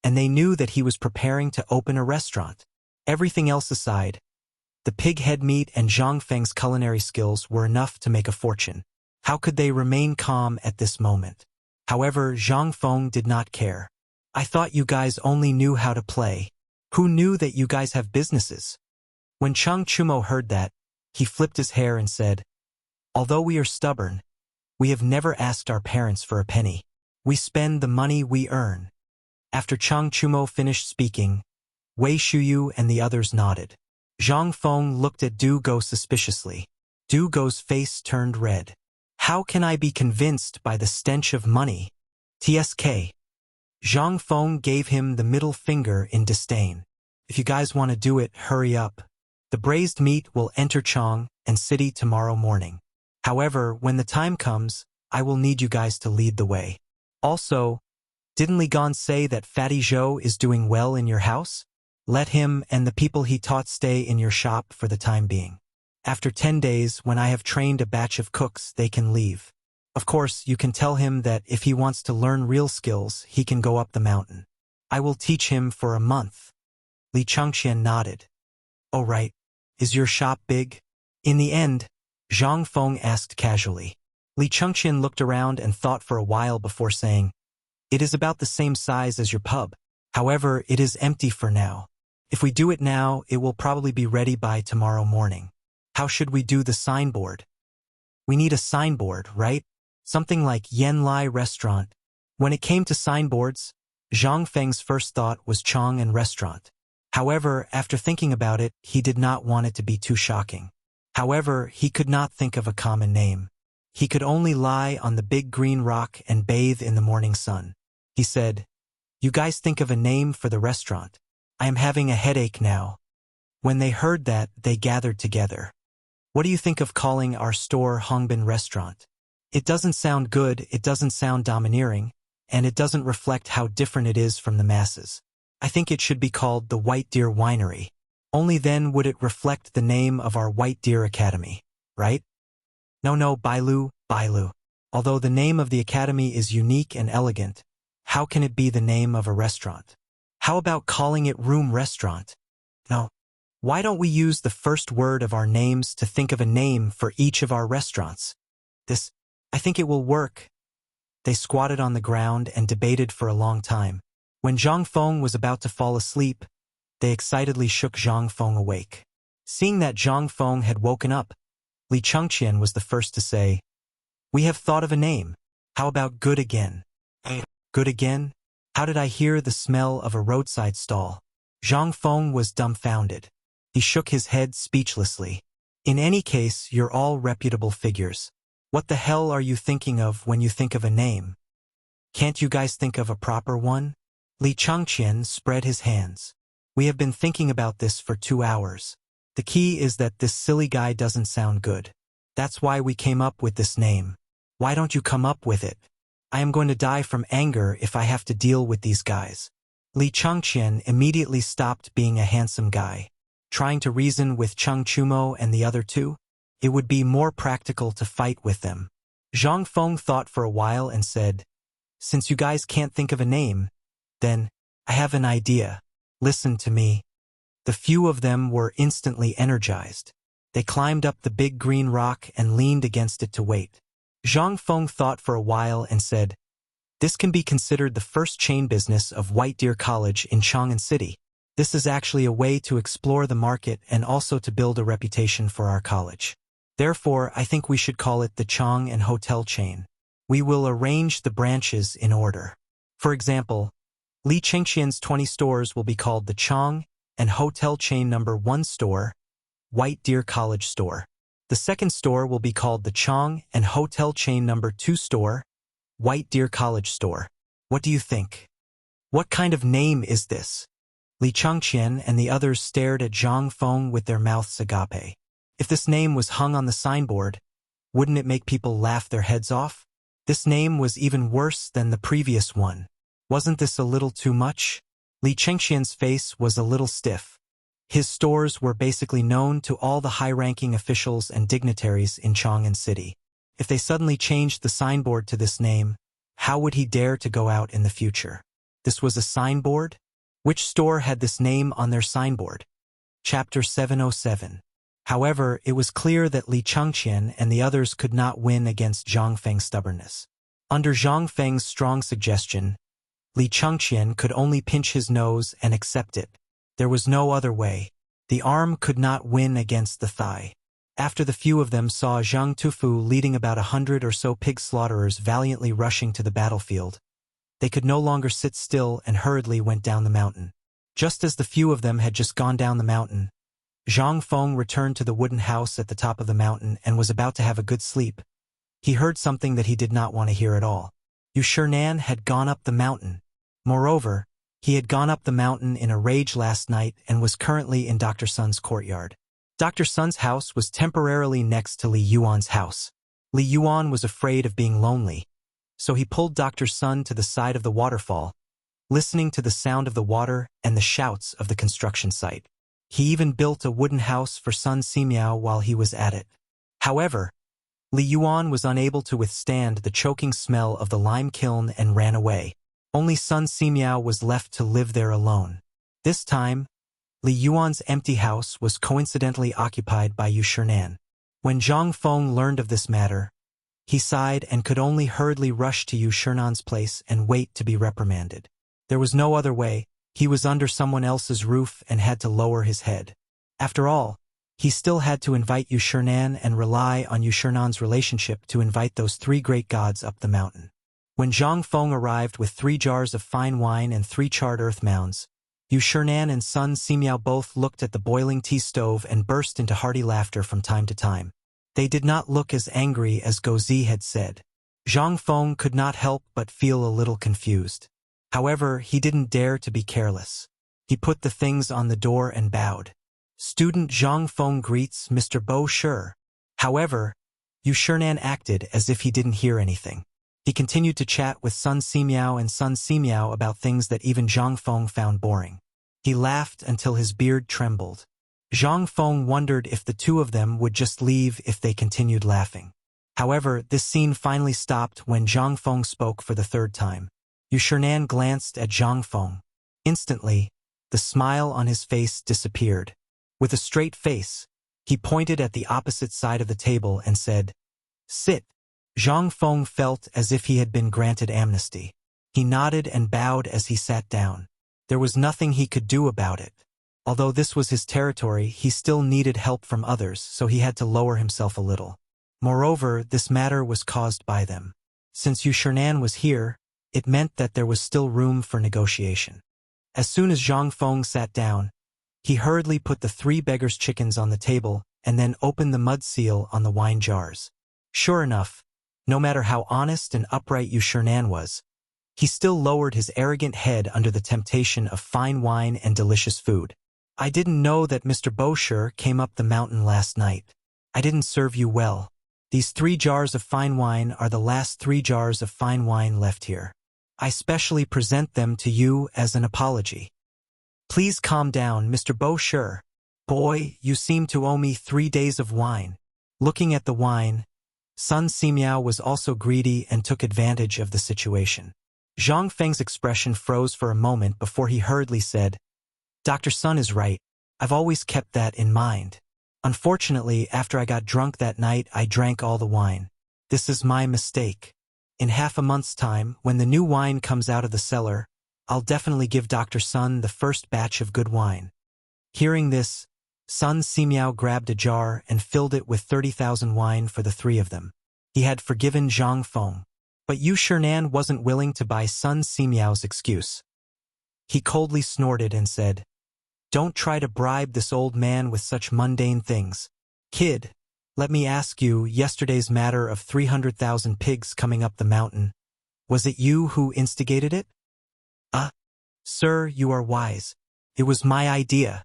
and they knew that he was preparing to open a restaurant. Everything else aside, the pig head meat and Zhang Feng's culinary skills were enough to make a fortune. How could they remain calm at this moment? However, Zhang Feng did not care. I thought you guys only knew how to play. Who knew that you guys have businesses? When Cheng Chumo heard that, he flipped his hair and said, although we are stubborn, we have never asked our parents for a penny. We spend the money we earn. After Cheng Chumo finished speaking, Wei Shuyu and the others nodded. Zhang Feng looked at Du Go suspiciously. Du Go's face turned red. How can I be convinced by the stench of money? TSK. Zhang Feng gave him the middle finger in disdain. If you guys want to do it, hurry up. The braised meat will enter Chang'an City tomorrow morning. However, when the time comes, I will need you guys to lead the way. Also, didn't Li Gan say that Fatty Zhou is doing well in your house? Let him and the people he taught stay in your shop for the time being. After 10 days, when I have trained a batch of cooks, they can leave. Of course, you can tell him that if he wants to learn real skills, he can go up the mountain. I will teach him for a month. Li Chengqian nodded. Oh right. Is your shop big? In the end, Zhang Feng asked casually. Li Chengqian looked around and thought for a while before saying, it is about the same size as your pub. However, it is empty for now. If we do it now, it will probably be ready by tomorrow morning. How should we do the signboard? We need a signboard, right? Something like Yen Lai Restaurant. When it came to signboards, Zhang Feng's first thought was Chang'an Restaurant. However, after thinking about it, he did not want it to be too shocking. However, he could not think of a common name. He could only lie on the big green rock and bathe in the morning sun. He said, you guys think of a name for the restaurant. I am having a headache now. When they heard that, they gathered together. What do you think of calling our store Hongbin Restaurant? It doesn't sound good, it doesn't sound domineering, and it doesn't reflect how different it is from the masses. I think it should be called the White Deer Winery. Only then would it reflect the name of our White Deer Academy, right? No, Bailu. Although the name of the academy is unique and elegant, how can it be the name of a restaurant? How about calling it Room Restaurant? No. Why don't we use the first word of our names to think of a name for each of our restaurants? I think it will work. They squatted on the ground and debated for a long time. When Zhang Feng was about to fall asleep, they excitedly shook Zhang Feng awake. Seeing that Zhang Feng had woken up, Li Chengqian was the first to say, "We have thought of a name. How about Good Again?" Good again? How did I hear the smell of a roadside stall? Zhang Feng was dumbfounded. He shook his head speechlessly. In any case, you're all reputable figures. What the hell are you thinking of when you think of a name? Can't you guys think of a proper one? Li Chengqian spread his hands. We have been thinking about this for 2 hours. The key is that this silly guy doesn't sound good. That's why we came up with this name. Why don't you come up with it? I am going to die from anger if I have to deal with these guys. Li Chengqian immediately stopped being a handsome guy. Trying to reason with Cheng Chumo and the other two? It would be more practical to fight with them. Zhang Feng thought for a while and said, "Since you guys can't think of a name, then I have an idea. Listen to me." The few of them were instantly energized. They climbed up the big green rock and leaned against it to wait. Zhang Feng thought for a while and said, "This can be considered the first chain business of White Deer College in Chang'an City. This is actually a way to explore the market and also to build a reputation for our college. Therefore, I think we should call it the Chang and Hotel chain. We will arrange the branches in order. For example, Li Chengqian's 20 stores will be called the Chang and Hotel chain number 1 store, White Deer College store. The second store will be called the Chang and Hotel chain number 2 store, White Deer College store. What do you think? What kind of name is this?" Li Chengqian and the others stared at Zhang Feng with their mouths agape. If this name was hung on the signboard, wouldn't it make people laugh their heads off? This name was even worse than the previous one. Wasn't this a little too much? Li Chengqian's face was a little stiff. His stores were basically known to all the high-ranking officials and dignitaries in Chang'an City. If they suddenly changed the signboard to this name, how would he dare to go out in the future? This was a signboard? Which store had this name on their signboard? Chapter 707. However, it was clear that Li Chengqian and the others could not win against Zhang Feng's stubbornness. Under Zhang Feng's strong suggestion, Li Chengqian could only pinch his nose and accept it. There was no other way. The arm could not win against the thigh. After the few of them saw Zhang Tufu leading about 100 or so pig slaughterers valiantly rushing to the battlefield, they could no longer sit still and hurriedly went down the mountain. Just as the few of them had just gone down the mountain, Zhang Feng returned to the wooden house at the top of the mountain and was about to have a good sleep. He heard something that he did not want to hear at all. Yu Shinan had gone up the mountain. Moreover, he had gone up the mountain in a rage last night and was currently in Dr. Sun's courtyard. Dr. Sun's house was temporarily next to Li Yuan's house. Li Yuan was afraid of being lonely, so he pulled Dr. Sun to the side of the waterfall, listening to the sound of the water and the shouts of the construction site. He even built a wooden house for Sun Simiao while he was at it. However, Li Yuan was unable to withstand the choking smell of the lime kiln and ran away. Only Sun Simiao was left to live there alone. This time, Li Yuan's empty house was coincidentally occupied by Yu Shinan. When Zhang Feng learned of this matter, he sighed and could only hurriedly rush to Yu Shinan's place and wait to be reprimanded. There was no other way. He was under someone else's roof and had to lower his head. After all, he still had to invite Yu Shinan and rely on Yu Shinan's relationship to invite those 3 great gods up the mountain. When Zhang Feng arrived with 3 jars of fine wine and 3 charred earth mounds, Yu Shinan and Sun Simiao both looked at the boiling tea stove and burst into hearty laughter from time to time. They did not look as angry as Gozi had said. Zhang Feng could not help but feel a little confused. However, he didn't dare to be careless. He put the things on the door and bowed. "Student Zhang Feng greets Mr. Bo Shi." However, Yu Shinan acted as if he didn't hear anything. He continued to chat with Sun Simiao and Sun Simiao about things that even Zhang Feng found boring. He laughed until his beard trembled. Zhang Feng wondered if the 2 of them would just leave if they continued laughing. However, this scene finally stopped when Zhang Feng spoke for the 3rd time. Yu Shinan glanced at Zhang Feng. Instantly, the smile on his face disappeared. With a straight face, he pointed at the opposite side of the table and said, "Sit." Zhang Feng felt as if he had been granted amnesty. He nodded and bowed as he sat down. There was nothing he could do about it. Although this was his territory, he still needed help from others, so he had to lower himself a little. Moreover, this matter was caused by them. Since Yu Shernan was here, it meant that there was still room for negotiation. As soon as Zhang Feng sat down, he hurriedly put the 3 beggars' chickens on the table and then opened the mud seal on the wine jars. Sure enough, no matter how honest and upright Yu Shernan was, he still lowered his arrogant head under the temptation of fine wine and delicious food. I didn't know that Mr. Bosher came up the mountain last night. I didn't serve you well. These 3 jars of fine wine are the last 3 jars of fine wine left here. I specially present them to you as an apology. Please calm down, Mr. Bosher. Boy, you seem to owe me 3 days of wine. Looking at the wine, Sun Simiao was also greedy and took advantage of the situation. Zhang Feng's expression froze for a moment before he hurriedly said, Dr. Sun is right. I've always kept that in mind. Unfortunately, after I got drunk that night, I drank all the wine. This is my mistake. In half a month's time, when the new wine comes out of the cellar, I'll definitely give Dr. Sun the first batch of good wine. Hearing this, Sun Simiao grabbed a jar and filled it with 30,000 wine for the 3 of them. He had forgiven Zhang Feng, but Yu Shernan wasn't willing to buy Sun Simiao's excuse. He coldly snorted and said, Don't try to bribe this old man with such mundane things. Kid, let me ask you, yesterday's matter of 300,000 pigs coming up the mountain, was it you who instigated it? Sir, you are wise. It was my idea.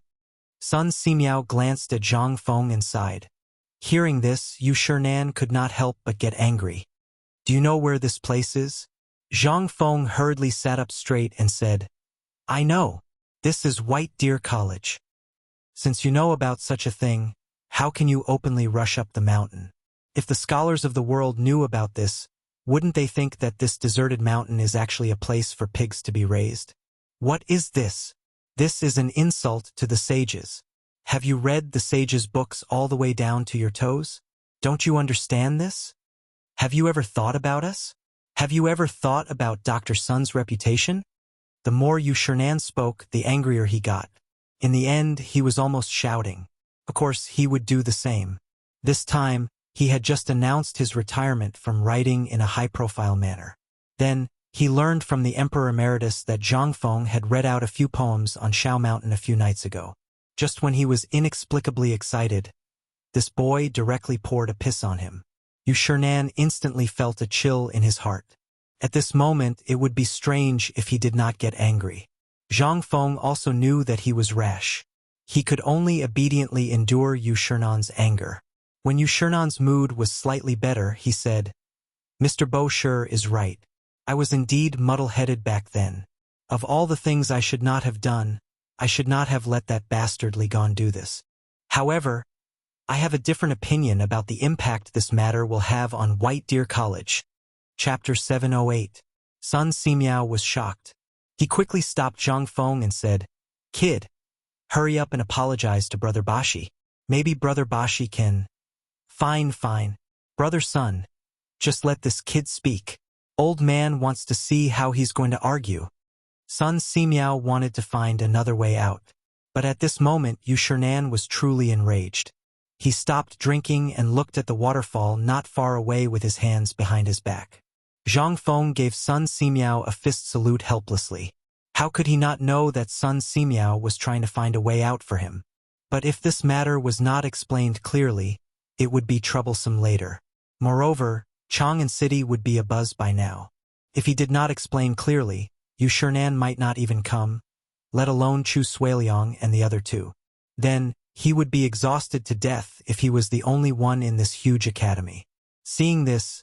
Sun Simiao glanced at Zhang Feng and sighed. Hearing this, Yu Shernan could not help but get angry. Do you know where this place is? Zhang Feng hurriedly sat up straight and said, I know. This is White Deer College. Since you know about such a thing, how can you openly rush up the mountain? If the scholars of the world knew about this, wouldn't they think that this deserted mountain is actually a place for pigs to be raised? What is this? This is an insult to the sages. Have you read the sages' books all the way down to your toes? Don't you understand this? Have you ever thought about us? Have you ever thought about Dr. Sun's reputation? The more Yu Shernan spoke, the angrier he got. In the end, he was almost shouting. Of course, he would do the same. This time, he had just announced his retirement from writing in a high-profile manner. Then, he learned from the Emperor Emeritus that Zhang Feng had read out a few poems on Shao Mountain a few nights ago. Just when he was inexplicably excited, this boy directly poured a piss on him. Yu Shernan instantly felt a chill in his heart. At this moment, it would be strange if he did not get angry. Zhang Feng also knew that he was rash. He could only obediently endure Yu Shernan's anger. When Yu Shernan's mood was slightly better, he said, Mr. Bosher is right. I was indeed muddle-headed back then. Of all the things I should not have done, I should not have let that bastard Li Gon do this. However, I have a different opinion about the impact this matter will have on White Deer College. Chapter 708. Sun Simiao was shocked. He quickly stopped Zhang Feng and said, Kid, hurry up and apologize to Brother Bashi. Maybe Brother Bashi can… Fine. Brother Sun, just let this kid speak. Old man wants to see how he's going to argue. Sun Simiao wanted to find another way out. But at this moment, Yu Shernan was truly enraged. He stopped drinking and looked at the waterfall not far away with his hands behind his back. Zhang Feng gave Sun Simiao a fist salute helplessly. How could he not know that Sun Simiao was trying to find a way out for him? But if this matter was not explained clearly, it would be troublesome later. Moreover, Chang'an City would be abuzz by now. If he did not explain clearly, Yu Shernan might not even come, let alone Chu Suiliang and the other 2. Then, he would be exhausted to death if he was the only one in this huge academy. Seeing this,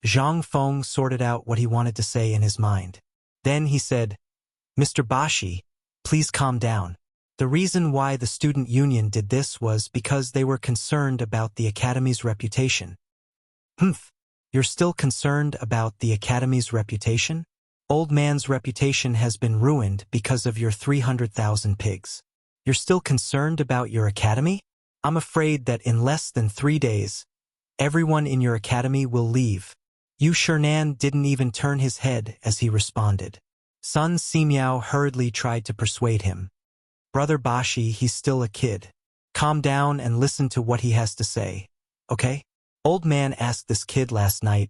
Zhang Feng sorted out what he wanted to say in his mind. Then he said, Mr. Bashi, please calm down. The reason why the student union did this was because they were concerned about the academy's reputation. You're still concerned about the academy's reputation? Old man's reputation has been ruined because of your 300,000 pigs. You're still concerned about your academy? I'm afraid that in less than 3 days, everyone in your academy will leave. Yu Shinan didn't even turn his head as he responded. Sun Simiao hurriedly tried to persuade him. Brother Bashi, he's still a kid. Calm down and listen to what he has to say, okay? Old man asked this kid last night,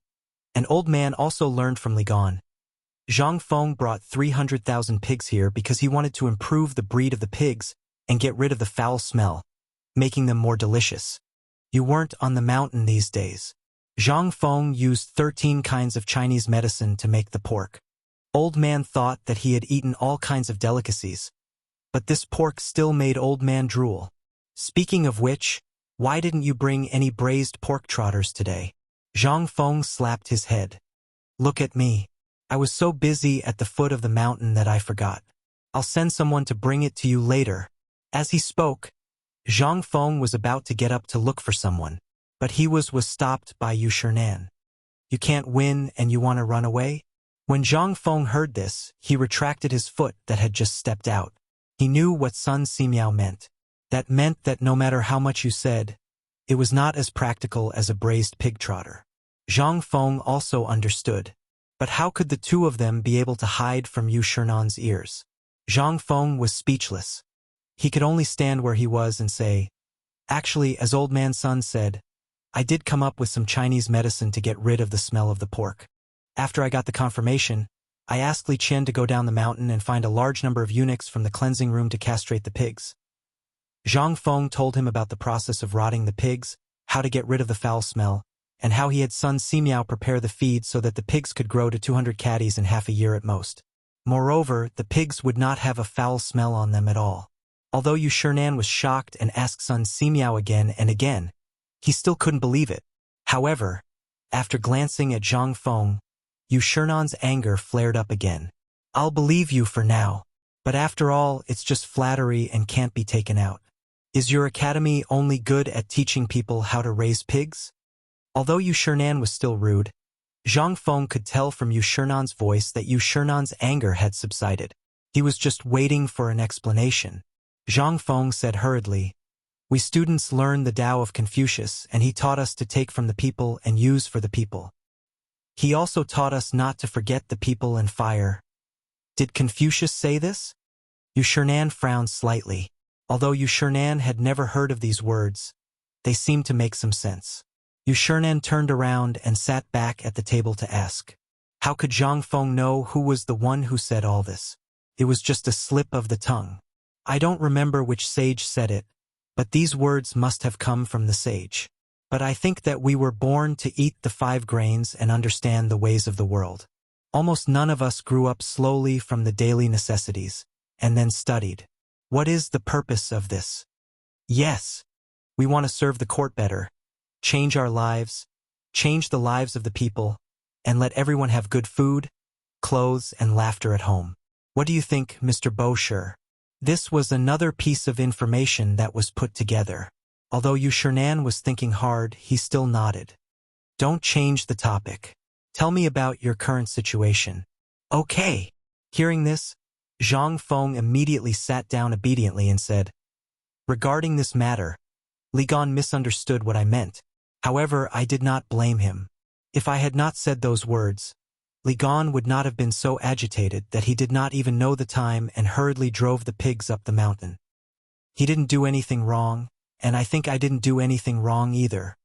and old man also learned from Li Gan. Zhang Feng brought 300,000 pigs here because he wanted to improve the breed of the pigs and get rid of the foul smell, making them more delicious. You weren't on the mountain these days. Zhang Feng used 13 kinds of Chinese medicine to make the pork. Old man thought that he had eaten all kinds of delicacies, but this pork still made old man drool. Speaking of which, why didn't you bring any braised pork trotters today? Zhang Feng slapped his head. Look at me. I was so busy at the foot of the mountain that I forgot. I'll send someone to bring it to you later. As he spoke, Zhang Feng was about to get up to look for someone, but he was stopped by Yu Shinan. You can't win and you want to run away? When Zhang Feng heard this, he retracted his foot that had just stepped out. He knew what Sun Simiao meant. That meant that no matter how much you said, it was not as practical as a braised pig trotter. Zhang Feng also understood. But how could the two of them be able to hide from Yu Shinan's ears? Zhang Feng was speechless. He could only stand where he was and say, actually, as old man Sun said, I did come up with some Chinese medicine to get rid of the smell of the pork. After I got the confirmation, I asked Li Qian to go down the mountain and find a large number of eunuchs from the cleansing room to castrate the pigs. Zhang Feng told him about the process of rotting the pigs, how to get rid of the foul smell, and how he had Sun Simiao prepare the feed so that the pigs could grow to 200 catties in half a year at most. Moreover, the pigs would not have a foul smell on them at all. Although Yu Shinan was shocked and asked Sun Simiao again and again, he still couldn't believe it. However, after glancing at Zhang Feng, Yu Shinan's anger flared up again. I'll believe you for now, but after all, it's just flattery and can't be taken out. Is your academy only good at teaching people how to raise pigs? Although Yu Shinan was still rude, Zhang Feng could tell from Yu Shinan's voice that Yu Shinan's anger had subsided. He was just waiting for an explanation. Zhang Feng said hurriedly, we students learned the Tao of Confucius, and he taught us to take from the people and use for the people. He also taught us not to forget the people and fire. Did Confucius say this? Yu Shinan frowned slightly. Although Yu Shinan had never heard of these words, they seemed to make some sense. Yu Shinan turned around and sat back at the table to ask, how could Zhang Feng know who was the one who said all this? It was just a slip of the tongue. I don't remember which sage said it, but these words must have come from the sage. But I think that we were born to eat the 5 grains and understand the ways of the world. Almost none of us grew up slowly from the daily necessities, and then studied. What is the purpose of this? Yes, we want to serve the court better, change our lives, change the lives of the people, and let everyone have good food, clothes, and laughter at home. What do you think, Mr. Bosher? This was another piece of information that was put together. Although Yu Shinan was thinking hard, he still nodded. Don't change the topic. Tell me about your current situation. Okay. Hearing this, Zhang Feng immediately sat down obediently and said, regarding this matter, Li Gan misunderstood what I meant. However, I did not blame him. If I had not said those words, Li Gan would not have been so agitated that he did not even know the time and hurriedly drove the pigs up the mountain. He didn't do anything wrong, and I think I didn't do anything wrong either.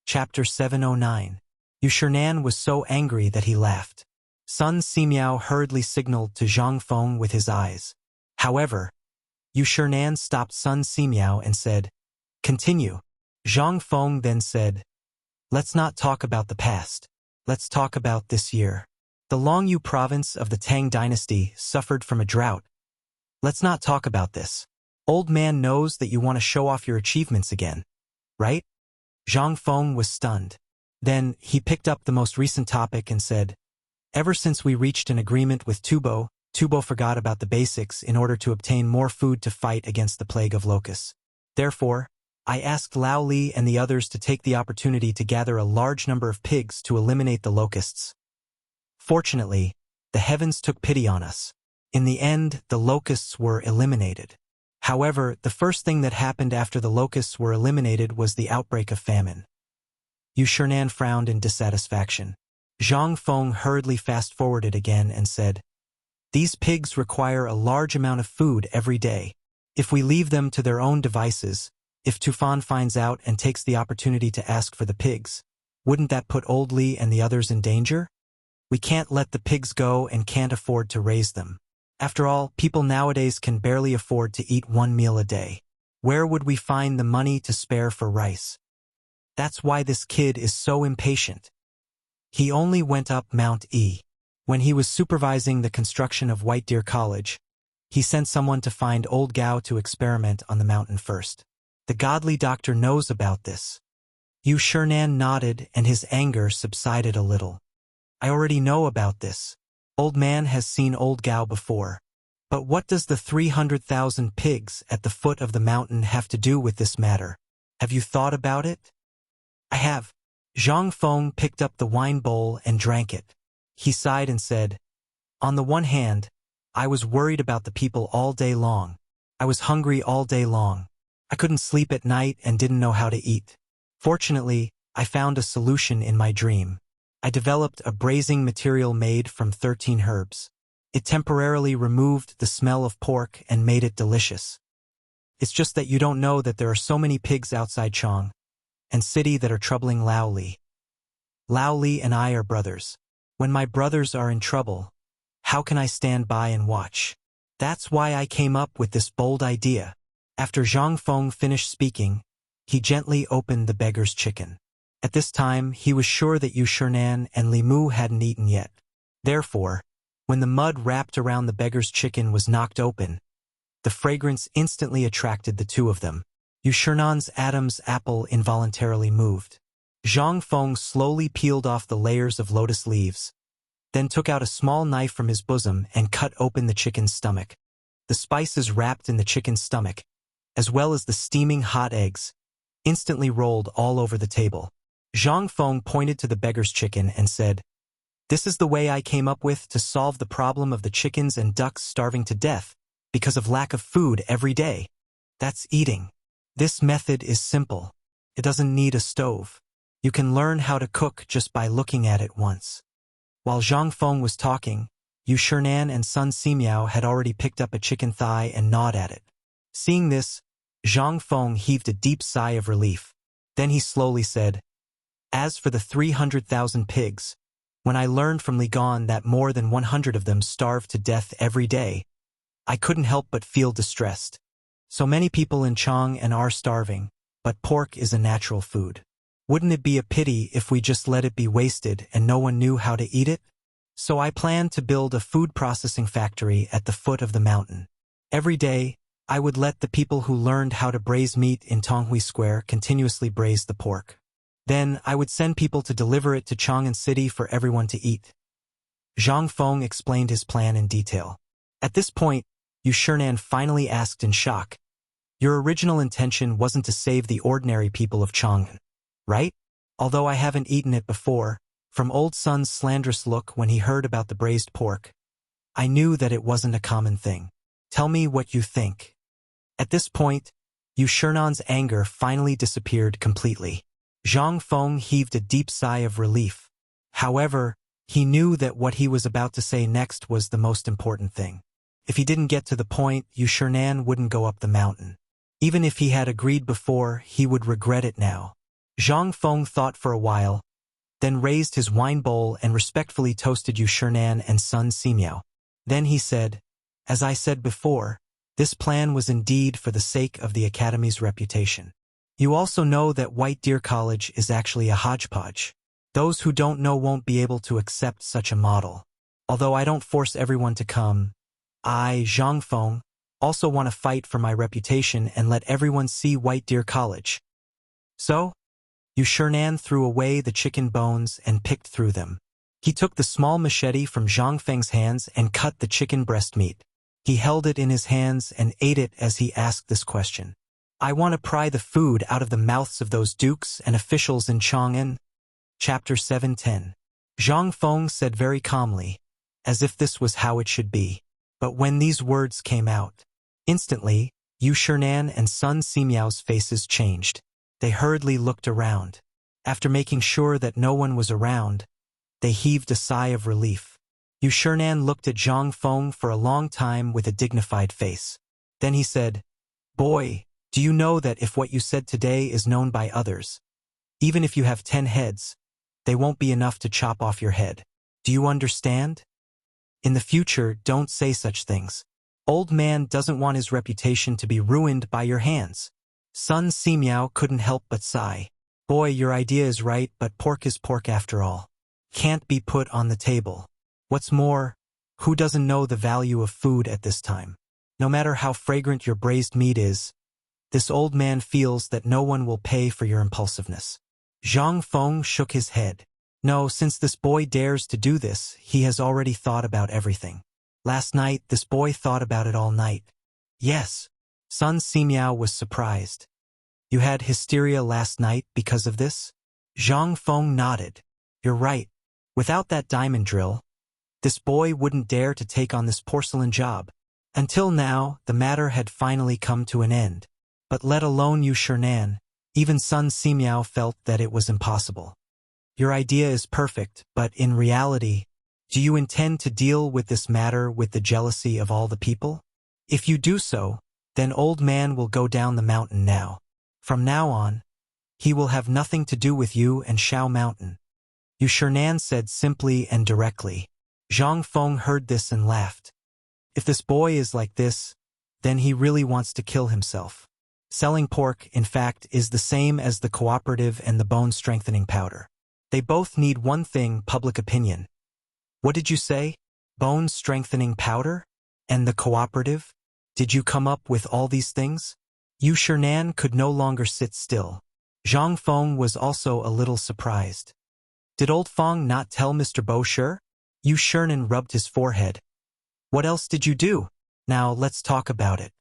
Chapter 709. Yu Shinan was so angry that he laughed. Sun Simiao hurriedly signaled to Zhang Feng with his eyes. However, Yu Shinan stopped Sun Simiao and said, continue. Zhang Feng then said, let's not talk about the past. Let's talk about this year. The Longyu province of the Tang dynasty suffered from a drought. Let's not talk about this. Old man knows that you want to show off your achievements again, right? Zhang Feng was stunned. Then, he picked up the most recent topic and said, ever since we reached an agreement with Tubo forgot about the basics in order to obtain more food to fight against the plague of locusts. Therefore, I asked Lao Li and the others to take the opportunity to gather a large number of pigs to eliminate the locusts. Fortunately, the heavens took pity on us. In the end, the locusts were eliminated. However, the first thing that happened after the locusts were eliminated was the outbreak of famine. Yu Shinan frowned in dissatisfaction. Zhang Feng hurriedly fast-forwarded again and said, "These pigs require a large amount of food every day. If we leave them to their own devices, if Tufan finds out and takes the opportunity to ask for the pigs, wouldn't that put Old Li and the others in danger? We can't let the pigs go and can't afford to raise them. After all, people nowadays can barely afford to eat one meal a day. Where would we find the money to spare for rice? That's why this kid is so impatient." He only went up Mount E. When he was supervising the construction of White Deer College, he sent someone to find old Gao to experiment on the mountain first. The godly doctor knows about this. Yu Shernan nodded and his anger subsided a little. "I already know about this. Old man has seen old Gao before. But what does the 300,000 pigs at the foot of the mountain have to do with this matter? Have you thought about it?" "I have." Zhang Feng picked up the wine bowl and drank it. He sighed and said, "On the one hand, I was worried about the people all day long. I was hungry all day long. I couldn't sleep at night and didn't know how to eat. Fortunately, I found a solution in my dream. I developed a braising material made from 13 herbs. It temporarily removed the smell of pork and made it delicious. It's just that you don't know that there are so many pigs outside Chang and city that are troubling Lao Li. Lao Li and I are brothers. When my brothers are in trouble, how can I stand by and watch? That's why I came up with this bold idea." After Zhang Feng finished speaking, he gently opened the beggar's chicken. At this time, he was sure that Yu Shernan and Li Mu hadn't eaten yet. Therefore, when the mud wrapped around the beggar's chicken was knocked open, the fragrance instantly attracted the two of them. Yu Shernan's Adam's apple involuntarily moved. Zhang Feng slowly peeled off the layers of lotus leaves, then took out a small knife from his bosom and cut open the chicken's stomach. The spices wrapped in the chicken's stomach, as well as the steaming hot eggs, instantly rolled all over the table. Zhang Feng pointed to the beggar's chicken and said, "This is the way I came up with to solve the problem of the chickens and ducks starving to death because of lack of food every day. That's eating. This method is simple. It doesn't need a stove. You can learn how to cook just by looking at it once." While Zhang Feng was talking, Yu Shernan and Sun Simiao had already picked up a chicken thigh and gnawed at it. Seeing this, Zhang Feng heaved a deep sigh of relief. Then he slowly said, "As for the 300,000 pigs, when I learned from Li Gan that more than 100 of them starved to death every day, I couldn't help but feel distressed. So many people in Chang and are starving, but pork is a natural food. Wouldn't it be a pity if we just let it be wasted and no one knew how to eat it? So I planned to build a food processing factory at the foot of the mountain. Every day, I would let the people who learned how to braise meat in Tonghui Square continuously braise the pork. Then I would send people to deliver it to Chang'an City for everyone to eat." Zhang Feng explained his plan in detail. At this point, Yu Shernan finally asked in shock, "Your original intention wasn't to save the ordinary people of Chang'an, right? Although I haven't eaten it before, from Old Sun's slanderous look when he heard about the braised pork, I knew that it wasn't a common thing. Tell me what you think." At this point, Yu Shernan's anger finally disappeared completely. Zhang Feng heaved a deep sigh of relief. However, he knew that what he was about to say next was the most important thing. If he didn't get to the point, Yu Shernan wouldn't go up the mountain. Even if he had agreed before, he would regret it now. Zhang Feng thought for a while, then raised his wine bowl and respectfully toasted Yu Shernan and Sun Simiao. Then he said, "As I said before, this plan was indeed for the sake of the Academy's reputation. You also know that White Deer College is actually a hodgepodge. Those who don't know won't be able to accept such a model. Although I don't force everyone to come, I, Zhang Feng, also want to fight for my reputation and let everyone see White Deer College." So, Yu Shernan threw away the chicken bones and picked through them. He took the small machete from Zhang Feng's hands and cut the chicken breast meat. He held it in his hands and ate it as he asked this question. "I want to pry the food out of the mouths of those dukes and officials in Chang'an." Chapter 710. Zhang Feng said very calmly, as if this was how it should be. But when these words came out, instantly, Yu Shernan and Sun Simiao's faces changed. They hurriedly looked around. After making sure that no one was around, They heaved a sigh of relief. Yu Shernan looked at Zhang Feng for a long time with a dignified face. Then he said, "Boy, do you know that if what you said today is known by others, even if you have 10 heads, they won't be enough to chop off your head? Do you understand? In the future, don't say such things. Old man doesn't want his reputation to be ruined by your hands." Sun Simiao couldn't help but sigh. "Boy, your idea is right, but pork is pork after all. Can't be put on the table. What's more, who doesn't know the value of food at this time? No matter how fragrant your braised meat is, this old man feels that no one will pay for your impulsiveness." Zhang Feng shook his head. "No, since this boy dares to do this, he has already thought about everything. Last night, this boy thought about it all night." "Yes." Sun Simiao was surprised. "You had hysteria last night because of this?" Zhang Feng nodded. "You're right. Without that diamond drill, this boy wouldn't dare to take on this porcelain job. Until now, the matter had finally come to an end. But let alone Yu Shernan, even Sun Simiao felt that it was impossible. Your idea is perfect, but in reality, do you intend to deal with this matter with the jealousy of all the people? If you do so, then old man will go down the mountain now. From now on, he will have nothing to do with you and Shao Mountain." Yu Shernan said simply and directly. Zhang Feng heard this and laughed. "If this boy is like this, then he really wants to kill himself. Selling pork, in fact, is the same as the cooperative and the bone-strengthening powder. They both need one thing: public opinion." "What did you say? Bone-strengthening powder? And the cooperative? Did you come up with all these things?" Yu Shernan could no longer sit still. Zhang Feng was also a little surprised. "Did old Feng not tell Mr. Bosher?" Yu Shernan rubbed his forehead. "What else did you do? Now let's talk about it.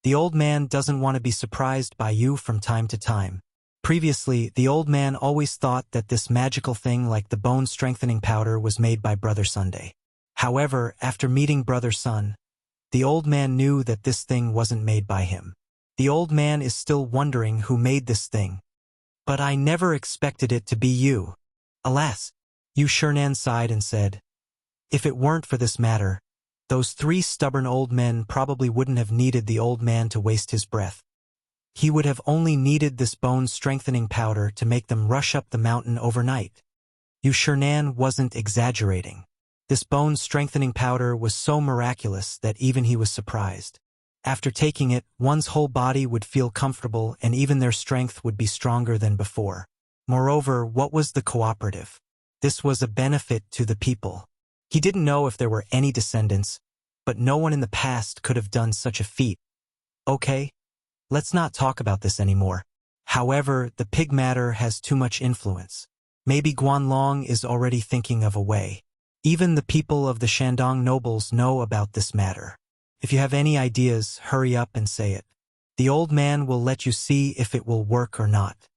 The old man doesn't want to be surprised by you from time to time. Previously, the old man always thought that this magical thing like the bone-strengthening powder was made by Brother Sunday. However, after meeting Brother Sun, the old man knew that this thing wasn't made by him. The old man is still wondering who made this thing. But I never expected it to be you." "Alas," Yu Shernan sighed and said, "if it weren't for this matter, those 3 stubborn old men probably wouldn't have needed the old man to waste his breath. He would have only needed this bone-strengthening powder to make them rush up the mountain overnight." Yu Shernan wasn't exaggerating. This bone-strengthening powder was so miraculous that even he was surprised. After taking it, one's whole body would feel comfortable and even their strength would be stronger than before. Moreover, what was the cooperative? This was a benefit to the people. He didn't know if there were any descendants, but no one in the past could have done such a feat. "Okay, let's not talk about this anymore. However, the pig matter has too much influence. Maybe Guanlong is already thinking of a way. Even the people of the Shandong nobles know about this matter. If you have any ideas, hurry up and say it. The old man will let you see if it will work or not."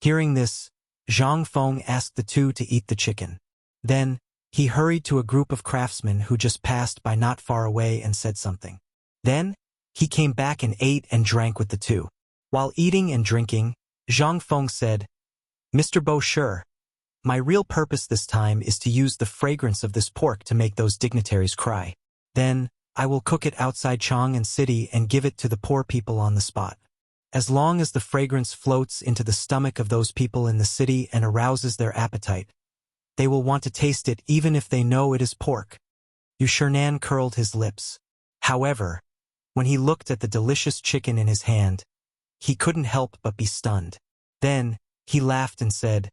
Hearing this, Zhang Feng asked the 2 to eat the chicken. Then, he hurried to a group of craftsmen who just passed by not far away and said something. Then, he came back and ate and drank with the 2. While eating and drinking, Zhang Feng said, "Mr. Bosher, my real purpose this time is to use the fragrance of this pork to make those dignitaries cry. Then, I will cook it outside Chang'an City and give it to the poor people on the spot. As long as the fragrance floats into the stomach of those people in the city and arouses their appetite, they will want to taste it even if they know it is pork." Yu Shernan curled his lips. However, when he looked at the delicious chicken in his hand, he couldn't help but be stunned. Then, he laughed and said,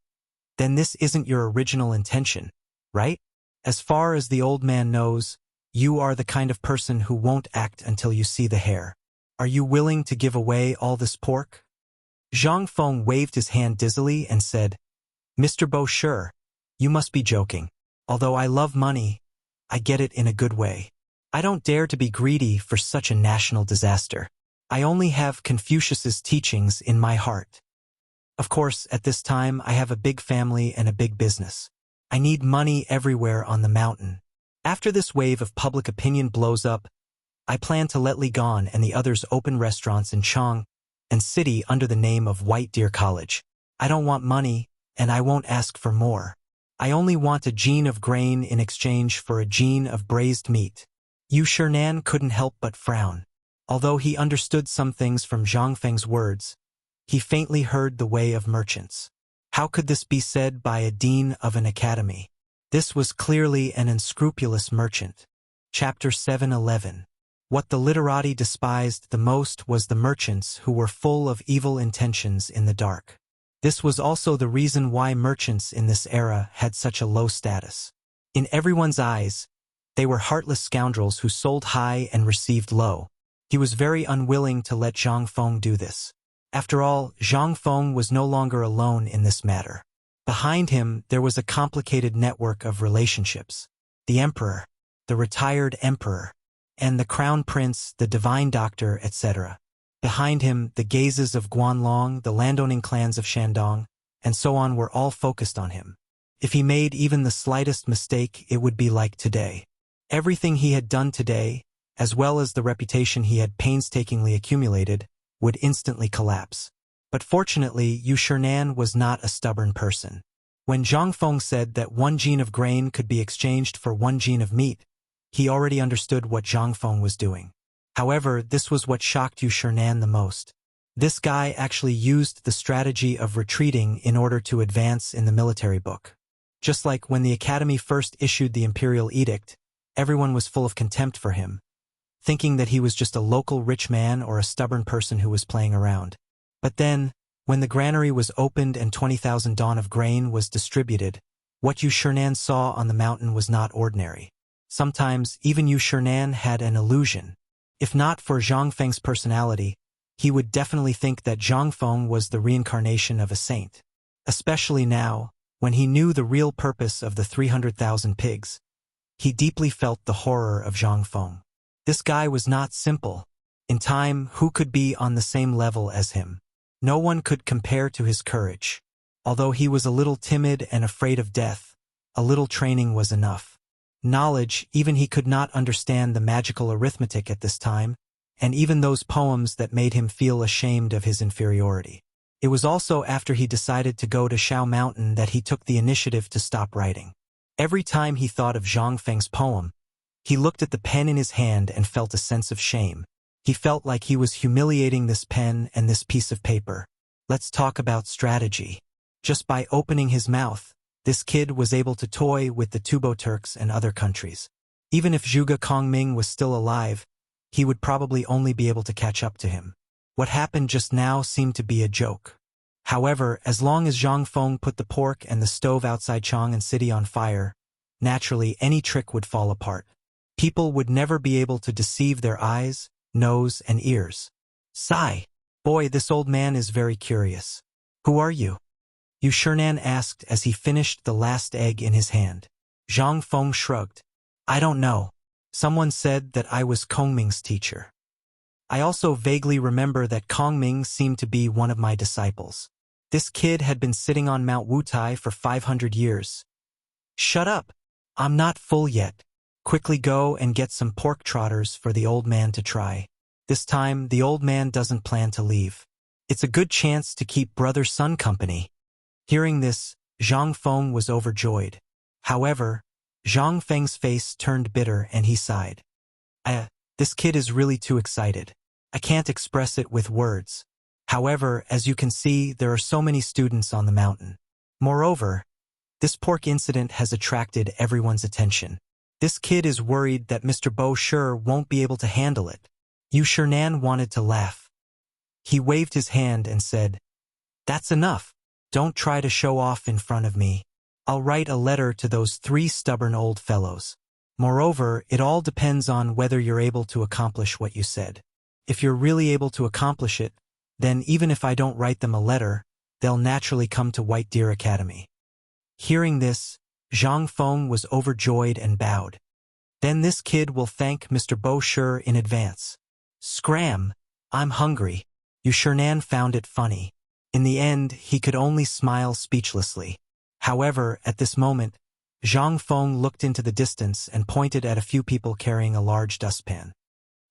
"Then this isn't your original intention, right? As far as the old man knows, you are the kind of person who won't act until you see the hair. Are you willing to give away all this pork?" Zhang Feng waved his hand dizzily and said, "Mr. Bosher, you must be joking. Although I love money, I get it in a good way. I don't dare to be greedy for such a national disaster. I only have Confucius's teachings in my heart. Of course, at this time, I have a big family and a big business. I need money everywhere on the mountain. After this wave of public opinion blows up, I plan to let Li Gan and the others open restaurants in Chang'an City under the name of White Deer College. I don't want money, and I won't ask for more. I only want a gene of grain in exchange for a gene of braised meat. Yu Shinan couldn't help but frown. Although he understood some things from Zhang Feng's words, he faintly heard the way of merchants. How could this be said by a dean of an academy? This was clearly an unscrupulous merchant. Chapter 7:11. What the literati despised the most was the merchants who were full of evil intentions in the dark. This was also the reason why merchants in this era had such a low status. In everyone's eyes, they were heartless scoundrels who sold high and received low. He was very unwilling to let Zhang Feng do this. After all, Zhang Feng was no longer alone in this matter. Behind him, there was a complicated network of relationships. The emperor, the retired emperor, and the crown prince, the divine doctor, etc. Behind him, the gazes of Guanlong, the landowning clans of Shandong, and so on were all focused on him. If he made even the slightest mistake, it would be like today. Everything he had done today, as well as the reputation he had painstakingly accumulated, would instantly collapse. But fortunately, Yu Shinan was not a stubborn person. When Zhang Feng said that one gene of grain could be exchanged for one gene of meat, he already understood what Zhang Feng was doing. However, this was what shocked Yu Shinan the most. This guy actually used the strategy of retreating in order to advance in the military book. Just like when the academy first issued the imperial edict, everyone was full of contempt for him, thinking that he was just a local rich man or a stubborn person who was playing around. But then, when the granary was opened and 20,000 dawn of grain was distributed, what Yu Shinan saw on the mountain was not ordinary. Sometimes, even Yu Shinan had an illusion. If not for Zhang Feng's personality, he would definitely think that Zhang Feng was the reincarnation of a saint. Especially now, when he knew the real purpose of the 300,000 pigs, he deeply felt the horror of Zhang Feng. This guy was not simple. In time, who could be on the same level as him? No one could compare to his courage. Although he was a little timid and afraid of death, a little training was enough. Knowledge, even he could not understand the magical arithmetic at this time, and even those poems that made him feel ashamed of his inferiority. It was also after he decided to go to Shao Mountain that he took the initiative to stop writing. Every time he thought of Zhang Feng's poem, he looked at the pen in his hand and felt a sense of shame. He felt like he was humiliating this pen and this piece of paper. Let's talk about strategy. Just by opening his mouth, this kid was able to toy with the Tubo Turks and other countries. Even if Zhuge Kongming was still alive, he would probably only be able to catch up to him. What happened just now seemed to be a joke. However, as long as Zhang Feng put the pork and the stove outside Chang'an City on fire, naturally any trick would fall apart. People would never be able to deceive their eyes, nose, and ears. Sigh. Boy, this old man is very curious. Who are you? Yu Shinan asked as he finished the last egg in his hand. Zhang Feng shrugged. I don't know. Someone said that I was Kongming's teacher. I also vaguely remember that Kongming seemed to be one of my disciples. This kid had been sitting on Mount Wutai for 500 years. Shut up. I'm not full yet. Quickly go and get some pork trotters for the old man to try. This time, the old man doesn't plan to leave. It's a good chance to keep brother-son company. Hearing this, Zhang Feng was overjoyed. However, Zhang Feng's face turned bitter and he sighed. This kid is really too excited. I can't express it with words. However, as you can see, there are so many students on the mountain. Moreover, this pork incident has attracted everyone's attention. This kid is worried that Mr. Bo Shi won't be able to handle it. Yu Shinan wanted to laugh. He waved his hand and said, That's enough. Don't try to show off in front of me. I'll write a letter to those 3 stubborn old fellows. Moreover, it all depends on whether you're able to accomplish what you said. If you're really able to accomplish it, then even if I don't write them a letter, they'll naturally come to White Deer Academy. Hearing this, Zhang Feng was overjoyed and bowed. Then this kid will thank Mr. Bo Shi in advance. Scram! I'm hungry. Yu Shinan found it funny. In the end, he could only smile speechlessly. However, at this moment, Zhang Feng looked into the distance and pointed at a few people carrying a large dustpan.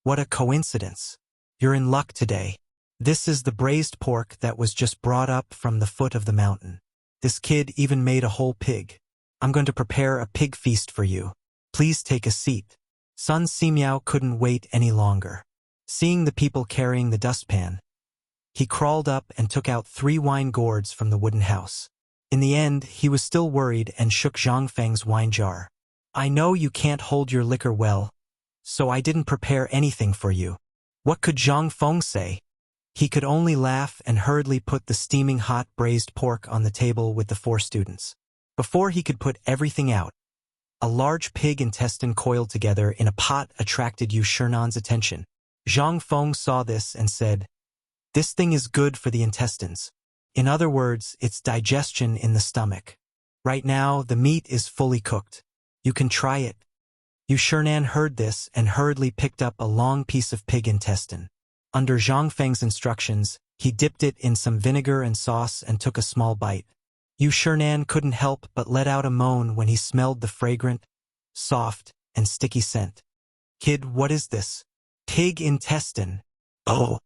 What a coincidence. You're in luck today. This is the braised pork that was just brought up from the foot of the mountain. This kid even made a whole pig. I'm going to prepare a pig feast for you. Please take a seat. Sun Simiao couldn't wait any longer. Seeing the people carrying the dustpan, he crawled up and took out 3 wine gourds from the wooden house. In the end, he was still worried and shook Zhang Feng's wine jar. I know you can't hold your liquor well, so I didn't prepare anything for you. What could Zhang Feng say? He could only laugh and hurriedly put the steaming hot braised pork on the table with the 4 students. Before he could put everything out, a large pig intestine coiled together in a pot attracted Yu Shernan's attention. Zhang Feng saw this and said, "This thing is good for the intestines. In other words, it's digestion in the stomach. Right now, the meat is fully cooked. You can try it." Yu Shernan heard this and hurriedly picked up a long piece of pig intestine. Under Zhang Feng's instructions, he dipped it in some vinegar and sauce and took a small bite. Yu Shernan couldn't help but let out a moan when he smelled the fragrant, soft, and sticky scent. "Kid, what is this?" "Pig intestine." "Oh."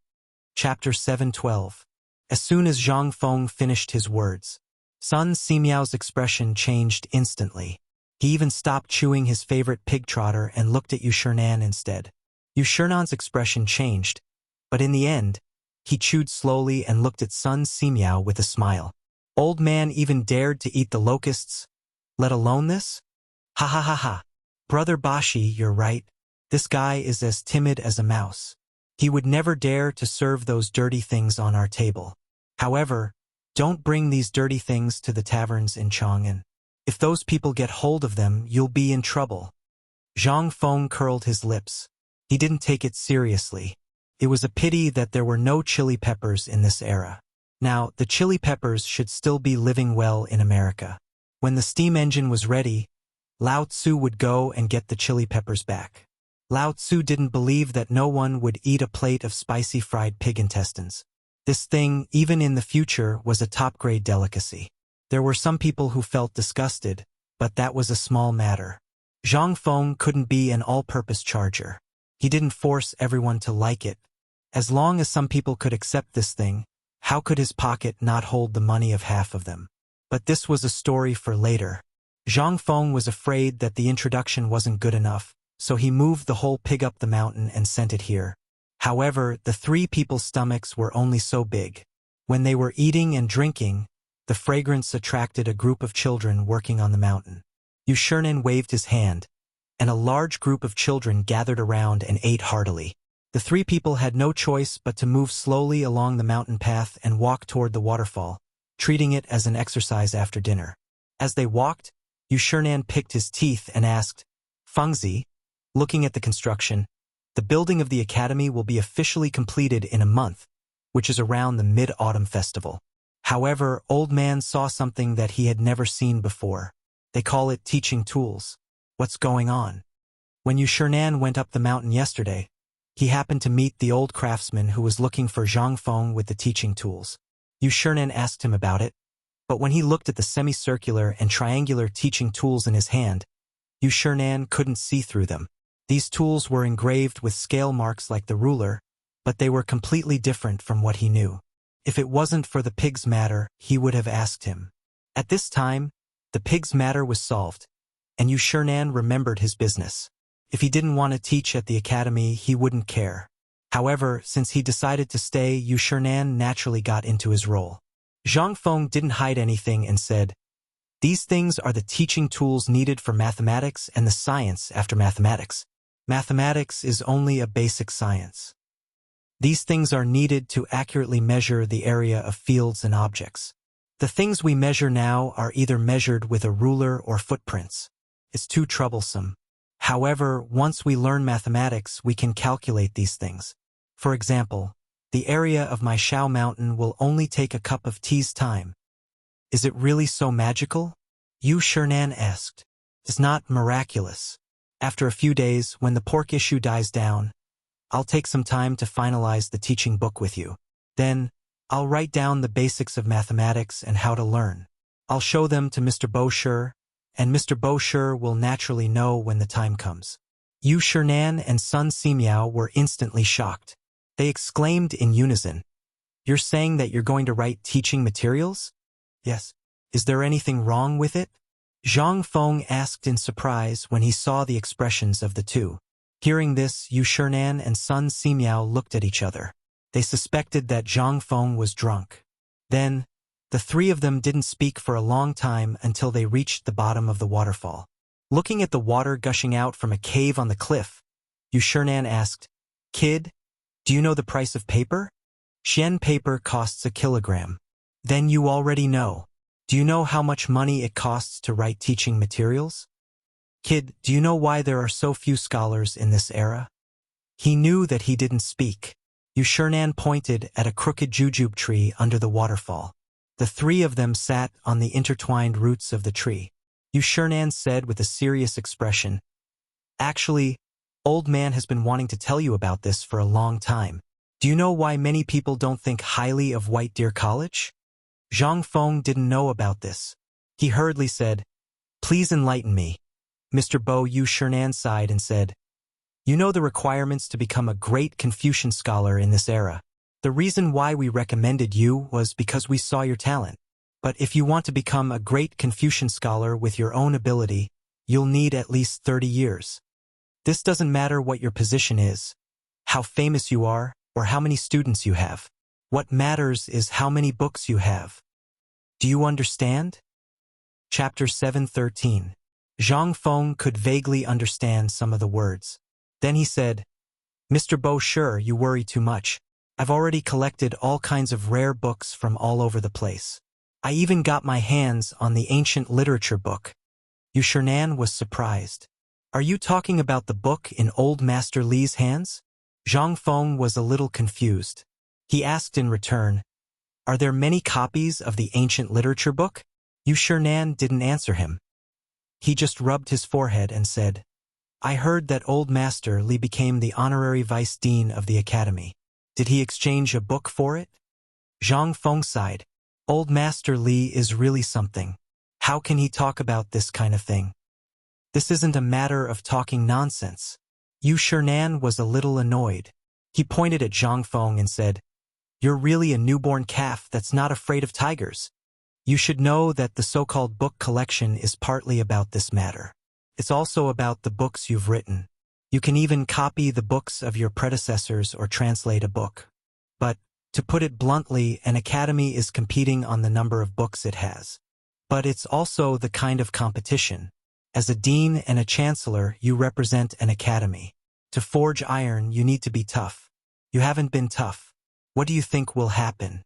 Chapter 7:12. As soon as Zhang Feng finished his words, Sun Simiao's expression changed instantly. He even stopped chewing his favorite pig trotter and looked at Yu Shernan instead. Yu Shernan's expression changed, but in the end, he chewed slowly and looked at Sun Simiao with a smile. Old man even dared to eat the locusts, let alone this? Ha ha ha ha. Brother Bashi, you're right. This guy is as timid as a mouse. He would never dare to serve those dirty things on our table. However, don't bring these dirty things to the taverns in Chang'an. If those people get hold of them, you'll be in trouble. Zhang Feng curled his lips. He didn't take it seriously. It was a pity that there were no chili peppers in this era. Now, the chili peppers should still be living well in America. When the steam engine was ready, Lao Tzu would go and get the chili peppers back. Lao Tzu didn't believe that no one would eat a plate of spicy fried pig intestines. This thing, even in the future, was a top-grade delicacy. There were some people who felt disgusted, but that was a small matter. Zhang Feng couldn't be an all-purpose charger. He didn't force everyone to like it. As long as some people could accept this thing, how could his pocket not hold the money of half of them? But this was a story for later. Zhang Feng was afraid that the introduction wasn't good enough, so he moved the whole pig up the mountain and sent it here. However, the 3 people's stomachs were only so big. When they were eating and drinking, the fragrance attracted a group of children working on the mountain. Yu Shernan waved his hand, and a large group of children gathered around and ate heartily. The 3 people had no choice but to move slowly along the mountain path and walk toward the waterfall, treating it as an exercise after dinner. As they walked, Yu Shernan picked his teeth and asked, "Fengzi, looking at the construction, the building of the academy will be officially completed in a month, which is around the Mid-Autumn Festival." However, Old Man saw something that he had never seen before. They call it teaching tools. What's going on? When Yu Shernan went up the mountain yesterday, he happened to meet the old craftsman who was looking for Zhang Feng with the teaching tools. Yu Shernan asked him about it, but when he looked at the semicircular and triangular teaching tools in his hand, Yu Shernan couldn't see through them. These tools were engraved with scale marks like the ruler, but they were completely different from what he knew. If it wasn't for the pig's matter, he would have asked him. At this time, the pig's matter was solved, and Yu Shernan remembered his business. If he didn't want to teach at the academy, he wouldn't care. However, since he decided to stay, Yu Shernan naturally got into his role. Zhang Feng didn't hide anything and said, "These things are the teaching tools needed for mathematics and the science after mathematics. Mathematics is only a basic science. These things are needed to accurately measure the area of fields and objects. The things we measure now are either measured with a ruler or footprints. It's too troublesome. However, once we learn mathematics, we can calculate these things. For example, the area of my Shao Mountain will only take a cup of tea's time. Is it really so magical?" Yu Shernan asked. "It's not miraculous. After a few days, when the pork issue dies down, I'll take some time to finalize the teaching book with you. Then, I'll write down the basics of mathematics and how to learn. I'll show them to Mr. Bosher, and Mr. Bosher will naturally know when the time comes." Yu Shernan and Sun Simiao were instantly shocked. They exclaimed in unison, "You're saying that you're going to write teaching materials?" "Yes. Is there anything wrong with it?" Zhang Feng asked in surprise when he saw the expressions of the two. Hearing this, Yu Shinan and Sun Simiao looked at each other. They suspected that Zhang Feng was drunk. Then, the three of them didn't speak for a long time until they reached the bottom of the waterfall. Looking at the water gushing out from a cave on the cliff, Yu Shinan asked, "Kid, do you know the price of paper?" "Xian paper costs a kilogram." "Then you already know. Do you know how much money it costs to write teaching materials?" "Kid, do you know why there are so few scholars in this era?" He knew that he didn't speak. Yu Shinan pointed at a crooked jujube tree under the waterfall. The three of them sat on the intertwined roots of the tree. Yu Shinan said with a serious expression, "Actually, old man has been wanting to tell you about this for a long time. Do you know why many people don't think highly of White Deer College?" Zhang Feng didn't know about this. He hurriedly said, "Please enlighten me." Mr. Bo Yu Shinan sighed and said, "You know the requirements to become a great Confucian scholar in this era. The reason why we recommended you was because we saw your talent. But if you want to become a great Confucian scholar with your own ability, you'll need at least 30 years. This doesn't matter what your position is, how famous you are, or how many students you have. What matters is how many books you have. Do you understand?" Chapter 7:13. Zhang Feng could vaguely understand some of the words. Then he said, "Mr. Bo, sure, you worry too much. I've already collected all kinds of rare books from all over the place. I even got my hands on the ancient literature book." Yu Shinan was surprised. "Are you talking about the book in Old Master Li's hands?" Zhang Feng was a little confused. He asked in return, "Are there many copies of the ancient literature book?" Yu Shinan didn't answer him. He just rubbed his forehead and said, "I heard that Old Master Li became the honorary vice dean of the academy. Did he exchange a book for it?" Zhang Feng sighed. "Old Master Li is really something. How can he talk about this kind of thing? This isn't a matter of talking nonsense." Yu Shinan was a little annoyed. He pointed at Zhang Feng and said, "You're really a newborn calf that's not afraid of tigers. You should know that the so-called book collection is partly about this matter. It's also about the books you've written. You can even copy the books of your predecessors or translate a book. But, to put it bluntly, an academy is competing on the number of books it has. But it's also the kind of competition. As a dean and a chancellor, you represent an academy. To forge iron, you need to be tough. You haven't been tough. What do you think will happen?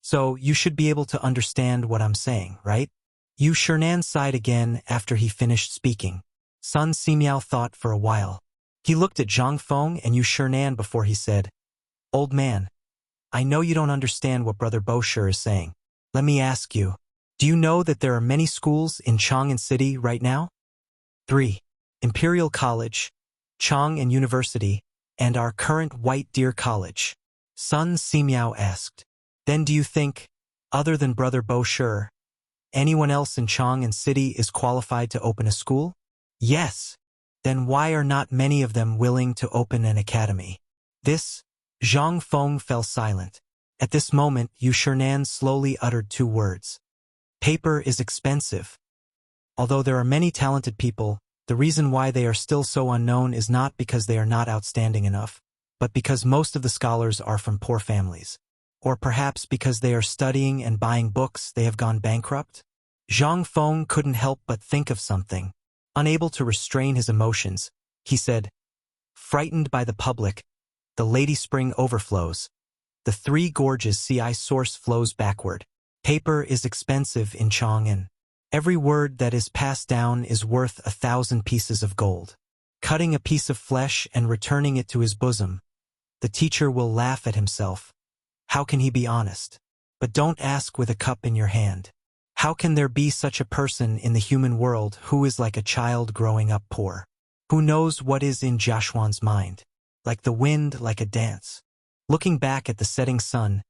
So, you should be able to understand what I'm saying, right?" Yu Shinan sighed again after he finished speaking. Sun Simiao thought for a while. He looked at Zhang Feng and Yu Shinan before he said, "Old man, I know you don't understand what Brother Boshir is saying. Let me ask you, do you know that there are many schools in Chang'an City right now? 3. Imperial College, Chang'an University, and our current White Deer College." Sun Simiao asked. "Then do you think, other than Brother Boshir, anyone else in Chang'an City is qualified to open a school?" "Yes." "Then why are not many of them willing to open an academy?" Zhang Feng fell silent. At this moment, Yu Shinan slowly uttered two words. "Paper is expensive." Although there are many talented people, the reason why they are still so unknown is not because they are not outstanding enough, but because most of the scholars are from poor families. Or perhaps because they are studying and buying books, they have gone bankrupt? Zhang Feng couldn't help but think of something. Unable to restrain his emotions, he said, "Frightened by the public, the Lady Spring overflows. The Three Gorges Ci source flows backward. Paper is expensive in Chang'an. Every word that is passed down is worth 1,000 pieces of gold. Cutting a piece of flesh and returning it to his bosom, the teacher will laugh at himself. How can he be honest? But don't ask with a cup in your hand. How can there be such a person in the human world who is like a child growing up poor? Who knows what is in Joshuan's mind? Like the wind, like a dance. Looking back at the setting sun,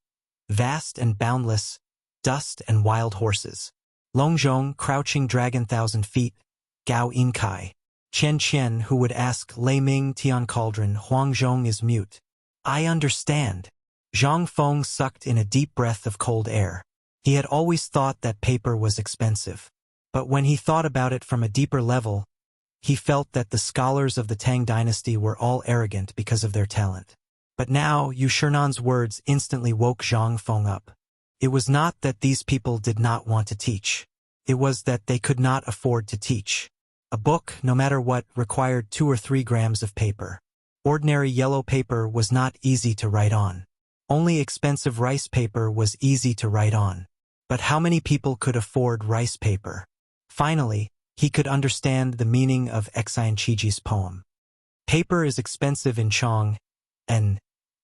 vast and boundless, dust and wild horses. Longzhong, crouching dragon 1,000 feet, Gao Inkai. Chen Chen, who would ask Lei Ming Tian Cauldron, Huangzhong is mute. I understand." Zhang Feng sucked in a deep breath of cold air. He had always thought that paper was expensive. But when he thought about it from a deeper level, he felt that the scholars of the Tang dynasty were all arrogant because of their talent. But now, Yu Shernan's words instantly woke Zhang Feng up. It was not that these people did not want to teach. It was that they could not afford to teach. A book, no matter what, required 2 or 3 grams of paper. Ordinary yellow paper was not easy to write on. Only expensive rice paper was easy to write on. But how many people could afford rice paper? Finally, he could understand the meaning of Xian Qiji's poem. Paper is expensive in Chong, and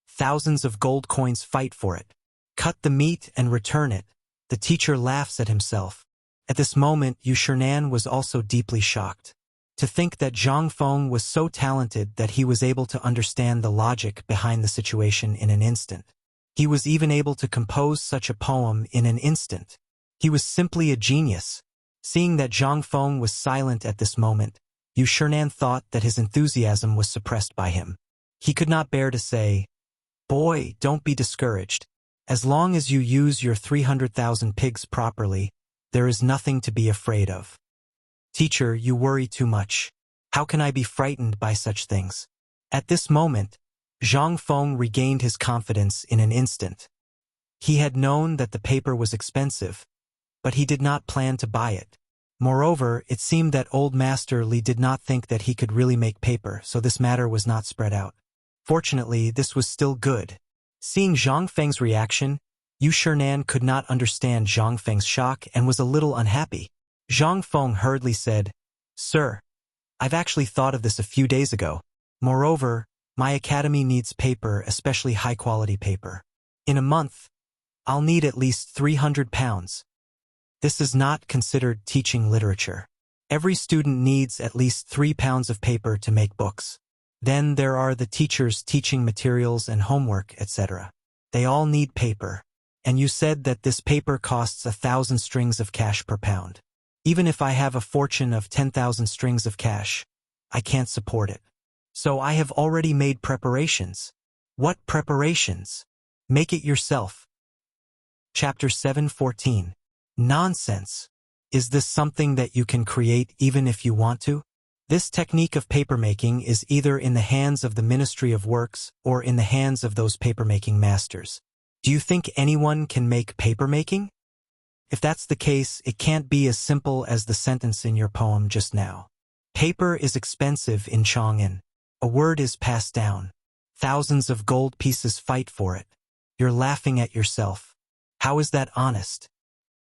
thousands of gold coins fight for it. Cut the meat and return it. The teacher laughs at himself. At this moment, Yu Shernan was also deeply shocked. To think that Zhang Feng was so talented that he was able to understand the logic behind the situation in an instant. He was even able to compose such a poem in an instant. He was simply a genius. Seeing that Zhang Feng was silent at this moment, Yu Shernan thought that his enthusiasm was suppressed by him. He could not bear to say, "Boy, don't be discouraged. As long as you use your 300,000 pigs properly, there is nothing to be afraid of." "Teacher, you worry too much. How can I be frightened by such things?" At this moment, Zhang Feng regained his confidence in an instant. He had known that the paper was expensive, but he did not plan to buy it. Moreover, it seemed that old Master Li did not think that he could really make paper, so this matter was not spread out. Fortunately, this was still good. Seeing Zhang Feng's reaction, Yu Shernan could not understand Zhang Feng's shock and was a little unhappy. Zhang Feng hurriedly said, "Sir, I've actually thought of this a few days ago. Moreover, my academy needs paper, especially high-quality paper. In a month, I'll need at least 300 pounds. This is not considered teaching literature. Every student needs at least 3 pounds of paper to make books. Then there are the teachers teaching materials and homework, etc. They all need paper. And you said that this paper costs 1,000 strings of cash per pound. Even if I have a fortune of 10,000 strings of cash, I can't support it. So I have already made preparations." "What preparations?" "Make it yourself." Chapter 7:14. Nonsense. Is this something that you can create even if you want to? This technique of papermaking is either in the hands of the Ministry of Works or in the hands of those papermaking masters. Do you think anyone can make papermaking? If that's the case, it can't be as simple as the sentence in your poem just now. Paper is expensive in Chang'an. A word is passed down. Thousands of gold pieces fight for it. You're laughing at yourself. How is that honest?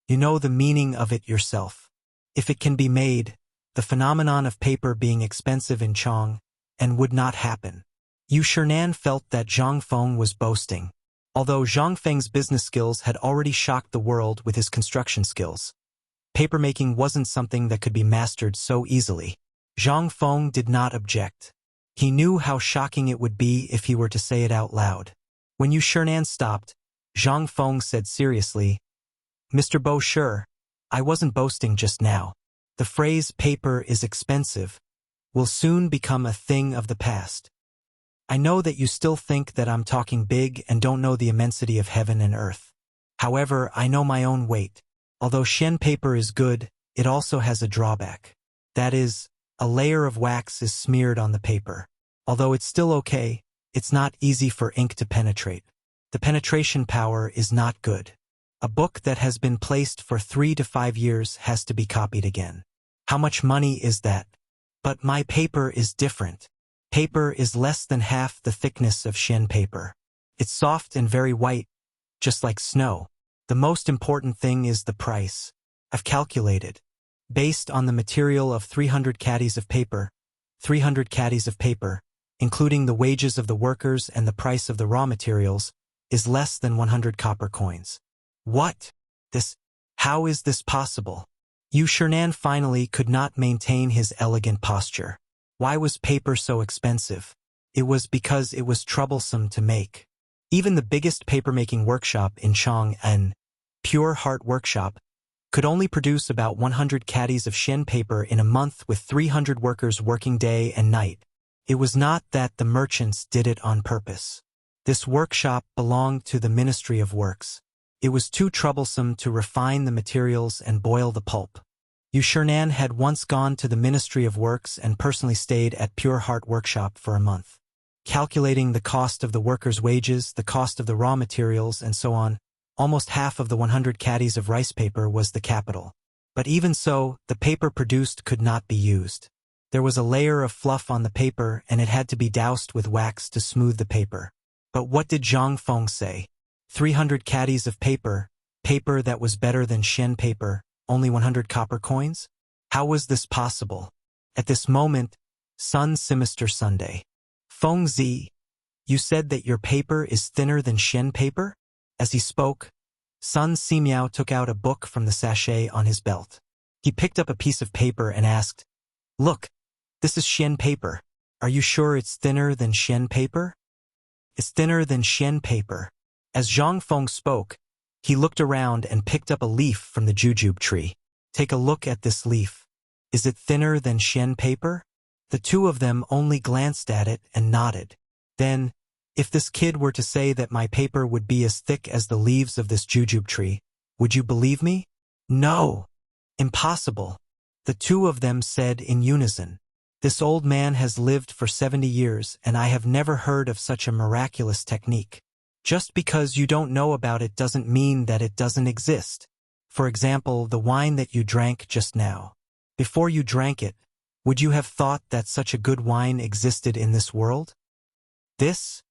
You know the meaning of it yourself. If it can be made, the phenomenon of paper being expensive in Chang'an would not happen. Yu Shernan felt that Zhang Feng was boasting. Although Zhang Feng's business skills had already shocked the world with his construction skills, papermaking wasn't something that could be mastered so easily. Zhang Feng did not object. He knew how shocking it would be if he were to say it out loud. When Yu Shernan stopped, Zhang Feng said seriously, "Mr. Bo, sure, I wasn't boasting just now. The phrase paper is expensive will soon become a thing of the past. I know that you still think that I'm talking big and don't know the immensity of heaven and earth. However, I know my own weight. Although Shen paper is good, it also has a drawback. That is, a layer of wax is smeared on the paper. Although it's still okay, it's not easy for ink to penetrate. The penetration power is not good. A book that has been placed for 3 to 5 years has to be copied again. How much money is that? But my paper is different. Paper is less than half the thickness of Shen paper. It's soft and very white, just like snow. The most important thing is the price. I've calculated. Based on the material of 300 caddies of paper, 300 caddies of paper, including the wages of the workers and the price of the raw materials, is less than 100 copper coins. What? How is this possible? Yu Shernan finally could not maintain his elegant posture. Why was paper so expensive? It was because it was troublesome to make. Even the biggest papermaking workshop in Chang'an, Pure Heart Workshop, could only produce about 100 caddies of Shen paper in a month with 300 workers working day and night. It was not that the merchants did it on purpose. This workshop belonged to the Ministry of Works. It was too troublesome to refine the materials and boil the pulp. Yu Shernan had once gone to the Ministry of Works and personally stayed at Pure Heart Workshop for a month. Calculating the cost of the workers' wages, the cost of the raw materials, and so on, almost half of the 100 caddies of rice paper was the capital. But even so, the paper produced could not be used. There was a layer of fluff on the paper and it had to be doused with wax to smooth the paper. But what did Zhang Feng say? 300 caddies of paper, paper that was better than Shen paper, only 100 copper coins? How was this possible? At this moment, Sun Sinister Sunday. Feng Zi, you said that your paper is thinner than Shen paper? As he spoke, Sun Simiao took out a book from the sachet on his belt. He picked up a piece of paper and asked, "Look, this is Shen paper. Are you sure it's thinner than Shen paper?" "It's thinner than Shen paper." As Zhang Feng spoke, he looked around and picked up a leaf from the jujube tree. "Take a look at this leaf. Is it thinner than Shen paper?" The two of them only glanced at it and nodded. Then, if this kid were to say that my paper would be as thick as the leaves of this jujube tree, would you believe me? No! Impossible! The two of them said in unison. This old man has lived for 70 years and I have never heard of such a miraculous technique. Just because you don't know about it doesn't mean that it doesn't exist. For example, the wine that you drank just now. Before you drank it, would you have thought that such a good wine existed in this world? This?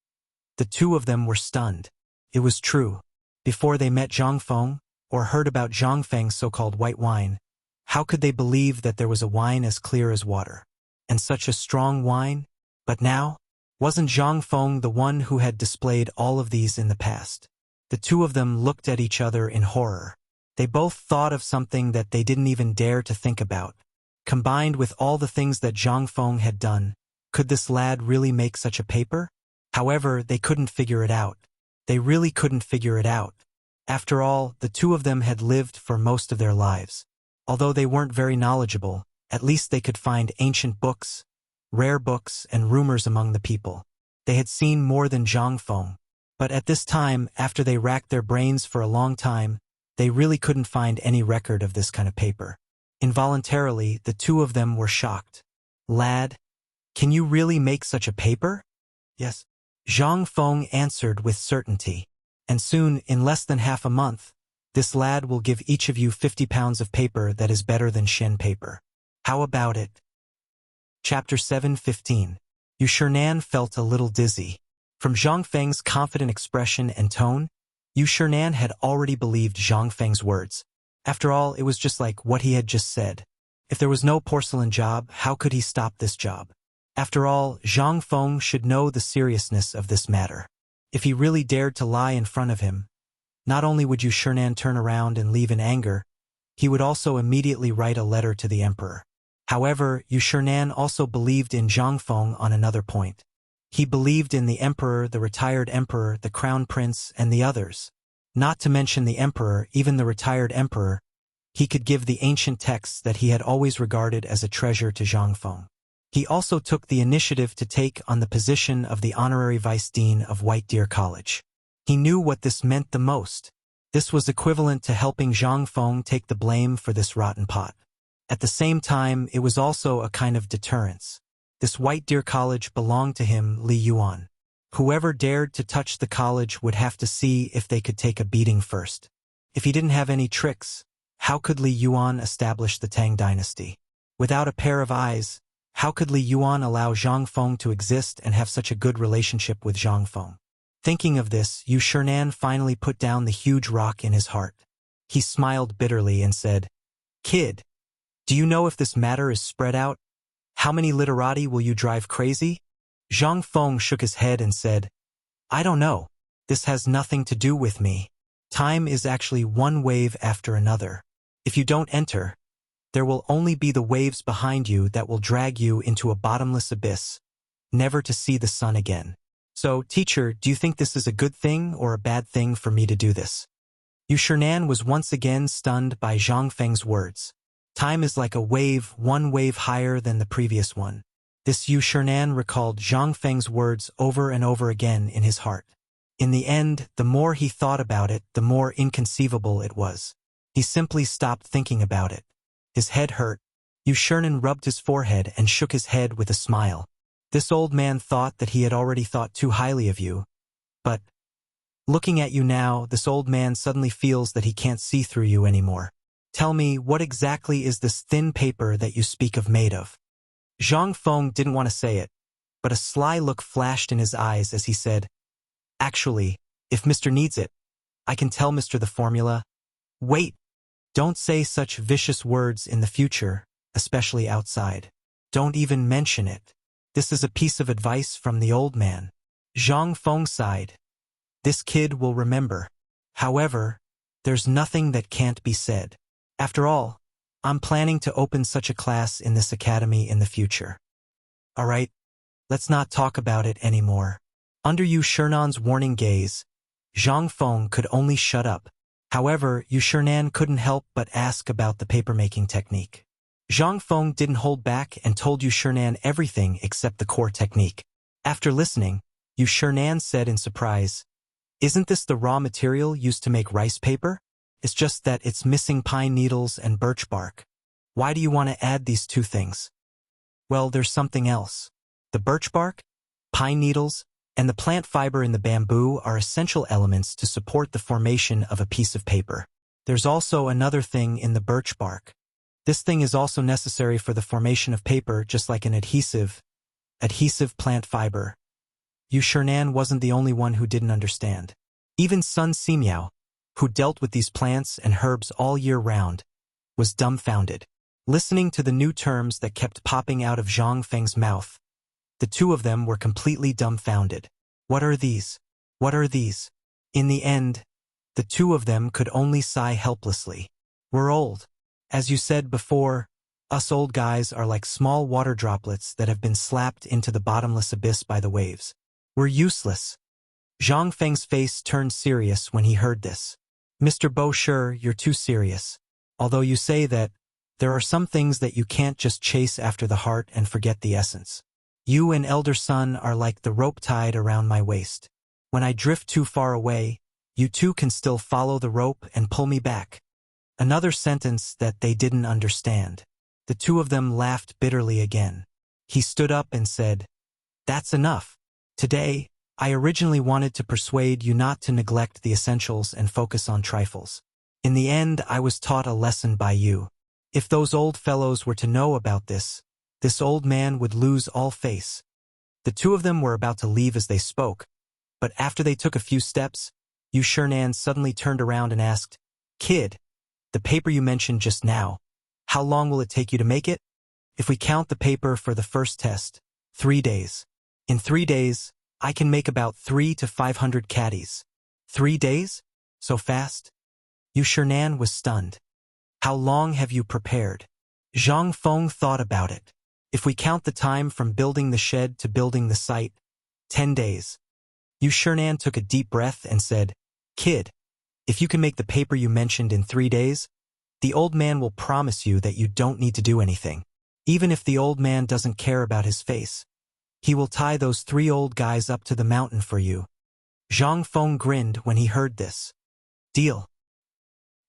The two of them were stunned. It was true. Before they met Zhang Feng, or heard about Zhang Feng's so-called white wine, how could they believe that there was a wine as clear as water? And such a strong wine? But now? Wasn't Zhang Feng the one who had displayed all of these in the past? The two of them looked at each other in horror. They both thought of something that they didn't even dare to think about. Combined with all the things that Zhang Feng had done, could this lad really make such a paper? However, they couldn't figure it out. They really couldn't figure it out. After all, the two of them had lived for most of their lives. Although they weren't very knowledgeable, at least they could find ancient books, rare books, and rumors among the people. They had seen more than Zhang Feng. But at this time, after they racked their brains for a long time, they really couldn't find any record of this kind of paper. Involuntarily, the two of them were shocked. "Lad, can you really make such a paper?" "Yes." Zhang Feng answered with certainty. "And soon, in less than half a month, this lad will give each of you 50 pounds of paper that is better than Shen paper. How about it?" Chapter 7:15. Yu Shernan felt a little dizzy. From Zhang Feng's confident expression and tone, Yu Shernan had already believed Zhang Feng's words. After all, it was just like what he had just said. If there was no porcelain job, how could he stop this job? After all, Zhang Feng should know the seriousness of this matter. If he really dared to lie in front of him, not only would Yu Shernan turn around and leave in anger, he would also immediately write a letter to the emperor. However, Yu Shernan also believed in Zhang Feng on another point. He believed in the emperor, the retired emperor, the crown prince, and the others. Not to mention the emperor, even the retired emperor, he could give the ancient texts that he had always regarded as a treasure to Zhang Feng. He also took the initiative to take on the position of the honorary vice dean of White Deer College. He knew what this meant the most. This was equivalent to helping Zhang Feng take the blame for this rotten pot. At the same time, it was also a kind of deterrence. This White Deer College belonged to him, Li Yuan. Whoever dared to touch the college would have to see if they could take a beating first. If he didn't have any tricks, how could Li Yuan establish the Tang dynasty? Without a pair of eyes, how could Li Yuan allow Zhang Feng to exist and have such a good relationship with Zhang Feng? Thinking of this, Yu Shernan finally put down the huge rock in his heart. He smiled bitterly and said, "Kid, do you know if this matter is spread out? How many literati will you drive crazy?" Zhang Feng shook his head and said, "I don't know. This has nothing to do with me. Time is actually one wave after another. If you don't enter, there will only be the waves behind you that will drag you into a bottomless abyss, never to see the sun again. So, teacher, do you think this is a good thing or a bad thing for me to do this?" Yu Shernan was once again stunned by Zhang Feng's words. Time is like a wave, one wave higher than the previous one. This Yu Shernan recalled Zhang Feng's words over and over again in his heart. In the end, the more he thought about it, the more inconceivable it was. He simply stopped thinking about it. His head hurt. Yu Shernan rubbed his forehead and shook his head with a smile. This old man thought that he had already thought too highly of you. But, looking at you now, this old man suddenly feels that he can't see through you anymore. Tell me, what exactly is this thin paper that you speak of made of? Zhang Feng didn't want to say it, but a sly look flashed in his eyes as he said, Actually, if Mr. needs it, I can tell Mr. the formula. Wait! Don't say such vicious words in the future, especially outside. Don't even mention it. This is a piece of advice from the old man. Zhang Feng sighed. This kid will remember. However, there's nothing that can't be said. After all, I'm planning to open such a class in this academy in the future. All right, let's not talk about it anymore. Under Yu Shernan's warning gaze, Zhang Feng could only shut up. However, Yu Shernan couldn't help but ask about the papermaking technique. Zhang Feng didn't hold back and told Yu Shernan everything except the core technique. After listening, Yu Shernan said in surprise, Isn't this the raw material used to make rice paper? It's just that it's missing pine needles and birch bark. Why do you want to add these two things? Well, there's something else. The birch bark, pine needles, and the plant fiber in the bamboo are essential elements to support the formation of a piece of paper. There's also another thing in the birch bark. This thing is also necessary for the formation of paper, just like an adhesive plant fiber. Yu Shernan wasn't the only one who didn't understand. Even Sun Simiao, who dealt with these plants and herbs all year round, was dumbfounded. Listening to the new terms that kept popping out of Zhang Feng's mouth, the two of them were completely dumbfounded. What are these? What are these? In the end, the two of them could only sigh helplessly. We're old. As you said before, us old guys are like small water droplets that have been slapped into the bottomless abyss by the waves. We're useless. Zhang Feng's face turned serious when he heard this. Mr. Bo, sure, you're too serious. Although you say that, there are some things that you can't just chase after the heart and forget the essence. You and elder son are like the rope tied around my waist. When I drift too far away, you two can still follow the rope and pull me back. Another sentence that they didn't understand. The two of them laughed bitterly again. He stood up and said, That's enough. Today, I originally wanted to persuade you not to neglect the essentials and focus on trifles. In the end, I was taught a lesson by you. If those old fellows were to know about this old man would lose all face. The two of them were about to leave as they spoke, but after they took a few steps, Yu Shernan suddenly turned around and asked, Kid, the paper you mentioned just now, how long will it take you to make it? If we count the paper for the first test, 3 days. In 3 days, I can make about 300 to 500 caddies. 3 days? So fast? Yu Shernan was stunned. How long have you prepared? Zhang Feng thought about it. If we count the time from building the shed to building the site, 10 days. Yu Shernan took a deep breath and said, Kid, if you can make the paper you mentioned in 3 days, the old man will promise you that you don't need to do anything. Even if the old man doesn't care about his face, he will tie those 3 old guys up to the mountain for you. Zhang Feng grinned when he heard this. Deal.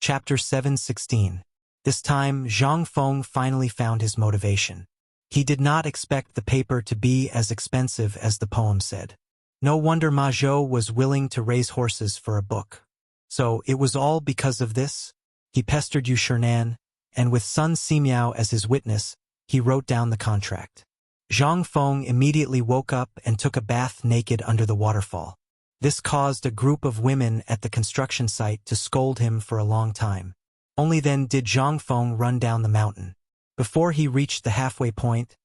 Chapter 7:16. This time, Zhang Feng finally found his motivation. He did not expect the paper to be as expensive as the poem said. No wonder Ma Zhou was willing to raise horses for a book. So it was all because of this? He pestered Yu Shernan, and with Sun Simiao as his witness, he wrote down the contract. Zhang Feng immediately woke up and took a bath naked under the waterfall. This caused a group of women at the construction site to scold him for a long time. Only then did Zhang Feng run down the mountain. Before he reached the halfway point,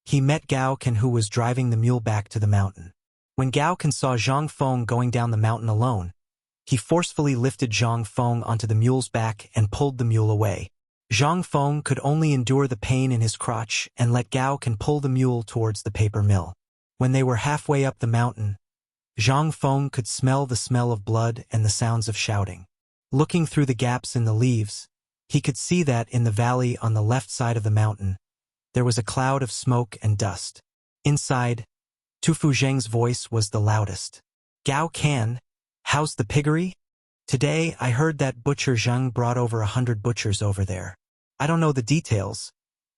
he met Gao Can, who was driving the mule back to the mountain. When Gao Can saw Zhang Feng going down the mountain alone, he forcefully lifted Zhang Feng onto the mule's back and pulled the mule away. Zhang Feng could only endure the pain in his crotch and let Gao Can pull the mule towards the paper mill. When they were halfway up the mountain, Zhang Feng could smell the smell of blood and the sounds of shouting. Looking through the gaps in the leaves, he could see that in the valley on the left side of the mountain, there was a cloud of smoke and dust. Inside, Tu Fu Zheng's voice was the loudest. Gao Can, how's the piggery? Today I heard that butcher Zheng brought over 100 butchers over there. I don't know the details,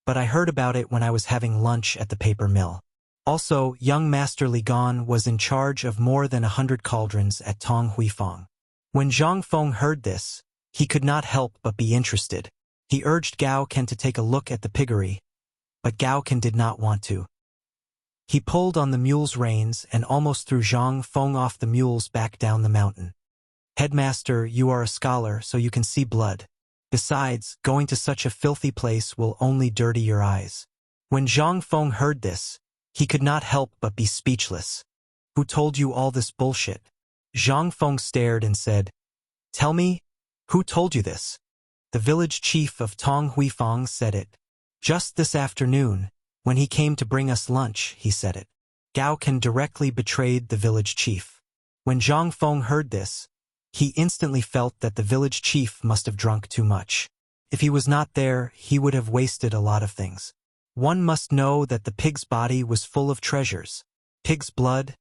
but I heard about it when I was having lunch at the paper mill. Also, young Master Li Gan was in charge of more than 100 cauldrons at Tong Huifang. When Zhang Feng heard this, he could not help but be interested. He urged Gao Ken to take a look at the piggery, but Gao Ken did not want to. He pulled on the mule's reins and almost threw Zhang Feng off the mules back down the mountain. Headmaster, you are a scholar, so you can see blood. Besides, going to such a filthy place will only dirty your eyes. When Zhang Feng heard this, he could not help but be speechless. Who told you all this bullshit? Zhang Feng stared and said, Tell me, who told you this? The village chief of Tong Huifang said it. Just this afternoon, when he came to bring us lunch, he said it. Gao Ken directly betrayed the village chief. When Zhang Feng heard this, he instantly felt that the village chief must have drunk too much. If he was not there, he would have wasted a lot of things. One must know that the pig's body was full of treasures. Pig's blood,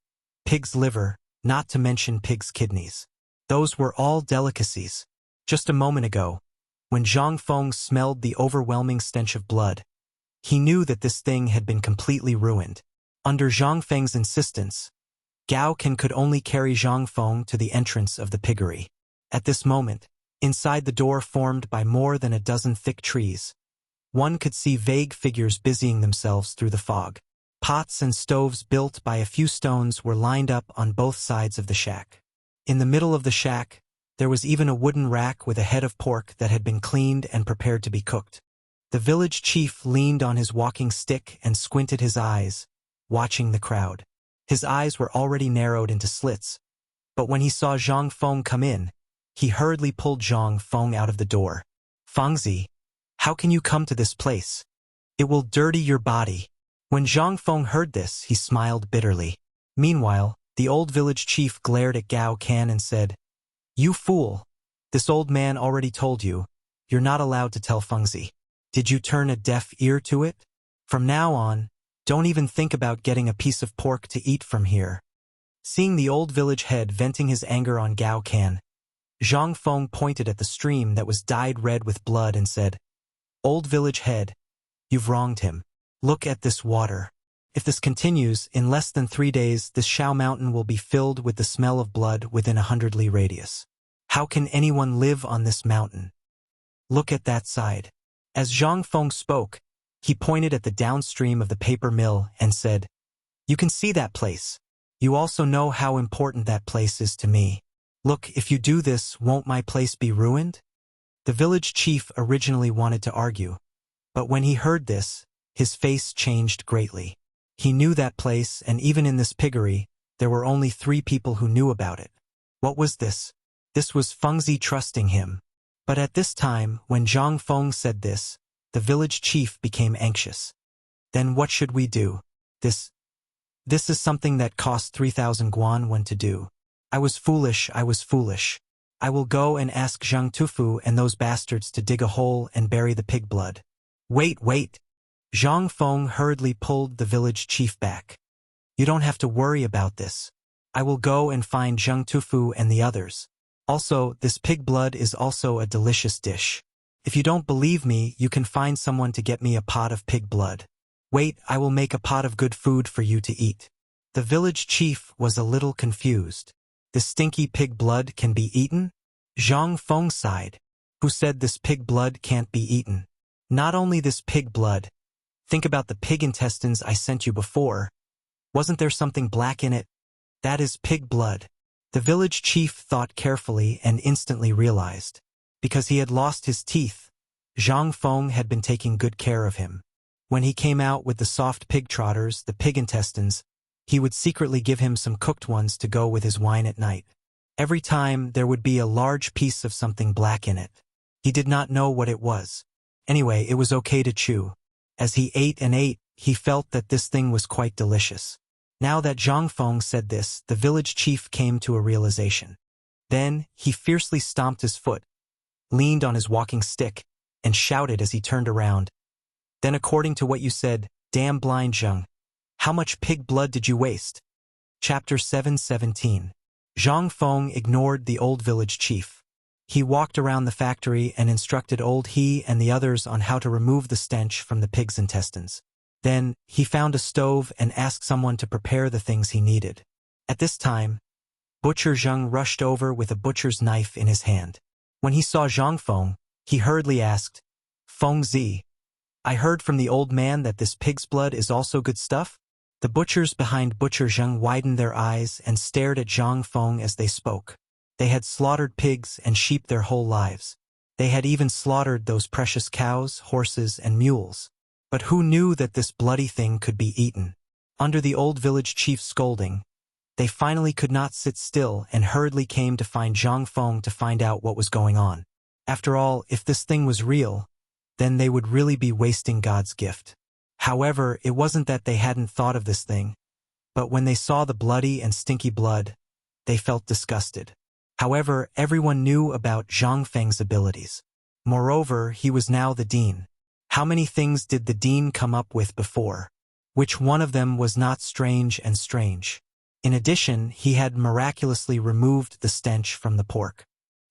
pig's liver, not to mention pig's kidneys. Those were all delicacies. Just a moment ago, when Zhang Feng smelled the overwhelming stench of blood, he knew that this thing had been completely ruined. Under Zhang Feng's insistence, Gao Ken could only carry Zhang Feng to the entrance of the piggery. At this moment, inside the door formed by more than a dozen thick trees, one could see vague figures busying themselves through the fog. Pots and stoves built by a few stones were lined up on both sides of the shack. In the middle of the shack, there was even a wooden rack with a head of pork that had been cleaned and prepared to be cooked. The village chief leaned on his walking stick and squinted his eyes, watching the crowd. His eyes were already narrowed into slits, but when he saw Zhang Feng come in, he hurriedly pulled Zhang Feng out of the door. Fengzi, how can you come to this place? It will dirty your body. When Zhang Feng heard this, he smiled bitterly. Meanwhile, the old village chief glared at Gao Ken and said, You fool! This old man already told you, you're not allowed to tell Fengzi. Did you turn a deaf ear to it? From now on, don't even think about getting a piece of pork to eat from here. Seeing the old village head venting his anger on Gao Ken, Zhang Feng pointed at the stream that was dyed red with blood and said, Old village head, you've wronged him. Look at this water. If this continues, in less than 3 days, this Shao mountain will be filled with the smell of blood within 100 li radius. How can anyone live on this mountain? Look at that side. As Zhang Feng spoke, he pointed at the downstream of the paper mill and said, You can see that place. You also know how important that place is to me. Look, if you do this, won't my place be ruined? The village chief originally wanted to argue, but when he heard this, his face changed greatly. He knew that place, and even in this piggery, there were only 3 people who knew about it. What was this? This was Fengzi trusting him. But at this time, when Zhang Feng said this, the village chief became anxious. Then what should we do? This is something that cost 3,000 guan when to do. I was foolish. I will go and ask Zhang Tufu and those bastards to dig a hole and bury the pig blood. Wait. Zhang Feng hurriedly pulled the village chief back. You don't have to worry about this. I will go and find Zhang Tufu and the others. Also, this pig blood is also a delicious dish. If you don't believe me, you can find someone to get me a pot of pig blood. Wait, I will make a pot of good food for you to eat. The village chief was a little confused. This stinky pig blood can be eaten? Zhang Feng sighed. Who said this pig blood can't be eaten? Not only this pig blood. Think about the pig intestines I sent you before. Wasn't there something black in it? That is pig blood. The village chief thought carefully and instantly realized. Because he had lost his teeth, Zhang Feng had been taking good care of him. When he came out with the soft pig trotters, the pig intestines, he would secretly give him some cooked ones to go with his wine at night. Every time there would be a large piece of something black in it. He did not know what it was. Anyway, it was okay to chew. As he ate and ate, he felt that this thing was quite delicious. Now that Zhang Feng said this, the village chief came to a realization. Then, he fiercely stomped his foot, leaned on his walking stick, and shouted as he turned around. Then according to what you said, damn blind Zhang, how much pig blood did you waste? Chapter 7:17. Zhang Feng ignored the old village chief. He walked around the factory and instructed old he and the others on how to remove the stench from the pig's intestines. Then, he found a stove and asked someone to prepare the things he needed. At this time, Butcher Zheng rushed over with a butcher's knife in his hand. When he saw Zhang Feng, he hurriedly asked, "Feng Zi, I heard from the old man that this pig's blood is also good stuff?" The butchers behind Butcher Zheng widened their eyes and stared at Zhang Feng as they spoke. They had slaughtered pigs and sheep their whole lives. They had even slaughtered those precious cows, horses, and mules. But who knew that this bloody thing could be eaten? Under the old village chief's scolding, they finally could not sit still and hurriedly came to find Zhang Feng to find out what was going on. After all, if this thing was real, then they would really be wasting God's gift. However, it wasn't that they hadn't thought of this thing, but when they saw the bloody and stinky blood, they felt disgusted. However, everyone knew about Zhang Feng's abilities. Moreover, he was now the dean. How many things did the dean come up with before? Which one of them was not strange and strange? In addition, he had miraculously removed the stench from the pork.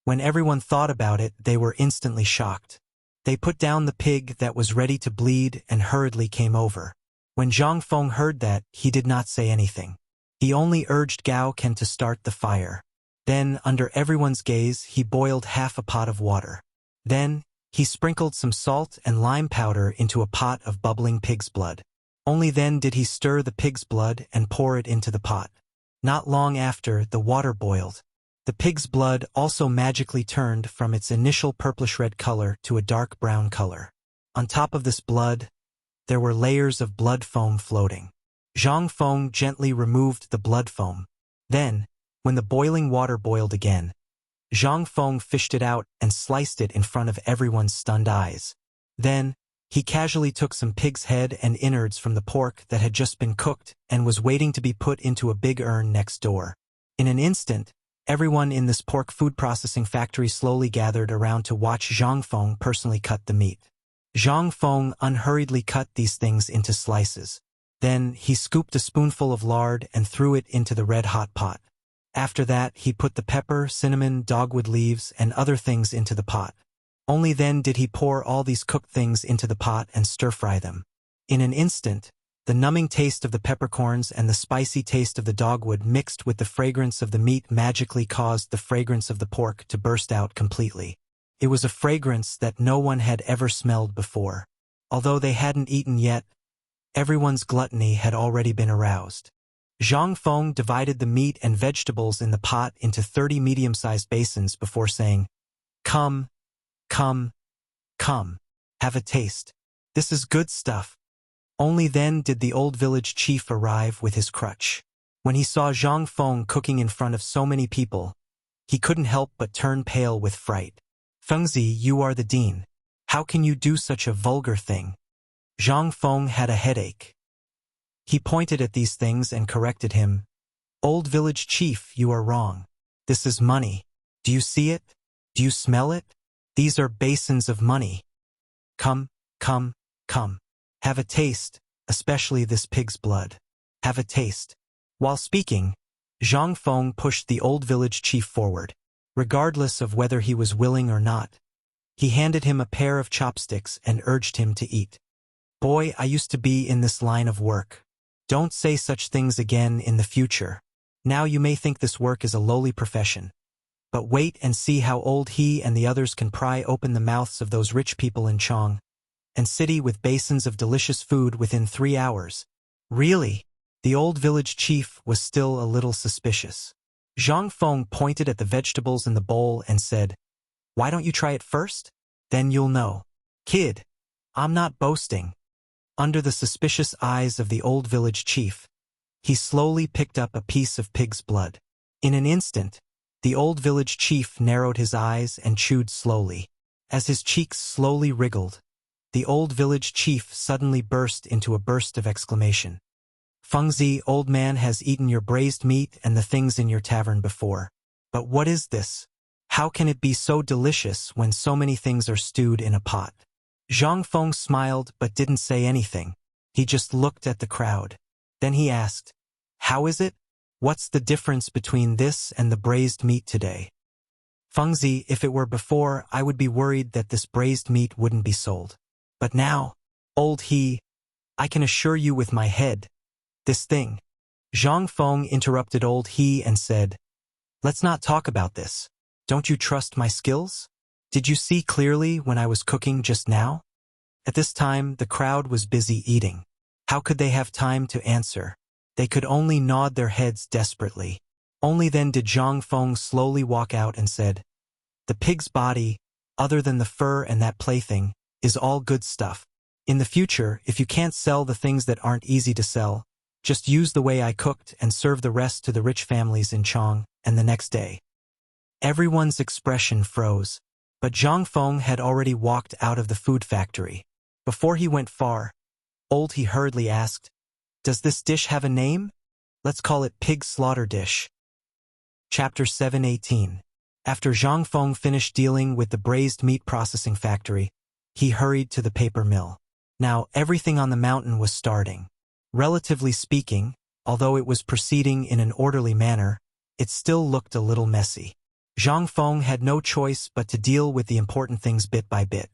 When everyone thought about it, they were instantly shocked. They put down the pig that was ready to bleed and hurriedly came over. When Zhang Feng heard that, he did not say anything. He only urged Gao Ken to start the fire. Then, under everyone's gaze, he boiled half a pot of water. Then, he sprinkled some salt and lime powder into a pot of bubbling pig's blood. Only then did he stir the pig's blood and pour it into the pot. Not long after, the water boiled. The pig's blood also magically turned from its initial purplish-red color to a dark brown color. On top of this blood, there were layers of blood foam floating. Zhang Feng gently removed the blood foam. Then, when the boiling water boiled again, Zhang Feng fished it out and sliced it in front of everyone's stunned eyes. Then, he casually took some pig's head and innards from the pork that had just been cooked and was waiting to be put into a big urn next door. In an instant, everyone in this pork food processing factory slowly gathered around to watch Zhang Feng personally cut the meat. Zhang Feng unhurriedly cut these things into slices. Then, he scooped a spoonful of lard and threw it into the red-hot pot. After that, he put the pepper, cinnamon, dogwood leaves, and other things into the pot. Only then did he pour all these cooked things into the pot and stir-fry them. In an instant, the numbing taste of the peppercorns and the spicy taste of the dogwood mixed with the fragrance of the meat magically caused the fragrance of the pork to burst out completely. It was a fragrance that no one had ever smelled before. Although they hadn't eaten yet, everyone's gluttony had already been aroused. Zhang Feng divided the meat and vegetables in the pot into 30 medium-sized basins before saying, "Come, come, come, have a taste. This is good stuff." Only then did the old village chief arrive with his crutch. When he saw Zhang Feng cooking in front of so many people, he couldn't help but turn pale with fright. "Fengzi, you are the dean. How can you do such a vulgar thing?" Zhang Feng had a headache. He pointed at these things and corrected him. "Old village chief, you are wrong. This is money. Do you see it? Do you smell it? These are basins of money. Come, come, come. Have a taste, especially this pig's blood. Have a taste." While speaking, Zhang Feng pushed the old village chief forward. Regardless of whether he was willing or not, he handed him a pair of chopsticks and urged him to eat. "Boy, I used to be in this line of work. Don't say such things again in the future. Now you may think this work is a lowly profession. But wait and see how old he and the others can pry open the mouths of those rich people in Chong and city with basins of delicious food within 3 hours." Really? The old village chief was still a little suspicious. Zhang Feng pointed at the vegetables in the bowl and said, "Why don't you try it first? Then you'll know." "Kid, I'm not boasting." Under the suspicious eyes of the old village chief, he slowly picked up a piece of pig's blood. In an instant, the old village chief narrowed his eyes and chewed slowly. As his cheeks slowly wriggled, the old village chief suddenly burst into a burst of exclamation. "Fengzi, old man has eaten your braised meat and the things in your tavern before. But what is this? How can it be so delicious when so many things are stewed in a pot?" Zhang Feng smiled but didn't say anything. He just looked at the crowd. Then he asked, "How is it? What's the difference between this and the braised meat today?" Fengzi, if it were before, I would be worried that this braised meat wouldn't be sold. But now, old he, I can assure you with my head, this thing. Zhang Feng interrupted old he and said, let's not talk about this. Don't you trust my skills? Did you see clearly when I was cooking just now? At this time, the crowd was busy eating. How could they have time to answer? They could only nod their heads desperately. Only then did Zhang Feng slowly walk out and said, the pig's body, other than the fur and that plaything, is all good stuff. In the future, if you can't sell the things that aren't easy to sell, just use the way I cooked and serve the rest to the rich families in Chang, and the next day. Everyone's expression froze, but Zhang Feng had already walked out of the food factory. Before he went far, old he hurriedly asked, does this dish have a name? Let's call it pig slaughter dish. Chapter 7:18. After Zhang Feng finished dealing with the braised meat processing factory, he hurried to the paper mill. Now everything on the mountain was starting. Relatively speaking, although it was proceeding in an orderly manner, it still looked a little messy. Zhang Feng had no choice but to deal with the important things bit by bit.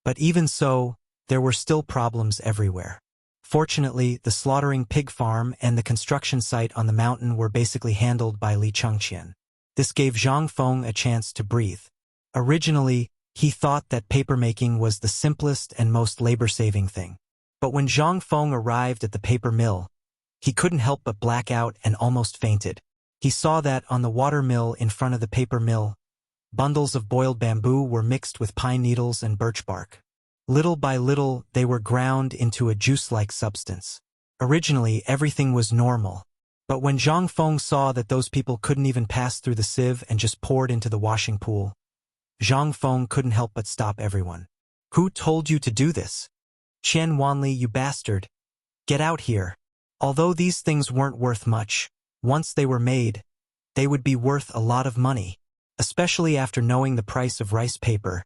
But even so, there were still problems everywhere. Fortunately, the slaughtering pig farm and the construction site on the mountain were basically handled by Li Chengqian. This gave Zhang Feng a chance to breathe. Originally, he thought that papermaking was the simplest and most labor-saving thing. But when Zhang Feng arrived at the paper mill, he couldn't help but black out and almost fainted. He saw that on the water mill in front of the paper mill, bundles of boiled bamboo were mixed with pine needles and birch bark. Little by little, they were ground into a juice-like substance. Originally, everything was normal. But when Zhang Feng saw that those people couldn't even pass through the sieve and just poured into the washing pool, Zhang Feng couldn't help but stop everyone. Who told you to do this? Qian Wanli, you bastard. Get out here. Although these things weren't worth much, once they were made, they would be worth a lot of money, especially after knowing the price of rice paper.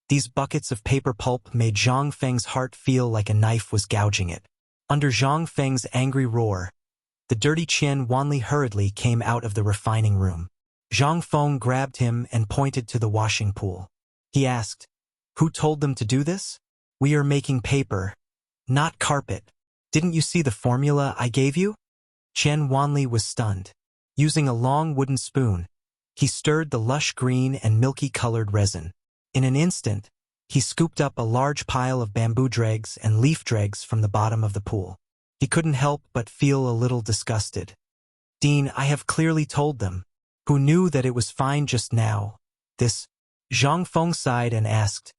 These buckets of paper pulp made Zhang Feng's heart feel like a knife was gouging it. Under Zhang Feng's angry roar, the dirty Qian Wanli hurriedly came out of the refining room. Zhang Feng grabbed him and pointed to the washing pool. He asked, who told them to do this? We are making paper, not carpet. Didn't you see the formula I gave you? Qian Wanli was stunned. Using a long wooden spoon, he stirred the lush green and milky-colored resin. In an instant, he scooped up a large pile of bamboo dregs and leaf dregs from the bottom of the pool. He couldn't help but feel a little disgusted. Dean, I have clearly told them. Who knew that it was fine just now? This. Zhang Feng sighed and asked,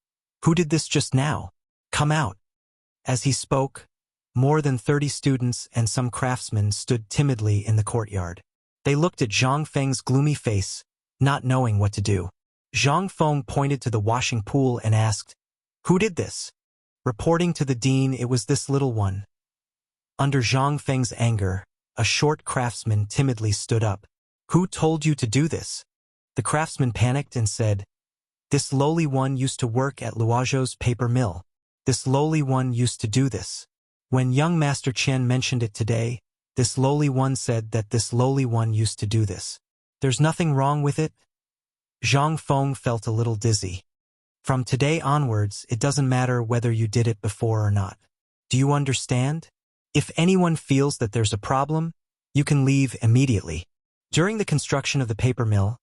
who did this just now? Come out. As he spoke, more than 30 students and some craftsmen stood timidly in the courtyard. They looked at Zhang Feng's gloomy face, not knowing what to do. Zhang Feng pointed to the washing pool and asked, who did this? Reporting to the dean, it was this little one. Under Zhang Feng's anger, a short craftsman timidly stood up. Who told you to do this? The craftsman panicked and said, this lowly one used to work at Luozhou's paper mill. This lowly one used to do this. When young Master Chen mentioned it today, this lowly one said that this lowly one used to do this. There's nothing wrong with it? Zhang Feng felt a little dizzy. From today onwards, it doesn't matter whether you did it before or not. Do you understand? If anyone feels that there's a problem, you can leave immediately. During the construction of the paper mill,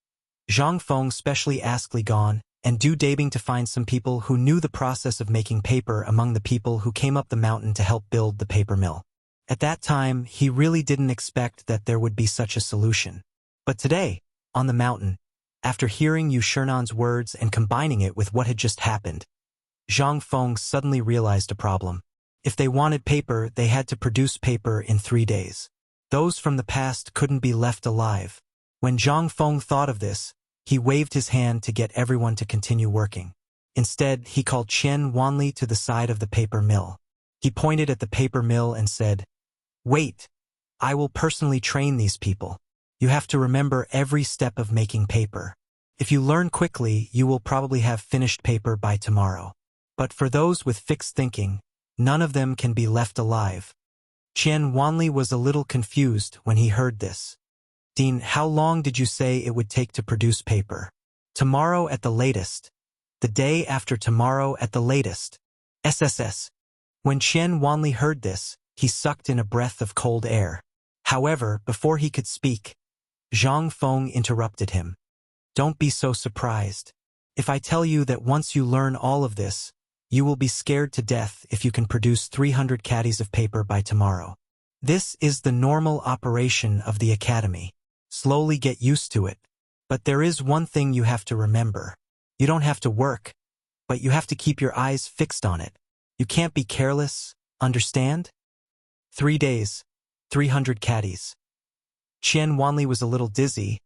Zhang Feng specially asked Li Gan and Du Dabing to find some people who knew the process of making paper among the people who came up the mountain to help build the paper mill. At that time, he really didn't expect that there would be such a solution. But today, on the mountain, after hearing Yu Shernan's words and combining it with what had just happened, Zhang Feng suddenly realized a problem. If they wanted paper, they had to produce paper in 3 days. Those from the past couldn't be left alive. When Zhang Feng thought of this, he waved his hand to get everyone to continue working. Instead, he called Qian Wanli to the side of the paper mill. He pointed at the paper mill and said, wait, I will personally train these people. You have to remember every step of making paper. If you learn quickly, you will probably have finished paper by tomorrow. But for those with fixed thinking, none of them can be left alive. Qian Wanli was a little confused when he heard this. Dean, how long did you say it would take to produce paper? Tomorrow at the latest. The day after tomorrow at the latest. SSS. When Qian Wanli heard this, he sucked in a breath of cold air. However, before he could speak, Zhang Feng interrupted him. Don't be so surprised. If I tell you that once you learn all of this, you will be scared to death if you can produce 300 caddies of paper by tomorrow. This is the normal operation of the academy. Slowly get used to it. But there is one thing you have to remember. You don't have to work, but you have to keep your eyes fixed on it. You can't be careless, understand? 3 days, 300 caddies. Qian Wanli was a little dizzy,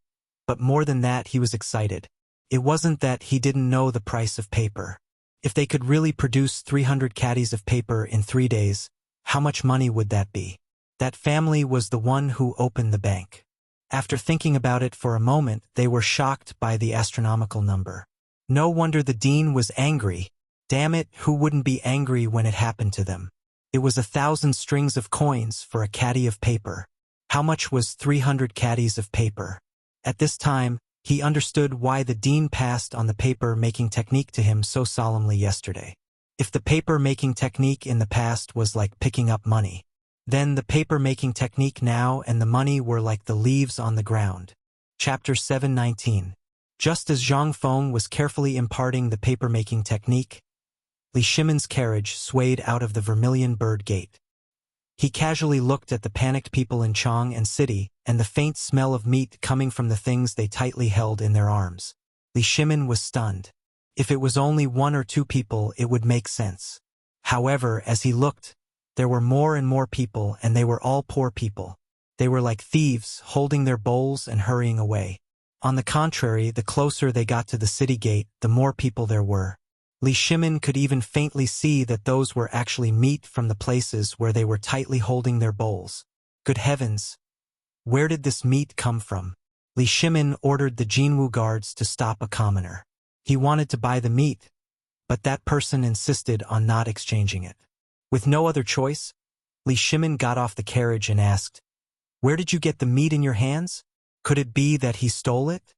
but more than that he was excited. It wasn't that he didn't know the price of paper. If they could really produce 300 caddies of paper in 3 days, how much money would that be? That family was the one who opened the bank. After thinking about it for a moment, they were shocked by the astronomical number. No wonder the dean was angry. Damn it, who wouldn't be angry when it happened to them? It was 1,000 strings of coins for a caddy of paper. How much was 300 caddies of paper? At this time, he understood why the dean passed on the paper-making technique to him so solemnly yesterday. If the paper-making technique in the past was like picking up money, then the paper-making technique now and the money were like the leaves on the ground. Chapter 719. Just as Zhang Feng was carefully imparting the paper-making technique, Li Shimon's carriage swayed out of the Vermilion Bird Gate. He casually looked at the panicked people in Chang and City and the faint smell of meat coming from the things they tightly held in their arms. Li Shimon was stunned. If it was only 1 or 2 people, it would make sense. However, as he looked, there were more and more people, and they were all poor people. They were like thieves, holding their bowls and hurrying away. On the contrary, the closer they got to the city gate, the more people there were. Li Shimon could even faintly see that those were actually meat from the places where they were tightly holding their bowls. Good heavens! Where did this meat come from? Li Shimon ordered the Jinwu guards to stop a commoner. He wanted to buy the meat, but that person insisted on not exchanging it. With no other choice, Li Shimon got off the carriage and asked, "Where did you get the meat in your hands? Could it be that he stole it?"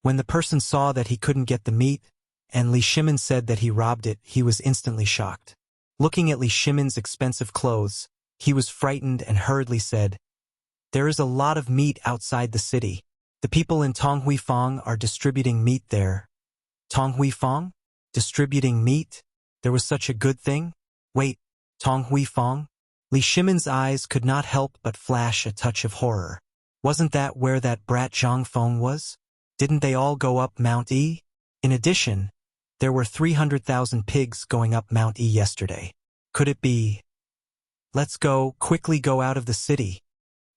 When the person saw that he couldn't get the meat, and Li Shimon said that he robbed it, he was instantly shocked. Looking at Li Shimon's expensive clothes, he was frightened and hurriedly said, "There is a lot of meat outside the city. The people in Tonghuifang are distributing meat there." Tonghuifang? Distributing meat? There was such a good thing? Wait, Tonghuifang? Li Shimon's eyes could not help but flash a touch of horror. Wasn't that where that brat Zhang Feng was? Didn't they all go up Mount E? In addition, there were 300,000 pigs going up Mount E yesterday. Could it be? Let's quickly go out of the city.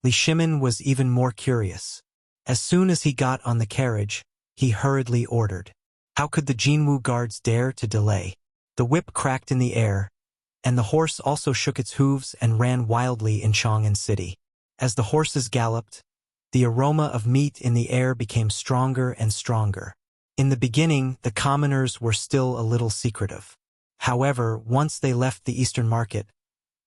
Li Shimon was even more curious. As soon as he got on the carriage, he hurriedly ordered. How could the Jinwu guards dare to delay? The whip cracked in the air, and the horse also shook its hooves and ran wildly in Chang'an City. As the horses galloped, the aroma of meat in the air became stronger and stronger. In the beginning, the commoners were still a little secretive. However, once they left the Eastern Market,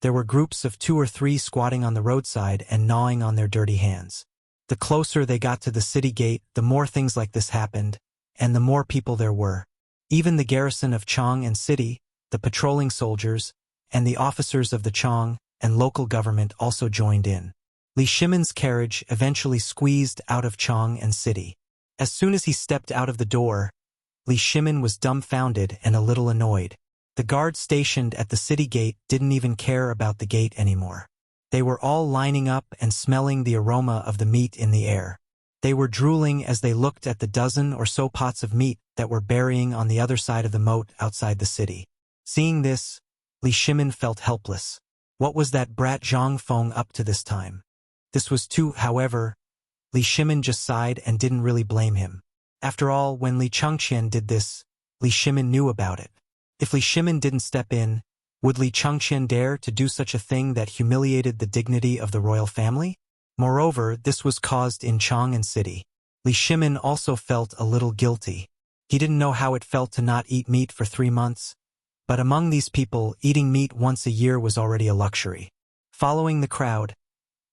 there were groups of 2 or 3 squatting on the roadside and gnawing on their dirty hands. The closer they got to the city gate, the more things like this happened, and the more people there were. Even the garrison of Chang and City, the patrolling soldiers, and the officers of the Chang and local government also joined in. Li Shimon's carriage eventually squeezed out of Chang and City. As soon as he stepped out of the door, Li Shimon was dumbfounded and a little annoyed. The guards stationed at the city gate didn't even care about the gate anymore. They were all lining up and smelling the aroma of the meat in the air. They were drooling as they looked at the dozen or so pots of meat that were burying on the other side of the moat outside the city. Seeing this, Li Shimon felt helpless. What was that brat Zhang Feng up to this time? This was too, however, Li Shimon just sighed and didn't really blame him. After all, when Li Changqian did this, Li Shimon knew about it. If Li Shimon didn't step in, would Li Changqian dare to do such a thing that humiliated the dignity of the royal family? Moreover, this was caused in Chang'an City. Li Shimon also felt a little guilty. He didn't know how it felt to not eat meat for 3 months, but among these people, eating meat once a year was already a luxury. Following the crowd,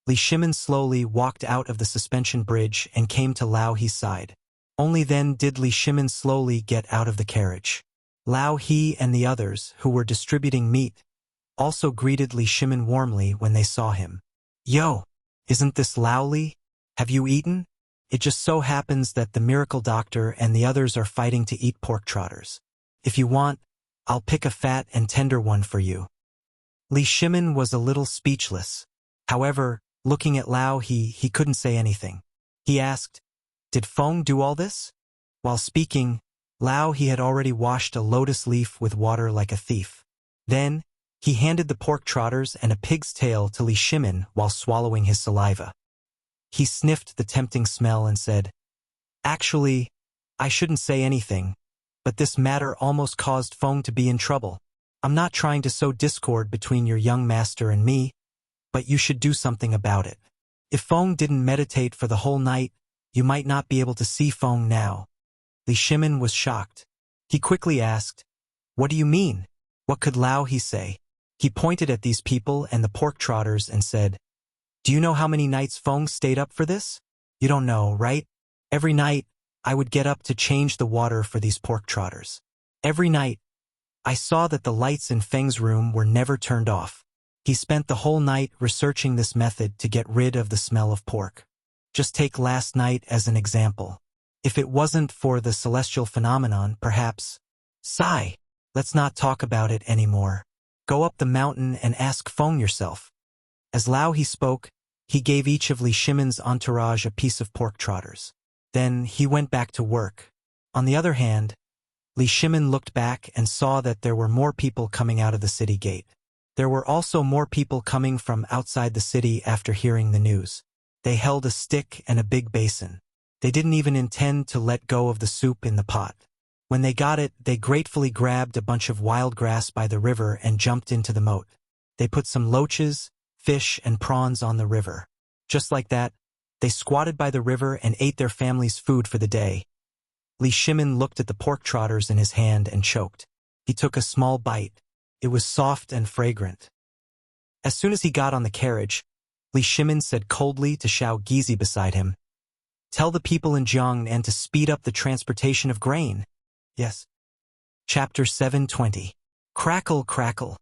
Li Shimon slowly walked out of the suspension bridge and came to Lao He's side. Only then did Li Shimin slowly get out of the carriage. Lao He and the others, who were distributing meat, also greeted Li Shimin warmly when they saw him. "Yo, isn't this Lao Li? Have you eaten? It just so happens that the miracle doctor and the others are fighting to eat pork trotters. If you want, I'll pick a fat and tender one for you." Li Shimin was a little speechless. However, looking at Lao he couldn't say anything. He asked, "Did Feng do all this?" While speaking, Lao he had already washed a lotus leaf with water like a thief. Then, he handed the pork trotters and a pig's tail to Li Shimin while swallowing his saliva. He sniffed the tempting smell and said, "Actually, I shouldn't say anything, but this matter almost caused Feng to be in trouble. I'm not trying to sow discord between your young master and me, but you should do something about it. If Feng didn't meditate for the whole night, you might not be able to see Feng now." Li Shimin was shocked. He quickly asked, "What do you mean?" What could Lao he say? He pointed at these people and the pork trotters and said, "Do you know how many nights Feng stayed up for this? You don't know, right? Every night, I would get up to change the water for these pork trotters. Every night, I saw that the lights in Feng's room were never turned off. He spent the whole night researching this method to get rid of the smell of pork. Just take last night as an example. If it wasn't for the celestial phenomenon, perhaps... Sigh, let's not talk about it anymore. Go up the mountain and ask Feng yourself." As Lao he spoke, he gave each of Li Shimin's entourage a piece of pork trotters. Then he went back to work. On the other hand, Li Shimin looked back and saw that there were more people coming out of the city gate. There were also more people coming from outside the city after hearing the news. They held a stick and a big basin. They didn't even intend to let go of the soup in the pot. When they got it, they gratefully grabbed a bunch of wild grass by the river and jumped into the moat. They put some loaches, fish, and prawns on the river. Just like that, they squatted by the river and ate their family's food for the day. Li Shimin looked at the pork trotters in his hand and choked. He took a small bite. It was soft and fragrant. As soon as he got on the carriage, Li Shimin said coldly to Xiao Gizi beside him, "Tell the people in Jiangnan to speed up the transportation of grain." Yes. Chapter 720. Crackle, crackle.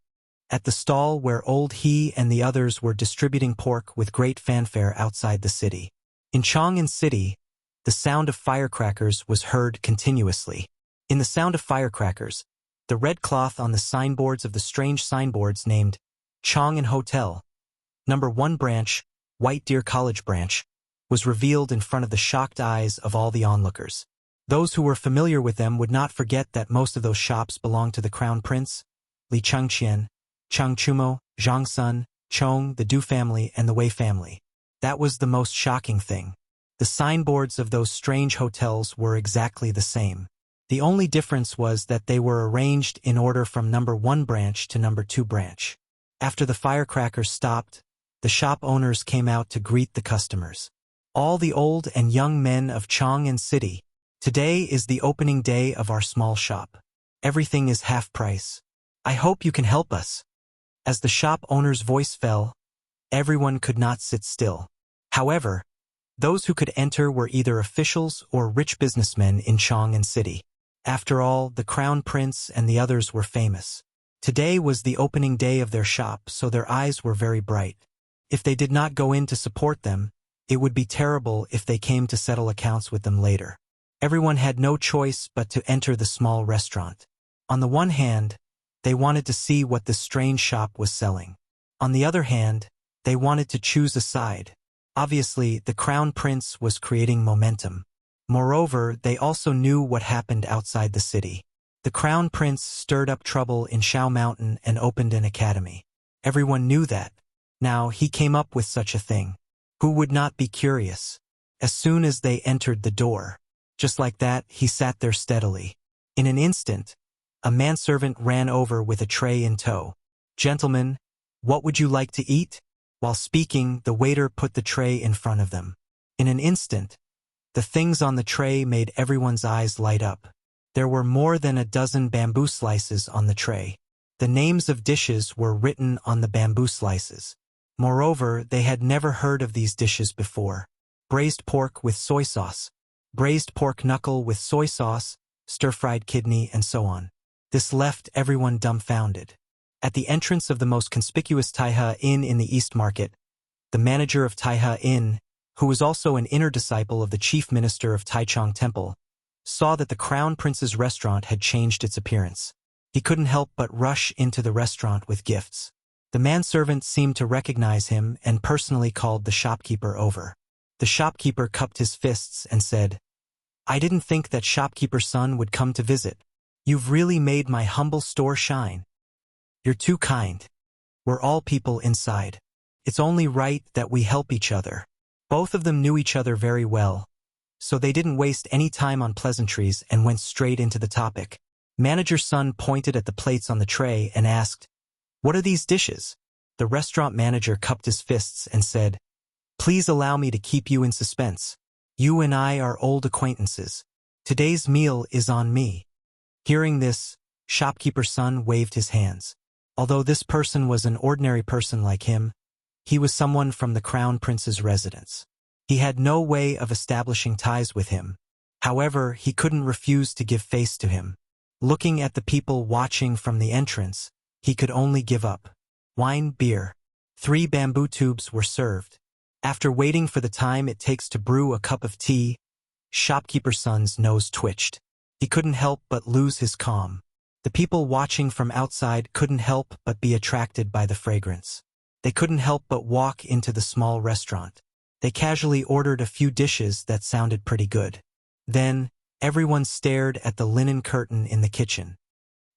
At the stall where Old He and the others were distributing pork with great fanfare outside the city. In Chang'an City, the sound of firecrackers was heard continuously. In the sound of firecrackers, the red cloth on the signboards of the strange signboards named Chang'an Hotel, Number 1 Branch, White Deer College Branch, was revealed in front of the shocked eyes of all the onlookers. Those who were familiar with them would not forget that most of those shops belonged to the Crown Prince, Li Changqian, Chang Chumo, Zhang Sun, Chong, the Du family, and the Wei family. That was the most shocking thing. The signboards of those strange hotels were exactly the same. The only difference was that they were arranged in order from number 1 branch to number 2 branch. After the firecrackers stopped, the shop owners came out to greet the customers. All the old and young men of Chang'an City. Today is the opening day of our small shop. Everything is half price. I hope you can help us. As the shop owner's voice fell, everyone could not sit still. However, those who could enter were either officials or rich businessmen in Chang'an City. After all, the Crown Prince and the others were famous. Today was the opening day of their shop, so their eyes were very bright. If they did not go in to support them, it would be terrible if they came to settle accounts with them later. Everyone had no choice but to enter the small restaurant. On the one hand, they wanted to see what this strange shop was selling. On the other hand, they wanted to choose a side. Obviously, the Crown Prince was creating momentum. Moreover, they also knew what happened outside the city. The Crown Prince stirred up trouble in Shao Mountain and opened an academy. Everyone knew that. Now he came up with such a thing. Who would not be curious? As soon as they entered the door, just like that, he sat there steadily. In an instant, a manservant ran over with a tray in tow. "Gentlemen, what would you like to eat?" While speaking, the waiter put the tray in front of them. In an instant, the things on the tray made everyone's eyes light up. There were more than a dozen bamboo slices on the tray. The names of dishes were written on the bamboo slices. Moreover, they had never heard of these dishes before. Braised pork with soy sauce, braised pork knuckle with soy sauce, stir-fried kidney, and so on. This left everyone dumbfounded. At the entrance of the most conspicuous Taihe Inn in the East Market, the manager of Taihe Inn, who was also an inner disciple of the chief minister of Taichung Temple, saw that the Crown Prince's restaurant had changed its appearance. He couldn't help but rush into the restaurant with gifts. The manservant seemed to recognize him and personally called the shopkeeper over. The shopkeeper cupped his fists and said, "I didn't think that shopkeeper's son would come to visit. You've really made my humble store shine. You're too kind. We're all people inside. It's only right that we help each other." Both of them knew each other very well, so they didn't waste any time on pleasantries and went straight into the topic. Manager's son pointed at the plates on the tray and asked, "What are these dishes?" The restaurant manager cupped his fists and said, "Please allow me to keep you in suspense. You and I are old acquaintances. Today's meal is on me." Hearing this, shopkeeper's son waved his hands. Although this person was an ordinary person like him, he was someone from the Crown Prince's residence. He had no way of establishing ties with him. However, he couldn't refuse to give face to him. Looking at the people watching from the entrance, he could only give up. Wine, beer. 3 bamboo tubes were served. After waiting for the time it takes to brew a cup of tea, shopkeeper's son's nose twitched. He couldn't help but lose his calm. The people watching from outside couldn't help but be attracted by the fragrance. They couldn't help but walk into the small restaurant. They casually ordered a few dishes that sounded pretty good. Then, everyone stared at the linen curtain in the kitchen.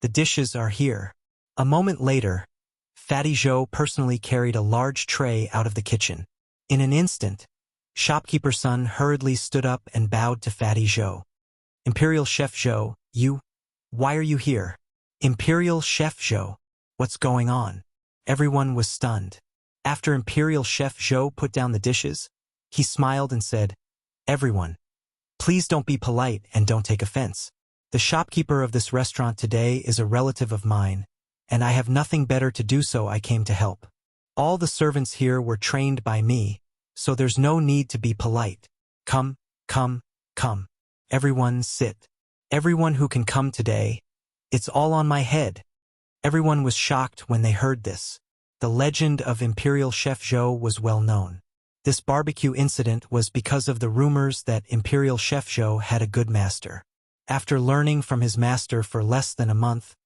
The dishes are here. A moment later, Fatty Joe personally carried a large tray out of the kitchen. In an instant, shopkeeper's son hurriedly stood up and bowed to Fatty Joe. "Imperial Chef Joe, why are you here?" "Imperial Chef Joe, what's going on?" Everyone was stunned. After Imperial Chef Joe put down the dishes, he smiled and said, "Everyone, please don't be polite and don't take offense. The shopkeeper of this restaurant today is a relative of mine, and I have nothing better to do, so I came to help. All the servants here were trained by me, so there's no need to be polite. Come. Everyone sit. Everyone who can come today. It's all on my head." Everyone was shocked when they heard this. The legend of Imperial Chef Joe was well known. This barbecue incident was because of the rumors that Imperial Chef Joe had a good master. After learning from his master for less than a month,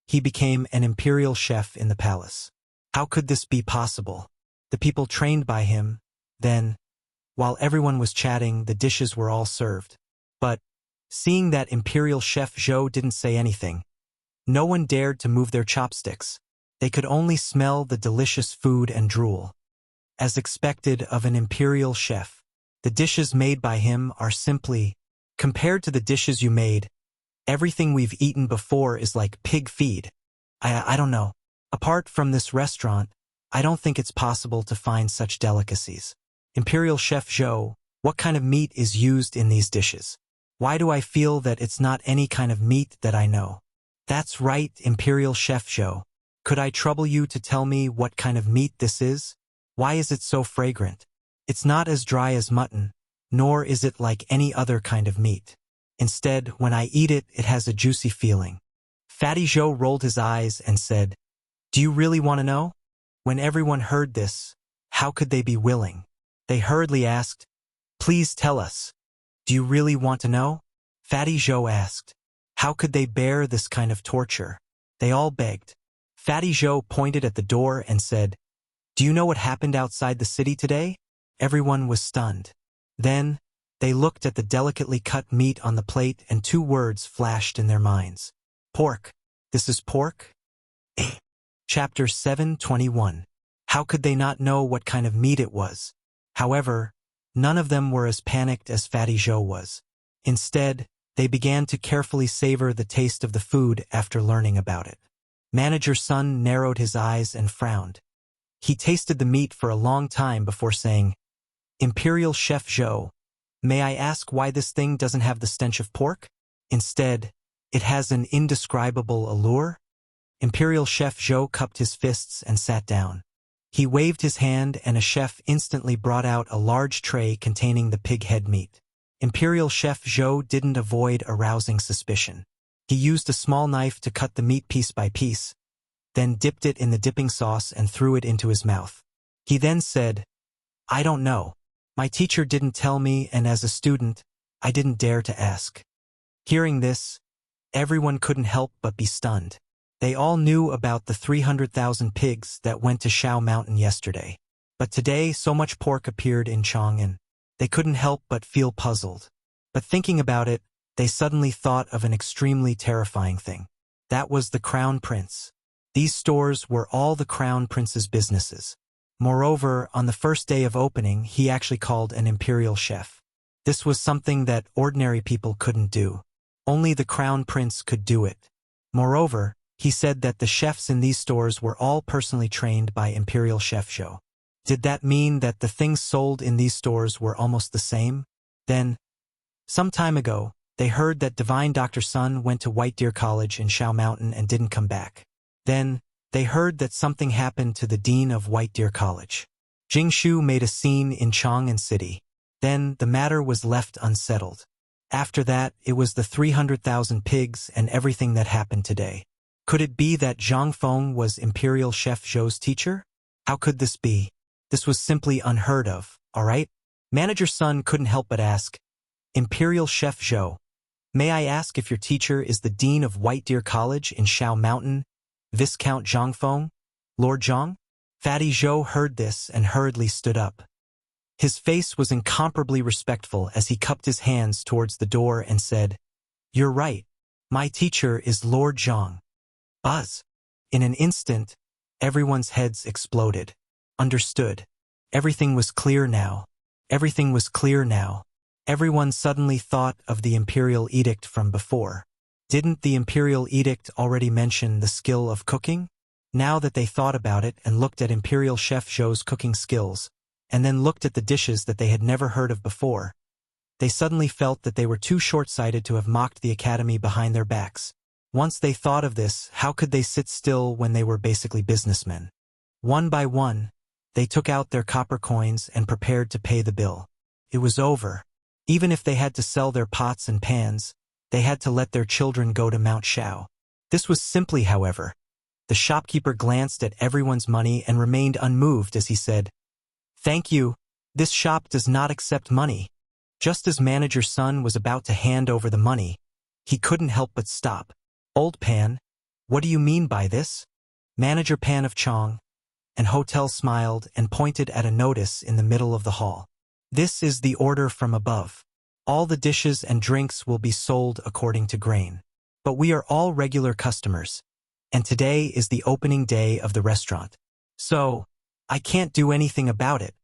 he became an imperial chef in the palace. How could this be possible? The people trained by him. Then, while everyone was chatting, the dishes were all served. But, seeing that Imperial Chef Joe didn't say anything, no one dared to move their chopsticks. They could only smell the delicious food and drool. As expected of an imperial chef, the dishes made by him are simply, compared to the dishes you made, everything we've eaten before is like pig feed. I don't know. Apart from this restaurant, I don't think it's possible to find such delicacies. Imperial Chef Joe, what kind of meat is used in these dishes? Why do I feel that it's not any kind of meat that I know? That's right, Imperial Chef Joe. Could I trouble you to tell me what kind of meat this is? Why is it so fragrant? It's not as dry as mutton, nor is it like any other kind of meat. Instead, when I eat it, it has a juicy feeling. Fatty Joe rolled his eyes and said, "Do you really want to know?" When everyone heard this, how could they be willing? They hurriedly asked, "Please tell us. Do you really want to know?" Fatty Joe asked. How could they bear this kind of torture? They all begged. Fatty Joe pointed at the door and said, "Do you know what happened outside the city today?" Everyone was stunned. Then, they looked at the delicately cut meat on the plate and 2 words flashed in their minds. Pork. This is pork? Chapter 7:21. How could they not know what kind of meat it was? However, none of them were as panicked as Fatty Joe was. Instead, they began to carefully savor the taste of the food after learning about it. Manager's son narrowed his eyes and frowned. He tasted the meat for a long time before saying, "Imperial Chef Joe, may I ask why this thing doesn't have the stench of pork? Instead, it has an indescribable allure?" Imperial Chef Joe cupped his fists and sat down. He waved his hand and a chef instantly brought out a large tray containing the pig head meat. Imperial Chef Zhou didn't avoid arousing suspicion. He used a small knife to cut the meat piece by piece, then dipped it in the dipping sauce and threw it into his mouth. He then said, "I don't know. My teacher didn't tell me, and as a student, I didn't dare to ask." Hearing this, everyone couldn't help but be stunned. They all knew about the 300,000 pigs that went to Shao Mountain yesterday. But today so much pork appeared in Chang'an. They couldn't help but feel puzzled. But thinking about it, they suddenly thought of an extremely terrifying thing. That was the Crown Prince. These stores were all the Crown Prince's businesses. Moreover, on the first day of opening, he actually called an imperial chef. This was something that ordinary people couldn't do. Only the Crown Prince could do it. Moreover, he said that the chefs in these stores were all personally trained by Imperial Chef Zhou. Did that mean that the things sold in these stores were almost the same? Then, some time ago, they heard that Divine Dr. Sun went to White Deer College in Shao Mountain and didn't come back. Then, they heard that something happened to the dean of White Deer College. Jing Shu made a scene in Chang'an City. Then, the matter was left unsettled. After that, it was the 300,000 pigs and everything that happened today. Could it be that Zhang Feng was Imperial Chef Zhou's teacher? How could this be? This was simply unheard of, alright? Manager Sun couldn't help but ask, "Imperial Chef Zhou, may I ask if your teacher is the dean of White Deer College in Shao Mountain, Viscount Zhang Feng, Lord Zhang?" Fatty Zhou heard this and hurriedly stood up. His face was incomparably respectful as he cupped his hands towards the door and said, "You're right. My teacher is Lord Zhang." Buzz. In an instant, everyone's heads exploded. Understood. Everything was clear now. Everything was clear now. Everyone suddenly thought of the Imperial Edict from before. Didn't the Imperial Edict already mention the skill of cooking? Now that they thought about it and looked at Imperial Chef Zhou's cooking skills, and then looked at the dishes that they had never heard of before, they suddenly felt that they were too short-sighted to have mocked the academy behind their backs. Once they thought of this, how could they sit still when they were basically businessmen? One by one, they took out their copper coins and prepared to pay the bill. It was over. Even if they had to sell their pots and pans, they had to let their children go to Mount Shao. This was simply, however. The shopkeeper glanced at everyone's money and remained unmoved as he said, "Thank you. This shop does not accept money." Just as Manager Sun was about to hand over the money, he couldn't help but stop. "Old Pan, what do you mean by this?" Manager Pan of Chang and Hotel smiled and pointed at a notice in the middle of the hall. "This is the order from above. All the dishes and drinks will be sold according to grain. But we are all regular customers, and today is the opening day of the restaurant. So, I can't do anything about it."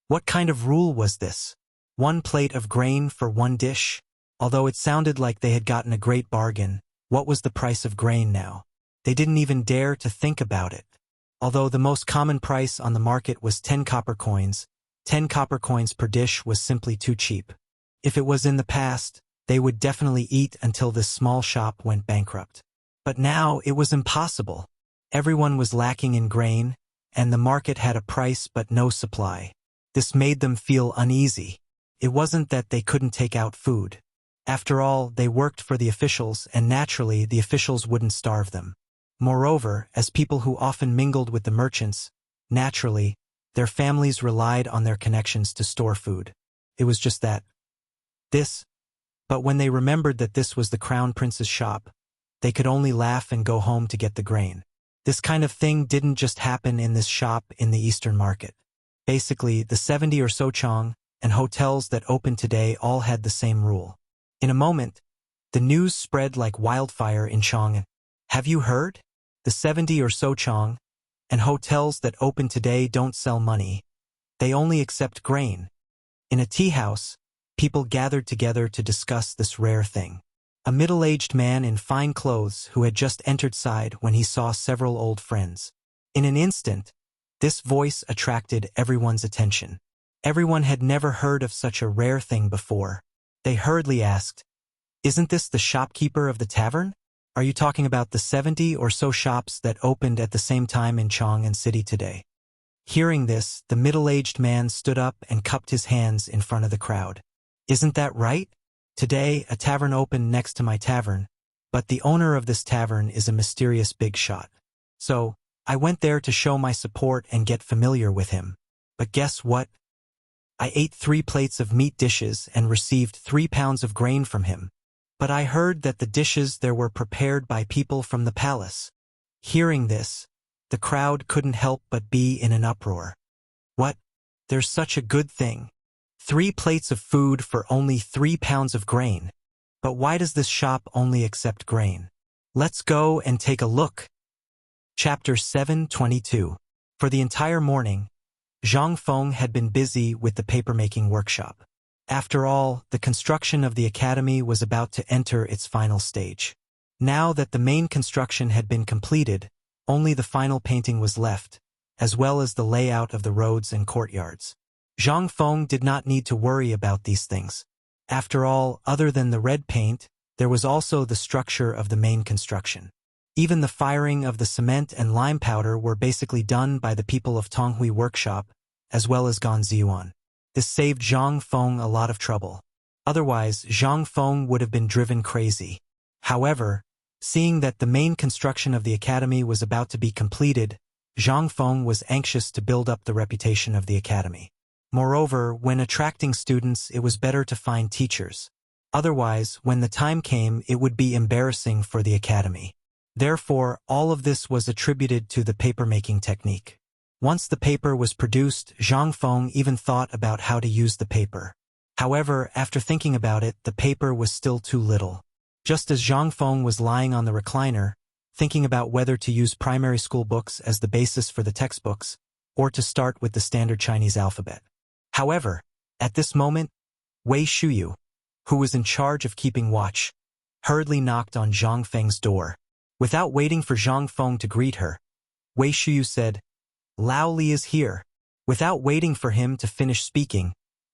What kind of rule was this? 1 plate of grain for 1 dish? Although it sounded like they had gotten a great bargain, what was the price of grain now? They didn't even dare to think about it. Although the most common price on the market was 10 copper coins, 10 copper coins per dish was simply too cheap. If it was in the past, they would definitely eat until this small shop went bankrupt. But now it was impossible. Everyone was lacking in grain, and the market had a price but no supply. This made them feel uneasy. It wasn't that they couldn't take out food. After all, they worked for the officials, and naturally the officials wouldn't starve them. Moreover, as people who often mingled with the merchants, naturally, their families relied on their connections to store food. It was just that. But when they remembered that this was the Crown Prince's shop, they could only laugh and go home to get the grain. This kind of thing didn't just happen in this shop in the Eastern Market. Basically, the 70 or so Chang and hotels that opened today all had the same rule. In a moment, the news spread like wildfire in Chang'an. "Have you heard? The 70 or so Chang and hotels that open today don't sell money. They only accept grain." In a tea house, people gathered together to discuss this rare thing. A middle-aged man in fine clothes who had just entered side when he saw several old friends. In an instant, this voice attracted everyone's attention. Everyone had never heard of such a rare thing before. They hurriedly asked, "Isn't this the shopkeeper of the tavern? Are you talking about the 70 or so shops that opened at the same time in Chang'an City today?" Hearing this, the middle-aged man stood up and cupped his hands in front of the crowd. Isn't that right? Today, a tavern opened next to my tavern, but the owner of this tavern is a mysterious big shot. So, I went there to show my support and get familiar with him. But guess what? I ate 3 plates of meat dishes and received 3 pounds of grain from him. But I heard that the dishes there were prepared by people from the palace. Hearing this, the crowd couldn't help but be in an uproar. What? There's such a good thing. 3 plates of food for only 3 pounds of grain. But why does this shop only accept grain? Let's go and take a look. Chapter 7:22. For the entire morning, Zhang Feng had been busy with the papermaking workshop. After all, the construction of the academy was about to enter its final stage. Now that the main construction had been completed, only the final painting was left, as well as the layout of the roads and courtyards. Zhang Feng did not need to worry about these things. After all, other than the red paint, there was also the structure of the main construction. Even the firing of the cement and lime powder were basically done by the people of Tonghui Workshop, as well as Ganziyuan. This saved Zhang Feng a lot of trouble. Otherwise, Zhang Feng would have been driven crazy. However, seeing that the main construction of the academy was about to be completed, Zhang Feng was anxious to build up the reputation of the academy. Moreover, when attracting students, it was better to find teachers. Otherwise, when the time came, it would be embarrassing for the academy. Therefore, all of this was attributed to the papermaking technique. Once the paper was produced, Zhang Feng even thought about how to use the paper. However, after thinking about it, the paper was still too little. Just as Zhang Feng was lying on the recliner, thinking about whether to use primary school books as the basis for the textbooks, or to start with the standard Chinese alphabet. However, at this moment, Wei Shuyu, who was in charge of keeping watch, hurriedly knocked on Zhang Feng's door. Without waiting for Zhang Feng to greet her, Wei Shuyu said, "Lao Li is here." Without waiting for him to finish speaking,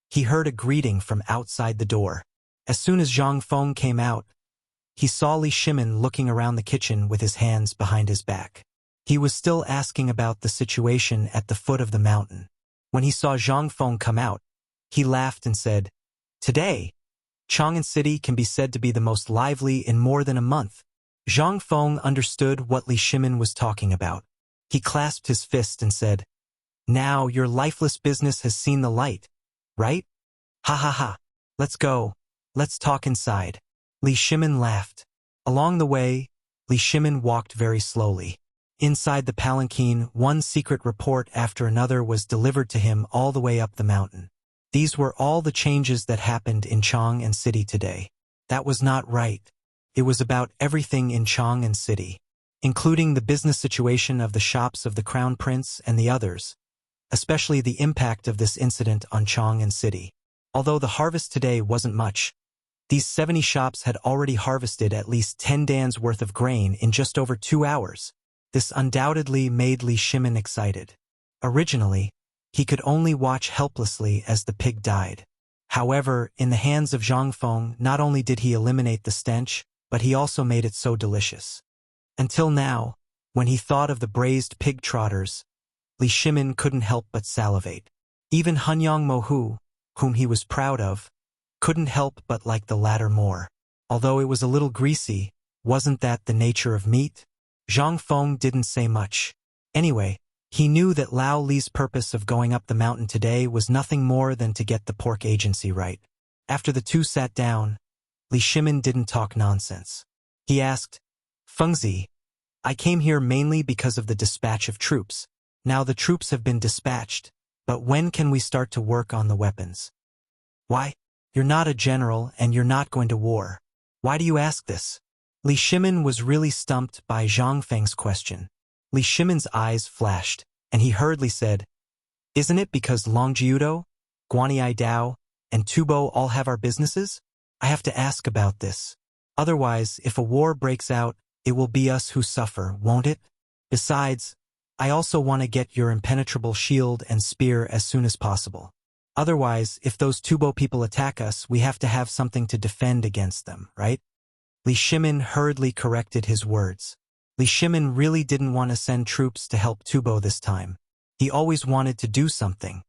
he heard a greeting from outside the door. As soon as Zhang Feng came out, he saw Li Shimin looking around the kitchen with his hands behind his back. He was still asking about the situation at the foot of the mountain. When he saw Zhang Feng come out, he laughed and said, "Today, Chang'an City can be said to be the most lively in more than a month." Zhang Feng understood what Li Shimin was talking about. He clasped his fist and said, "Now your lifeless business has seen the light, right? Ha ha ha. Let's go. Let's talk inside." Li Shimin laughed. Along the way, Li Shimin walked very slowly. Inside the palanquin, one secret report after another was delivered to him all the way up the mountain. These were all the changes that happened in Chang'an City today. That was not right. It was about everything in Chang'an City, including the business situation of the shops of the Crown Prince and the others, especially the impact of this incident on Chang'an City. Although the harvest today wasn't much, these 70 shops had already harvested at least 10 dans worth of grain in just over 2 hours. This undoubtedly made Li Shimin excited. Originally, he could only watch helplessly as the pig died. However, in the hands of Zhang Feng, not only did he eliminate the stench, but he also made it so delicious. Until now, when he thought of the braised pig trotters, Li Shimin couldn't help but salivate. Even Hunyang Mohu, whom he was proud of, couldn't help but like the latter more. Although it was a little greasy, wasn't that the nature of meat? Zhang Feng didn't say much. Anyway, he knew that Lao Li's purpose of going up the mountain today was nothing more than to get the pork agency right. After the two sat down, Li Shimin didn't talk nonsense. He asked, "Fengzi, I came here mainly because of the dispatch of troops. Now the troops have been dispatched, but when can we start to work on the weapons?" "Why? You're not a general and you're not going to war. Why do you ask this?" Li Shimin was really stumped by Zhang Feng's question. Li Shimin's eyes flashed, and he hurriedly said, "Isn't it because Longjiudo, Guanyi Dao, and Tubo all have our businesses? I have to ask about this. Otherwise, if a war breaks out, it will be us who suffer, won't it? Besides, I also want to get your impenetrable shield and spear as soon as possible. Otherwise, if those Tubo people attack us, we have to have something to defend against them, right?" Li Shimin hurriedly corrected his words. Li Shimin really didn't want to send troops to help Tubo this time. He always wanted to do something.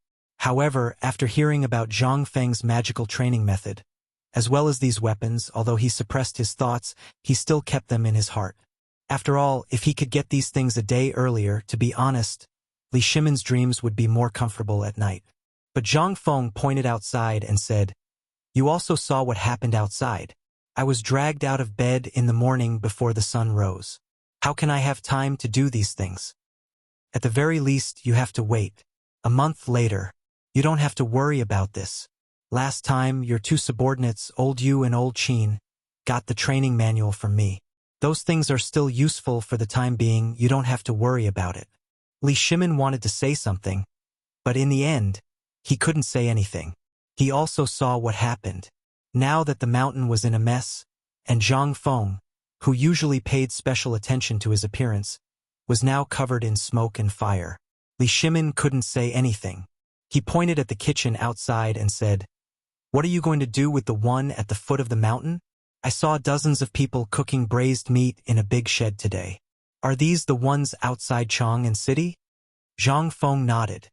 However, after hearing about Zhang Feng's magical training method, as well as these weapons, although he suppressed his thoughts, he still kept them in his heart. After all, if he could get these things a day earlier, to be honest, Li Shimin's dreams would be more comfortable at night. But Zhang Feng pointed outside and said, "You also saw what happened outside. I was dragged out of bed in the morning before the sun rose. How can I have time to do these things? At the very least, you have to wait. A month later. You don't have to worry about this. Last time, your two subordinates, Old Yu and Old Qin, got the training manual from me. Those things are still useful for the time being, you don't have to worry about it." Li Shimin wanted to say something, but in the end, he couldn't say anything. He also saw what happened. Now that the mountain was in a mess, and Zhang Feng, who usually paid special attention to his appearance, was now covered in smoke and fire. Li Shimin couldn't say anything. He pointed at the kitchen outside and said, "What are you going to do with the one at the foot of the mountain? I saw dozens of people cooking braised meat in a big shed today. Are these the ones outside Chang'an City?" Zhang Feng nodded.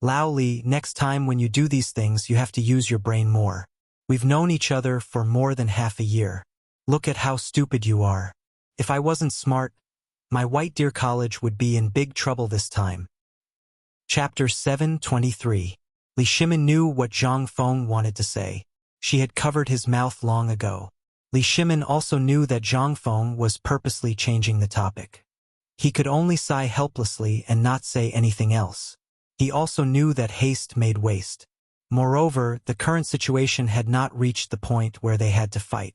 "Lao Li, next time when you do these things you have to use your brain more. We've known each other for more than half a year. Look at how stupid you are. If I wasn't smart, my White Deer College would be in big trouble this time." Chapter 723. Li Shimin knew what Zhang Feng wanted to say. She had covered his mouth long ago. Li Shimin also knew that Zhang Feng was purposely changing the topic. He could only sigh helplessly and not say anything else. He also knew that haste made waste. Moreover, the current situation had not reached the point where they had to fight.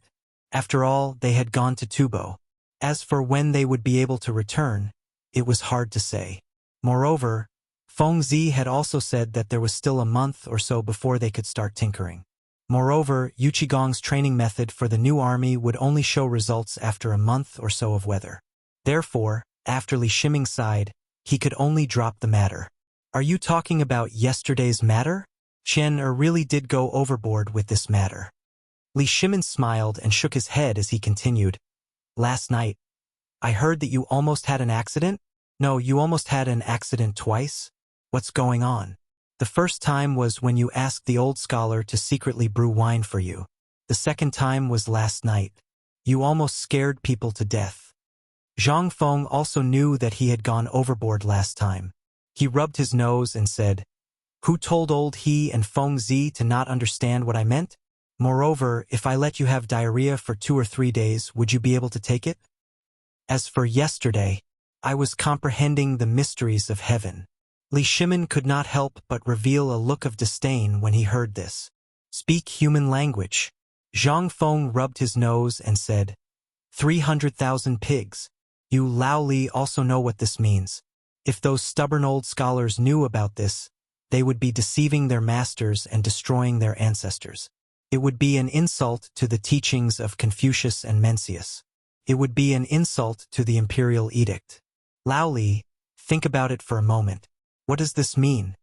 After all, they had gone to Tubo. As for when they would be able to return, it was hard to say. Moreover, Feng Zi had also said that there was still a month or so before they could start tinkering. Moreover, Yu Qigong's training method for the new army would only show results after a month or so of weather. Therefore, after Li Shimin sighed, he could only drop the matter. "Are you talking about yesterday's matter? Chen really did go overboard with this matter." Li Shimin smiled and shook his head as he continued, "Last night, I heard that you almost had an accident? No, you almost had an accident twice? What's going on? The first time was when you asked the old scholar to secretly brew wine for you. The second time was last night. You almost scared people to death." Zhang Feng also knew that he had gone overboard last time. He rubbed his nose and said, "Who told old he and Feng Zi to not understand what I meant? Moreover, if I let you have diarrhea for 2 or 3 days, would you be able to take it? As for yesterday, I was comprehending the mysteries of heaven." Li Shimin could not help but reveal a look of disdain when he heard this. "Speak human language." Zhang Feng rubbed his nose and said, 300,000 pigs. You Lao Li also know what this means. If those stubborn old scholars knew about this, they would be deceiving their masters and destroying their ancestors. It would be an insult to the teachings of Confucius and Mencius. It would be an insult to the imperial edict. Lao Li, think about it for a moment. What does this mean?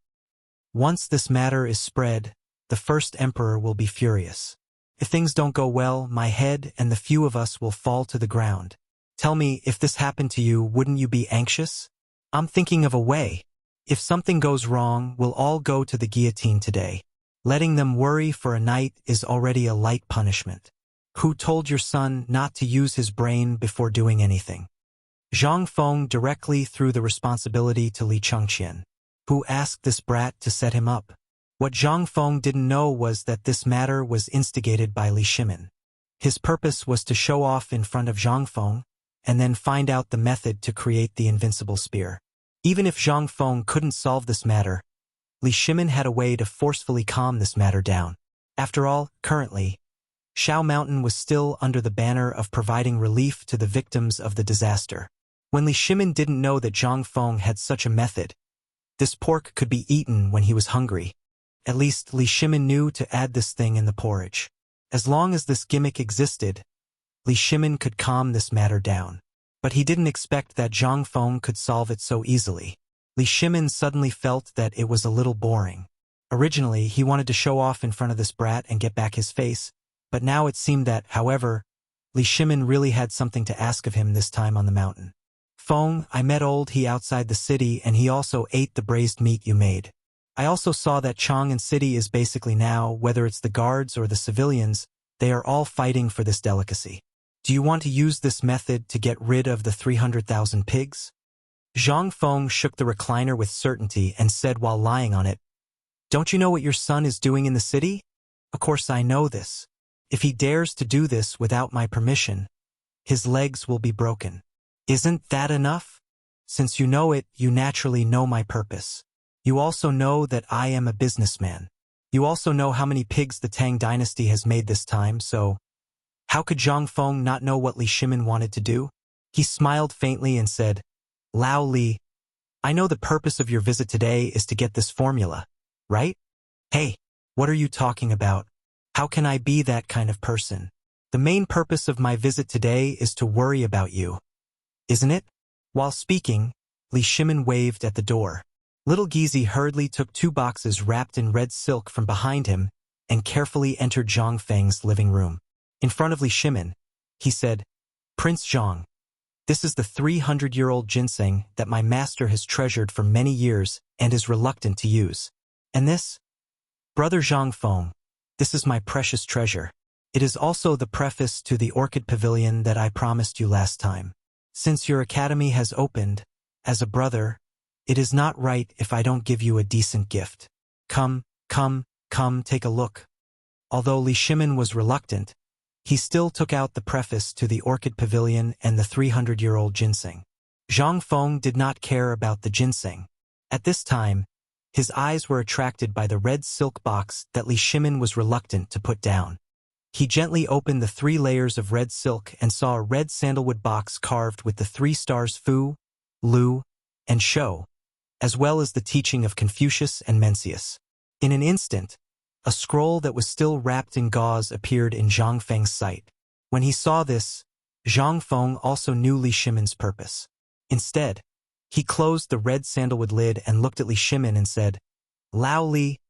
Once this matter is spread, the first emperor will be furious. If things don't go well, my head and the few of us will fall to the ground. Tell me, if this happened to you, wouldn't you be anxious? I'm thinking of a way. If something goes wrong, we'll all go to the guillotine today. Letting them worry for a night is already a light punishment. Who told your son not to use his brain before doing anything? Zhang Feng directly threw the responsibility to Li Chengqian. Who asked this brat to set him up? What Zhang Feng didn't know was that this matter was instigated by Li Shimin. His purpose was to show off in front of Zhang Feng, and then find out the method to create the invincible spear. Even if Zhang Feng couldn't solve this matter, Li Shimin had a way to forcefully calm this matter down. After all, currently, Shao Mountain was still under the banner of providing relief to the victims of the disaster. When Li Shimin didn't know that Zhang Feng had such a method, this pork could be eaten when he was hungry. At least Li Shimin knew to add this thing in the porridge. As long as this gimmick existed, Li Shimin could calm this matter down. But he didn't expect that Zhang Feng could solve it so easily. Li Shimin suddenly felt that it was a little boring. Originally, he wanted to show off in front of this brat and get back his face, but now it seemed that, however, Li Shimin really had something to ask of him this time on the mountain. Feng, I met old he outside the city and he also ate the braised meat you made. I also saw that Chang'an City is basically now, whether it's the guards or the civilians, they are all fighting for this delicacy. Do you want to use this method to get rid of the 300,000 pigs? Zhang Feng shook the recliner with certainty and said while lying on it, Don't you know what your son is doing in the city? Of course I know this. If he dares to do this without my permission, his legs will be broken. Isn't that enough? Since you know it, you naturally know my purpose. You also know that I am a businessman. You also know how many pigs the Tang dynasty has made this time, so how could Zhang Feng not know what Li Shimin wanted to do? He smiled faintly and said, Lao Li, I know the purpose of your visit today is to get this formula, right? Hey, what are you talking about? How can I be that kind of person? The main purpose of my visit today is to worry about you. Isn't it? While speaking, Li Shimin waved at the door. Little Gizi hurriedly took 2 boxes wrapped in red silk from behind him and carefully entered Zhang Feng's living room. In front of Li Shimin, he said, Prince Zhang, this is the 300-year-old ginseng that my master has treasured for many years and is reluctant to use. And this? Brother Zhang Feng, this is my precious treasure. It is also the preface to the orchid pavilion that I promised you last time. Since your academy has opened, as a brother, it is not right if I don't give you a decent gift. Come, take a look. Although Li Shimin was reluctant, he still took out the preface to the orchid pavilion and the 300-year-old ginseng. Zhang Feng did not care about the ginseng. At this time, his eyes were attracted by the red silk box that Li Shimin was reluctant to put down. He gently opened the 3 layers of red silk and saw a red sandalwood box carved with the 3 stars Fu, Lu, and Shou, as well as the teaching of Confucius and Mencius. In an instant, a scroll that was still wrapped in gauze appeared in Zhang Feng's sight. When he saw this, Zhang Feng also knew Li Shimin's purpose. Instead, he closed the red sandalwood lid and looked at Li Shimin and said, Lao Li,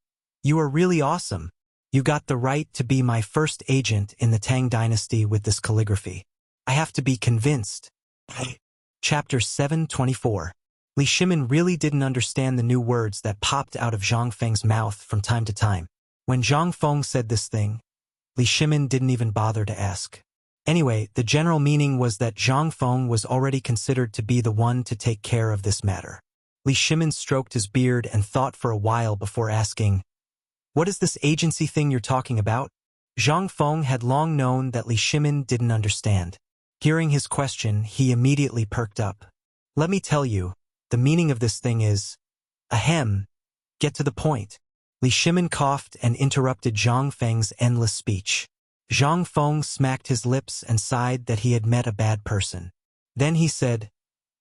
you are really awesome. You got the right to be my first agent in the Tang dynasty with this calligraphy. I have to be convinced. Chapter 724. Li Shimin really didn't understand the new words that popped out of Zhang Feng's mouth from time to time. When Zhang Feng said this thing, Li Shimin didn't even bother to ask. Anyway, the general meaning was that Zhang Feng was already considered to be the one to take care of this matter. Li Shimin stroked his beard and thought for a while before asking, What is this agency thing you're talking about? Zhang Feng had long known that Li Shimin didn't understand. Hearing his question, he immediately perked up. Let me tell you, the meaning of this thing is, ahem, get to the point. Li Shimin coughed and interrupted Zhang Feng's endless speech. Zhang Feng smacked his lips and sighed that he had met a bad person. Then he said,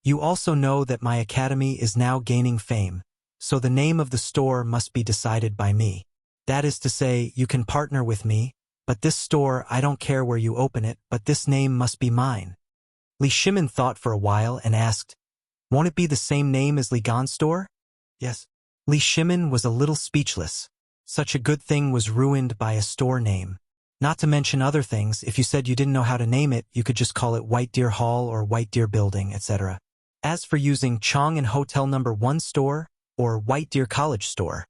You also know that my academy is now gaining fame, so the name of the store must be decided by me. That is to say, you can partner with me, but this store, I don't care where you open it, but this name must be mine. Li Shimin thought for a while and asked, Won't it be the same name as Li Gan's store? Yes. Li Shimin was a little speechless. Such a good thing was ruined by a store name. Not to mention other things, if you said you didn't know how to name it, you could just call it White Deer Hall or White Deer Building, etc. As for using Chang'an Hotel No. 1 store or White Deer College store,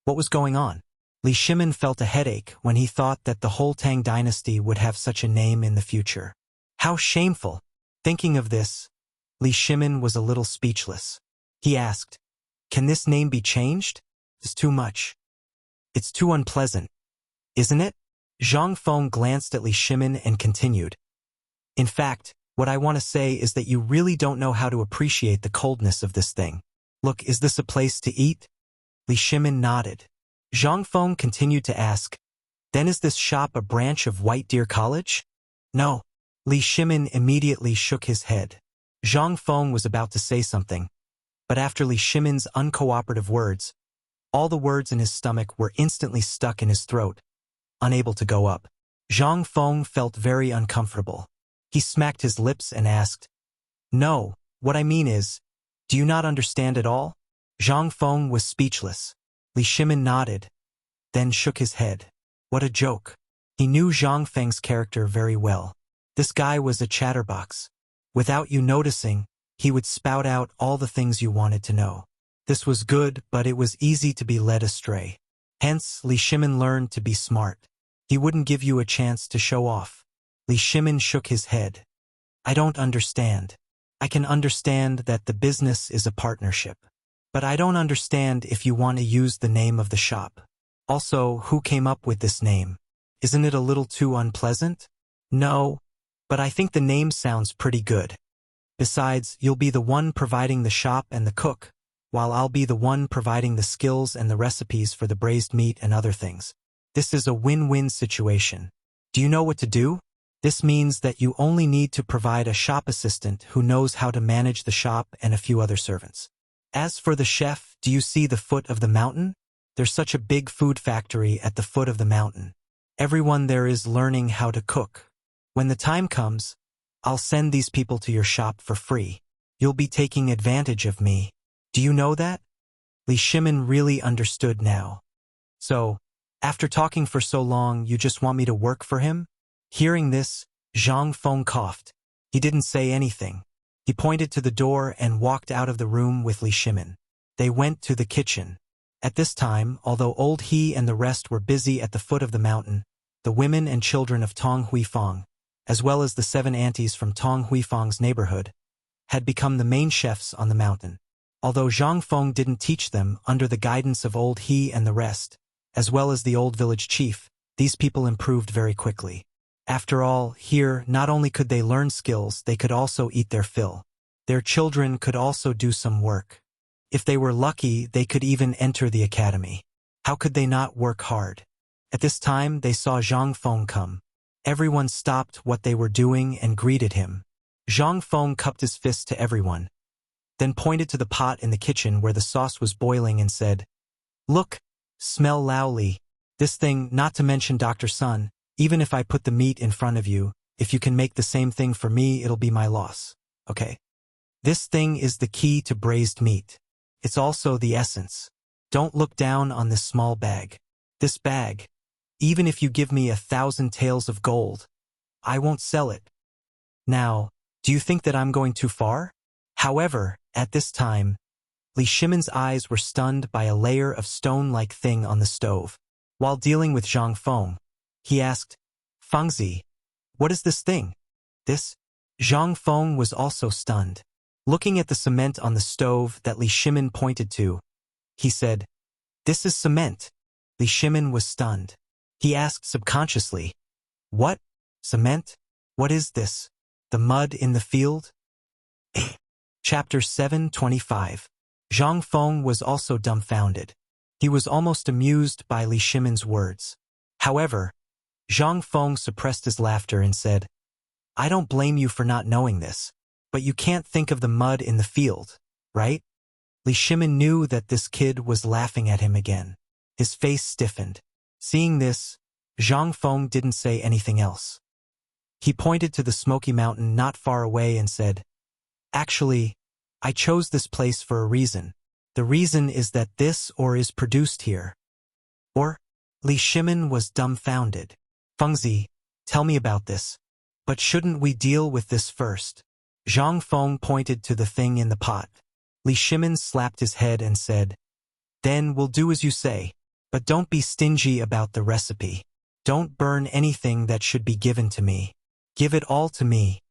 what was going on? Li Shimin felt a headache when he thought that the whole Tang dynasty would have such a name in the future. How shameful! Thinking of this, Li Shimin was a little speechless. He asked, Can this name be changed? It's too much. It's too unpleasant. Isn't it? Zhang Feng glanced at Li Shimin and continued. In fact, what I want to say is that you really don't know how to appreciate the coldness of this thing. Look, is this a place to eat? Li Shimin nodded. Zhang Feng continued to ask, Then is this shop a branch of White Deer College? No. Li Shimin immediately shook his head. Zhang Feng was about to say something, but after Li Shimin's uncooperative words, all the words in his stomach were instantly stuck in his throat, unable to go up. Zhang Feng felt very uncomfortable. He smacked his lips and asked, No, what I mean is, do you not understand at all? Zhang Feng was speechless. Li Shimin nodded, then shook his head. What a joke. He knew Zhang Feng's character very well. This guy was a chatterbox. Without you noticing, he would spout out all the things you wanted to know. This was good, but it was easy to be led astray. Hence, Li Shimin learned to be smart. He wouldn't give you a chance to show off. Li Shimin shook his head. I don't understand. I can understand that the business is a partnership. But I don't understand if you want to use the name of the shop. Also, who came up with this name? Isn't it a little too unpleasant? No, but I think the name sounds pretty good. Besides, you'll be the one providing the shop and the cook, while I'll be the one providing the skills and the recipes for the braised meat and other things. This is a win-win situation. Do you know what to do? This means that you only need to provide a shop assistant who knows how to manage the shop and a few other servants. As for the chef, do you see the foot of the mountain? There's such a big food factory at the foot of the mountain. Everyone there is learning how to cook. When the time comes, I'll send these people to your shop for free. You'll be taking advantage of me. Do you know that? Li Shimin really understood now. So, after talking for so long, you just want me to work for him? Hearing this, Zhang Feng coughed. He didn't say anything. He pointed to the door and walked out of the room with Li Shimin. They went to the kitchen. At this time, although old He and the rest were busy at the foot of the mountain, the women and children of Tong Huifang, as well as the 7 aunties from Tong Huifang's neighborhood, had become the main chefs on the mountain. Although Zhang Feng didn't teach them, under the guidance of old He and the rest, as well as the old village chief, these people improved very quickly. After all, here, not only could they learn skills, they could also eat their fill. Their children could also do some work. If they were lucky, they could even enter the academy. How could they not work hard? At this time, they saw Zhang Feng come. Everyone stopped what they were doing and greeted him. Zhang Feng cupped his fist to everyone, then pointed to the pot in the kitchen where the sauce was boiling and said, Look, smell loudly. This thing, not to mention Dr. Sun, even if I put the meat in front of you, if you can make the same thing for me, it'll be my loss. Okay? This thing is the key to braised meat. It's also the essence. Don't look down on this small bag. This bag, even if you give me 1,000 taels of gold, I won't sell it. Now, do you think that I'm going too far? However, at this time, Li Shimin's eyes were stunned by a layer of stone-like thing on the stove. While dealing with Zhang Feng, he asked, Fengzi, what is this thing? This? Zhang Feng was also stunned. Looking at the cement on the stove that Li Shimin pointed to, he said, This is cement. Li Shimin was stunned. He asked subconsciously, What? Cement? What is this? The mud in the field? Chapter 725. Zhang Feng was also dumbfounded. He was almost amused by Li Shimin's words. However, Zhang Feng suppressed his laughter and said, I don't blame you for not knowing this, but you can't think of the mud in the field, right? Li Shimin knew that this kid was laughing at him again. His face stiffened. Seeing this, Zhang Feng didn't say anything else. He pointed to the smoky mountain not far away and said, Actually, I chose this place for a reason. The reason is that this ore is produced here. Or? Li Shimin was dumbfounded. Fengzi, tell me about this. But shouldn't we deal with this first? Zhang Feng pointed to the thing in the pot. Li Shimin slapped his head and said, Then we'll do as you say. But don't be stingy about the recipe. Don't burn anything that should be given to me. Give it all to me.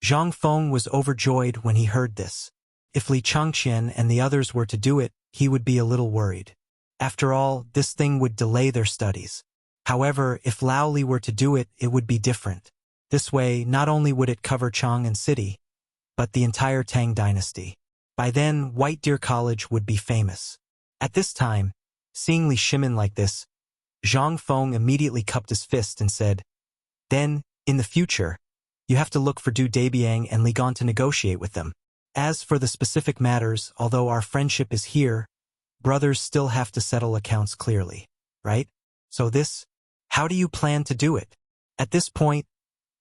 Zhang Feng was overjoyed when he heard this. If Li Changqian and the others were to do it, he would be a little worried. After all, this thing would delay their studies. However, if Lao Li were to do it, it would be different. This way, not only would it cover Chang'an City, but the entire Tang dynasty. By then, White Deer College would be famous. At this time, seeing Li Shimin like this, Zhang Feng immediately cupped his fist and said, Then, in the future, you have to look for Du Debiang and Li Gan to negotiate with them. As for the specific matters, although our friendship is here, brothers still have to settle accounts clearly, right? So this, how do you plan to do it? At this point,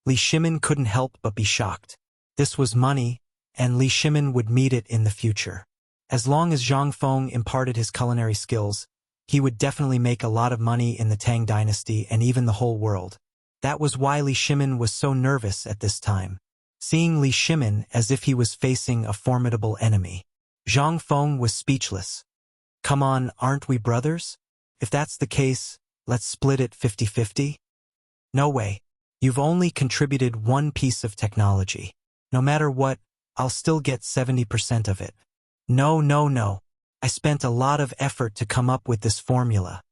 Li Shimin couldn't help but be shocked. This was money, and Li Shimin would meet it in the future. As long as Zhang Feng imparted his culinary skills, he would definitely make a lot of money in the Tang dynasty and even the whole world. That was why Li Shimin was so nervous at this time, seeing Li Shimin as if he was facing a formidable enemy. Zhang Feng was speechless. Come on, aren't we brothers? If that's the case, let's split it 50-50? No way. You've only contributed one piece of technology. No matter what, I'll still get 70% of it. No, no, no. I spent a lot of effort to come up with this formula.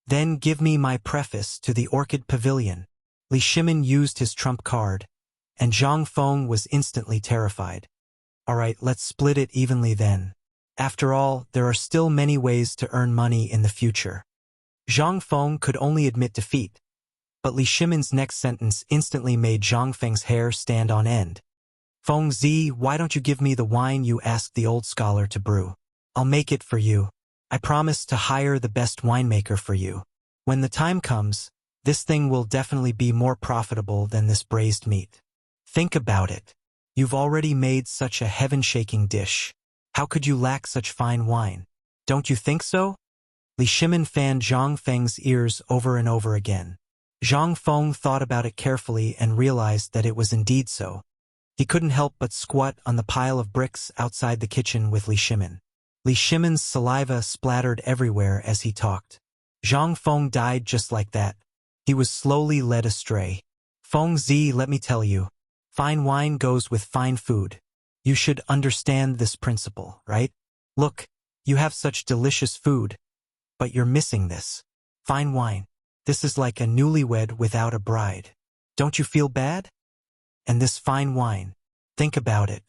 Then give me my preface to the Orchid Pavilion. Li Shimin used his trump card, and Zhang Feng was instantly terrified. All right, let's split it evenly then. After all, there are still many ways to earn money in the future. Zhang Feng could only admit defeat, but Li Shimin's next sentence instantly made Zhang Feng's hair stand on end. Feng Zi, why don't you give me the wine you asked the old scholar to brew? I'll make it for you. I promise to hire the best winemaker for you. When the time comes, this thing will definitely be more profitable than this braised meat. Think about it. You've already made such a heaven-shaking dish. How could you lack such fine wine? Don't you think so? Li Shimin fanned Zhang Feng's ears over and over again. Zhang Feng thought about it carefully and realized that it was indeed so. He couldn't help but squat on the pile of bricks outside the kitchen with Li Shimin. Li Shimin's saliva splattered everywhere as he talked. Zhang Feng died just like that. He was slowly led astray. Feng Zi, let me tell you, fine wine goes with fine food. You should understand this principle, right? Look, you have such delicious food, but you're missing this. Fine wine. This is like a newlywed without a bride. Don't you feel bad? And this fine wine, think about it.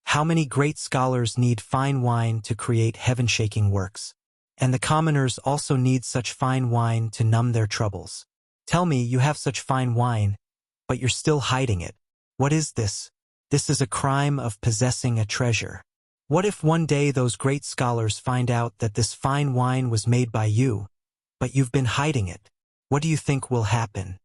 How many great scholars need fine wine to create heaven-shaking works? And the commoners also need such fine wine to numb their troubles. Tell me you have such fine wine, but you're still hiding it. What is this? This is a crime of possessing a treasure. What if one day those great scholars find out that this fine wine was made by you, but you've been hiding it? What do you think will happen?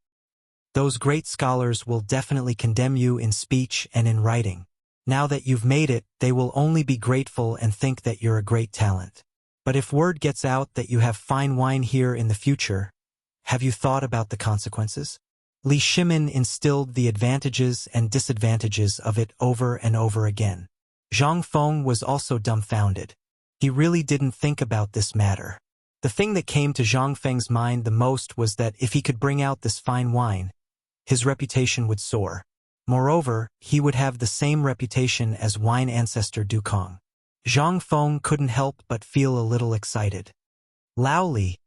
Those great scholars will definitely condemn you in speech and in writing. Now that you've made it, they will only be grateful and think that you're a great talent. But if word gets out that you have fine wine here in the future, have you thought about the consequences? Li Shimin instilled the advantages and disadvantages of it over and over again. Zhang Feng was also dumbfounded. He really didn't think about this matter. The thing that came to Zhang Feng's mind the most was that if he could bring out this fine wine, his reputation would soar. Moreover, he would have the same reputation as wine ancestor Du Kong. Zhang Feng couldn't help but feel a little excited. Lao Li,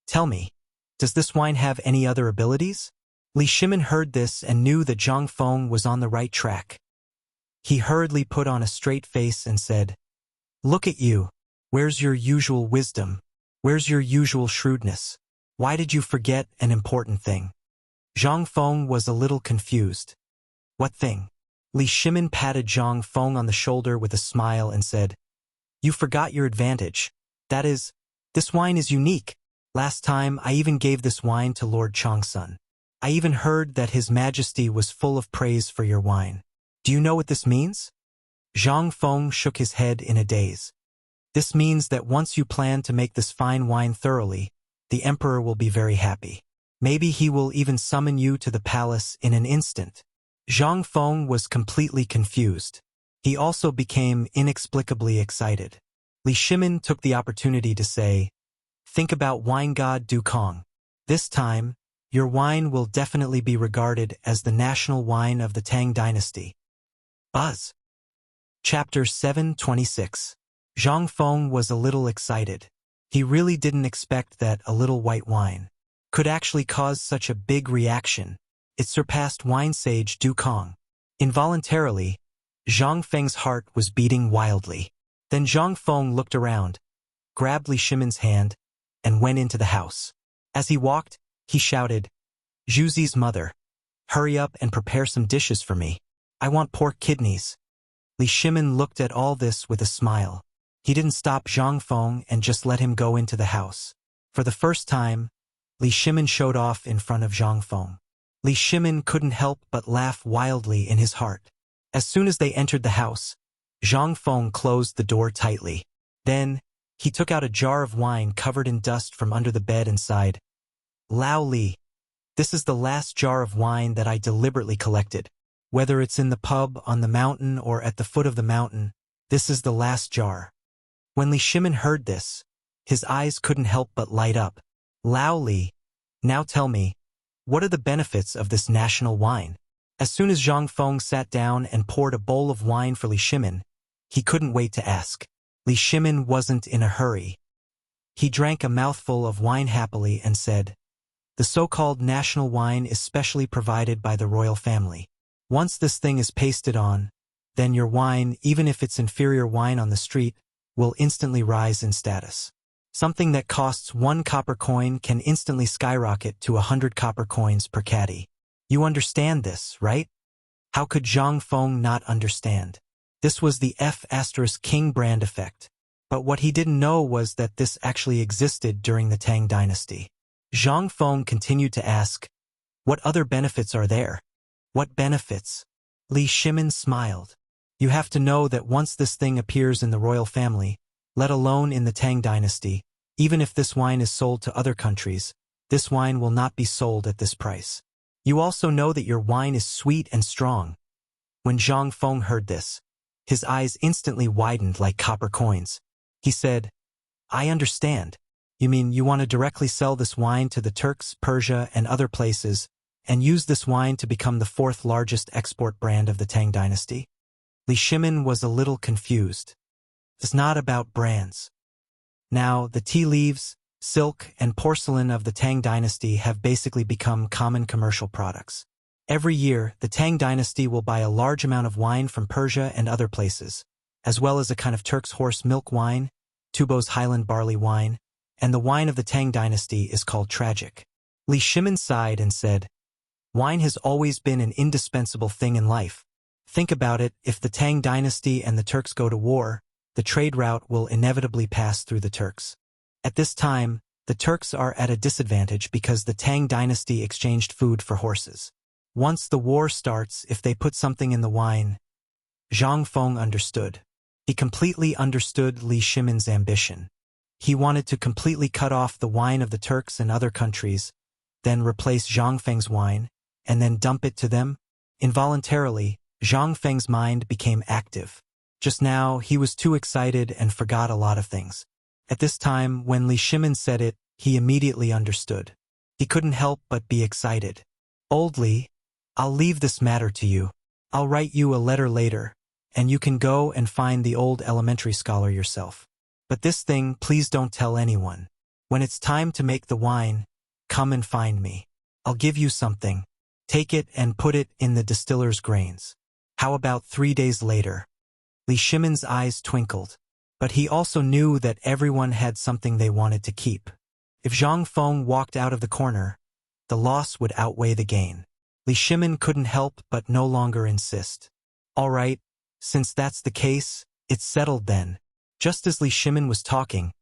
tell me, does this wine have any other abilities? Li Shimin heard this and knew that Zhang Feng was on the right track. He hurriedly put on a straight face and said, Look at you. Where's your usual wisdom? Where's your usual shrewdness? Why did you forget an important thing? Zhang Feng was a little confused. What thing? Li Shimin patted Zhang Feng on the shoulder with a smile and said, You forgot your advantage. That is, this wine is unique. Last time, I even gave this wine to Lord Changsun. I even heard that His Majesty was full of praise for your wine. Do you know what this means? Zhang Feng shook his head in a daze. This means that once you plan to make this fine wine thoroughly, the Emperor will be very happy. Maybe he will even summon you to the palace in an instant. Zhang Feng was completely confused. He also became inexplicably excited. Li Shimin took the opportunity to say, Think about wine god Du Kong. This time, your wine will definitely be regarded as the national wine of the Tang dynasty. Buzz. Chapter 726. Zhang Feng was a little excited. He really didn't expect that a little white wine could actually cause such a big reaction. It surpassed wine sage Du Kong. Involuntarily, Zhang Feng's heart was beating wildly. Then Zhang Feng looked around, grabbed Li Shimin's hand, and went into the house. As he walked, he shouted, Zhuzi's mother, hurry up and prepare some dishes for me. I want pork kidneys. Li Shimin looked at all this with a smile. He didn't stop Zhang Feng and just let him go into the house. For the first time, Li Shimin showed off in front of Zhang Feng. Li Shimin couldn't help but laugh wildly in his heart. As soon as they entered the house, Zhang Feng closed the door tightly. Then, he took out a jar of wine covered in dust from under the bed and sighed, Lao Li, this is the last jar of wine that I deliberately collected. Whether it's in the pub, on the mountain, or at the foot of the mountain, This is the last jar." When Li Shimin heard this, his eyes couldn't help but light up. "Lao Li, now tell me, what are the benefits of this national wine?" As soon as Zhang Feng sat down and poured a bowl of wine for Li Shimin, he couldn't wait to ask. Li Shimin wasn't in a hurry. He drank a mouthful of wine happily and said, "The so-called national wine is specially provided by the royal family. Once this thing is pasted on, then your wine, even if it's inferior wine on the street, will instantly rise in status. Something that costs 1 copper coin can instantly skyrocket to 100 copper coins per caddy. You understand this, right?" How could Zhang Feng not understand? This was the F*King brand effect. But what he didn't know was that this actually existed during the Tang dynasty. Zhang Feng continued to ask, "What other benefits are there?" "What benefits?" Li Shimin smiled. "You have to know that once this thing appears in the royal family, let alone in the Tang dynasty, even if this wine is sold to other countries, this wine will not be sold at this price. You also know that your wine is sweet and strong." When Zhang Feng heard this, his eyes instantly widened like copper coins. He said, "I understand. You mean you want to directly sell this wine to the Turks, Persia, and other places, and use this wine to become the 4th largest export brand of the Tang dynasty?" Li Shimin was a little confused. It's not about brands. Now, the tea leaves, silk, and porcelain of the Tang dynasty have basically become common commercial products. Every year, the Tang dynasty will buy a large amount of wine from Persia and other places, as well as a kind of Turk's horse milk wine, Tubo's Highland barley wine, and the wine of the Tang dynasty is called tragic. Li Shimin sighed and said, "Wine has always been an indispensable thing in life. Think about it, if the Tang dynasty and the Turks go to war, the trade route will inevitably pass through the Turks. At this time, the Turks are at a disadvantage because the Tang dynasty exchanged food for horses. Once the war starts, if they put something in the wine..." Zhang Feng understood. He completely understood Li Shimin's ambition. He wanted to completely cut off the wine of the Turks and other countries, then replace Zhang Feng's wine, and then dump it to them. Involuntarily, Zhang Feng's mind became active. Just now, he was too excited and forgot a lot of things. At this time, when Li Shimin said it, he immediately understood. He couldn't help but be excited. "Old Li, I'll leave this matter to you. I'll write you a letter later, and you can go and find the old elementary scholar yourself. But this thing, please don't tell anyone. When it's time to make the wine, come and find me. I'll give you something. Take it and put it in the distiller's grains." How about 3 days later? Li Shimin's eyes twinkled. But he also knew that everyone had something they wanted to keep. If Zhang Feng walked out of the corner, the loss would outweigh the gain. Li Shimin couldn't help but no longer insist. "All right, since that's the case, it's settled then." Just as Li Shimin was talking,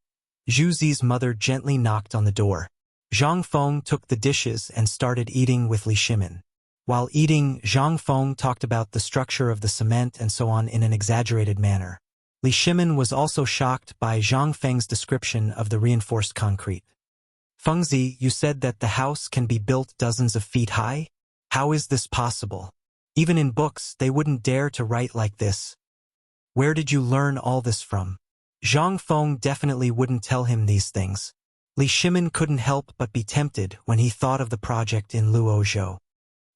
Zhu Zi's mother gently knocked on the door. Zhang Feng took the dishes and started eating with Li Shimin. While eating, Zhang Feng talked about the structure of the cement and so on in an exaggerated manner. Li Shimin was also shocked by Zhang Feng's description of the reinforced concrete. "Fengzi, you said that the house can be built dozens of feet high? How is this possible? Even in books, they wouldn't dare to write like this. Where did you learn all this from?" Zhang Feng definitely wouldn't tell him these things. Li Shimin couldn't help but be tempted when he thought of the project in Luozhou.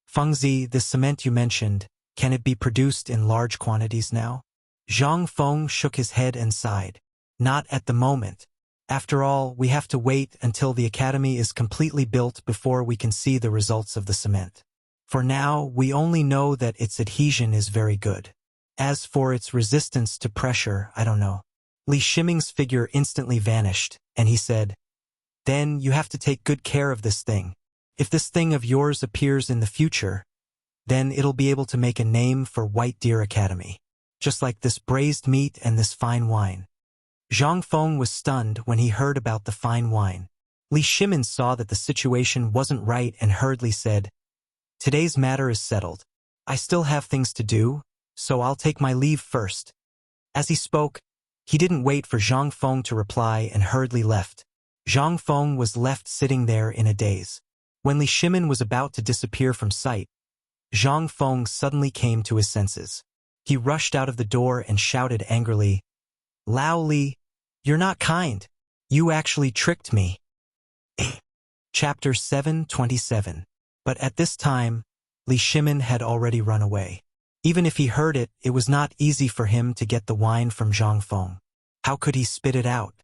"Fengzi, this cement you mentioned, can it be produced in large quantities now?" Zhang Feng shook his head and sighed. "Not at the moment. After all, we have to wait until the academy is completely built before we can see the results of the cement. For now, we only know that its adhesion is very good. As for its resistance to pressure, I don't know." Li Shimin's figure instantly vanished, and he said, "Then you have to take good care of this thing. If this thing of yours appears in the future, then it'll be able to make a name for White Deer Academy. Just like this braised meat and this fine wine." Zhang Feng was stunned when he heard about the fine wine. Li Shimin saw that the situation wasn't right and hurriedly said, "Today's matter is settled. I still have things to do, so I'll take my leave first." As he spoke, he didn't wait for Zhang Feng to reply and hurriedly left. Zhang Feng was left sitting there in a daze. When Li Shimin was about to disappear from sight, Zhang Feng suddenly came to his senses. He rushed out of the door and shouted angrily, "Lao Li, you're not kind. You actually tricked me." Chapter 727. But at this time, Li Shimin had already run away. Even if he heard it, it was not easy for him to get the wine from Zhang Feng. How could he spit it out?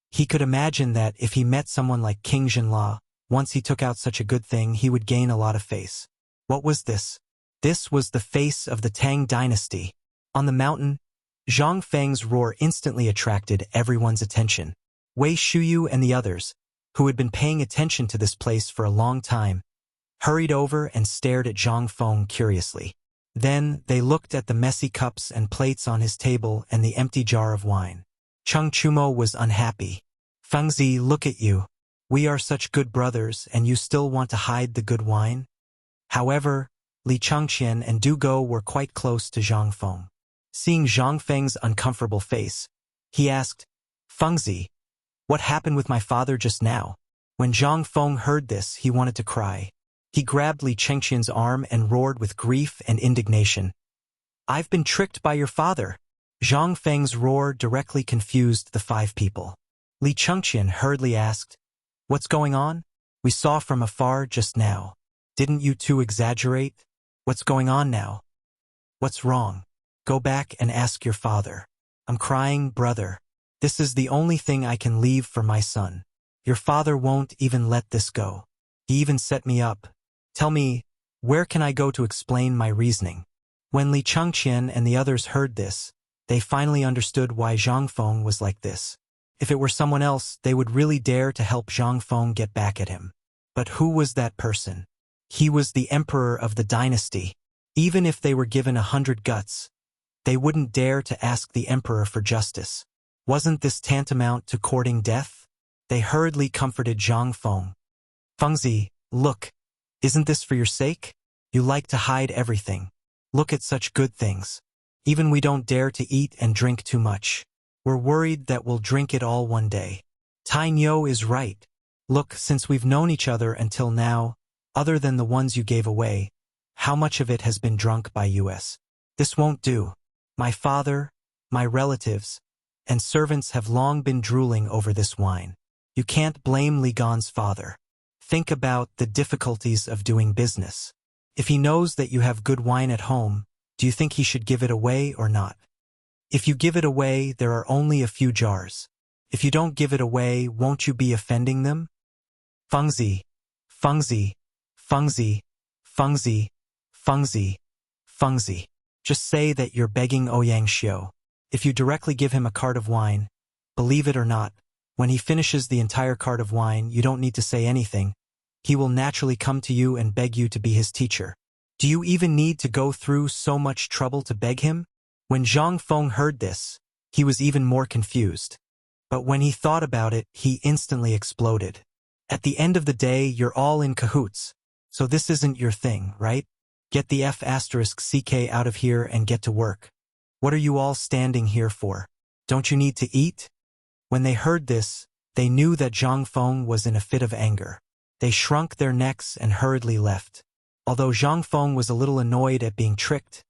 He could imagine that if he met someone like King Jinla, once he took out such a good thing, he would gain a lot of face. What was this? This was the face of the Tang dynasty. On the mountain, Zhang Feng's roar instantly attracted everyone's attention. Wei Shuyu and the others, who had been paying attention to this place for a long time, hurried over and stared at Zhang Feng curiously. Then they looked at the messy cups and plates on his table and the empty jar of wine. Cheng Chumo was unhappy. "Fengzi, look at you. We are such good brothers and you still want to hide the good wine?" However, Li Changqian and Du Go were quite close to Zhang Feng. Seeing Zhang Feng's uncomfortable face, he asked, "Fengzi, what happened with my father just now?" When Zhang Feng heard this, he wanted to cry. He grabbed Li Changqian's arm and roared with grief and indignation, "I've been tricked by your father." Zhang Feng's roar directly confused the five people. Li Changqian hurriedly asked, "What's going on? We saw from afar just now. Didn't you two exaggerate? What's going on now? What's wrong? Go back and ask your father." "I'm crying, brother. This is the only thing I can leave for my son. Your father won't even let this go. He even set me up. Tell me, where can I go to explain my reasoning?" When Li Changqian and the others heard this, they finally understood why Zhang Feng was like this. If it were someone else, they would really dare to help Zhang Feng get back at him. But who was that person? He was the emperor of the dynasty. Even if they were given 100 guts, they wouldn't dare to ask the emperor for justice. Wasn't this tantamount to courting death? They hurriedly comforted Zhang Feng. "Fengzi, look. Isn't this for your sake? You like to hide everything. Look at such good things. Even we don't dare to eat and drink too much. We're worried that we'll drink it all one day. Tai Nyo is right. Look, since we've known each other until now, other than the ones you gave away, how much of it has been drunk by us? This won't do. My father, my relatives, and servants have long been drooling over this wine. You can't blame Li Gan's father. Think about the difficulties of doing business. If he knows that you have good wine at home, do you think he should give it away or not? If you give it away, there are only a few jars. If you don't give it away, won't you be offending them?" Fengzi, Fengzi, Fengzi, Fengzi, Fengzi, Fengzi. Just say that you're begging Ouyang Xiu. If you directly give him a cart of wine, believe it or not, when he finishes the entire cart of wine, you don't need to say anything. He will naturally come to you and beg you to be his teacher. Do you even need to go through so much trouble to beg him? When Zhang Feng heard this, he was even more confused. But when he thought about it, he instantly exploded. At the end of the day, you're all in cahoots. So this isn't your thing, right? Get the F***ck out of here and get to work. What are you all standing here for? Don't you need to eat? When they heard this, they knew that Zhang Feng was in a fit of anger. They shrunk their necks and hurriedly left. Although Zhang Feng was a little annoyed at being tricked,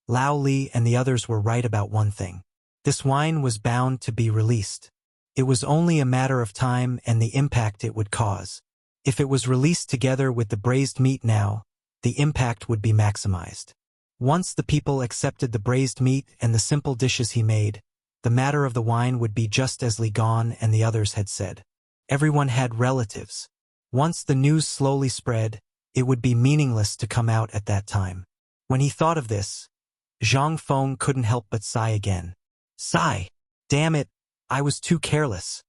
Lao Li and the others were right about one thing. This wine was bound to be released. It was only a matter of time and the impact it would cause. If it was released together with the braised meat now, the impact would be maximized. Once the people accepted the braised meat and the simple dishes he made, the matter of the wine would be just as Li Gan and the others had said. Everyone had relatives. Once the news slowly spread, it would be meaningless to come out at that time. When he thought of this, Zhang Feng couldn't help but sigh again. Sigh! Damn it, I was too careless.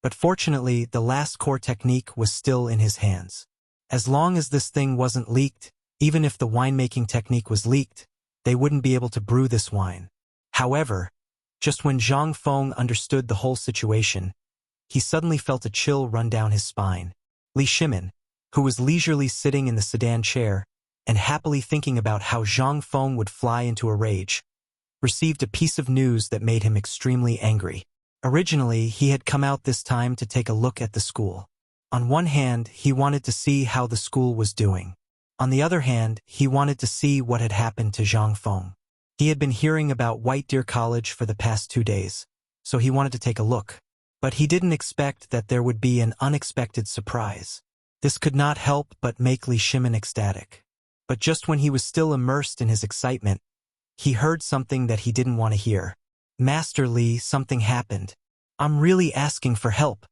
But fortunately, the last core technique was still in his hands. As long as this thing wasn't leaked, even if the winemaking technique was leaked, they wouldn't be able to brew this wine. However, just when Zhang Feng understood the whole situation, he suddenly felt a chill run down his spine. Li Shimin, who was leisurely sitting in the sedan chair and happily thinking about how Zhang Feng would fly into a rage, received a piece of news that made him extremely angry. Originally, he had come out this time to take a look at the school. On one hand, he wanted to see how the school was doing. On the other hand, he wanted to see what had happened to Zhang Feng. He had been hearing about White Deer College for the past 2 days, so he wanted to take a look. But he didn't expect that there would be an unexpected surprise. This could not help but make Li Shimin ecstatic. But just when he was still immersed in his excitement, he heard something that he didn't want to hear. Master Li, something happened. I'm really asking for help.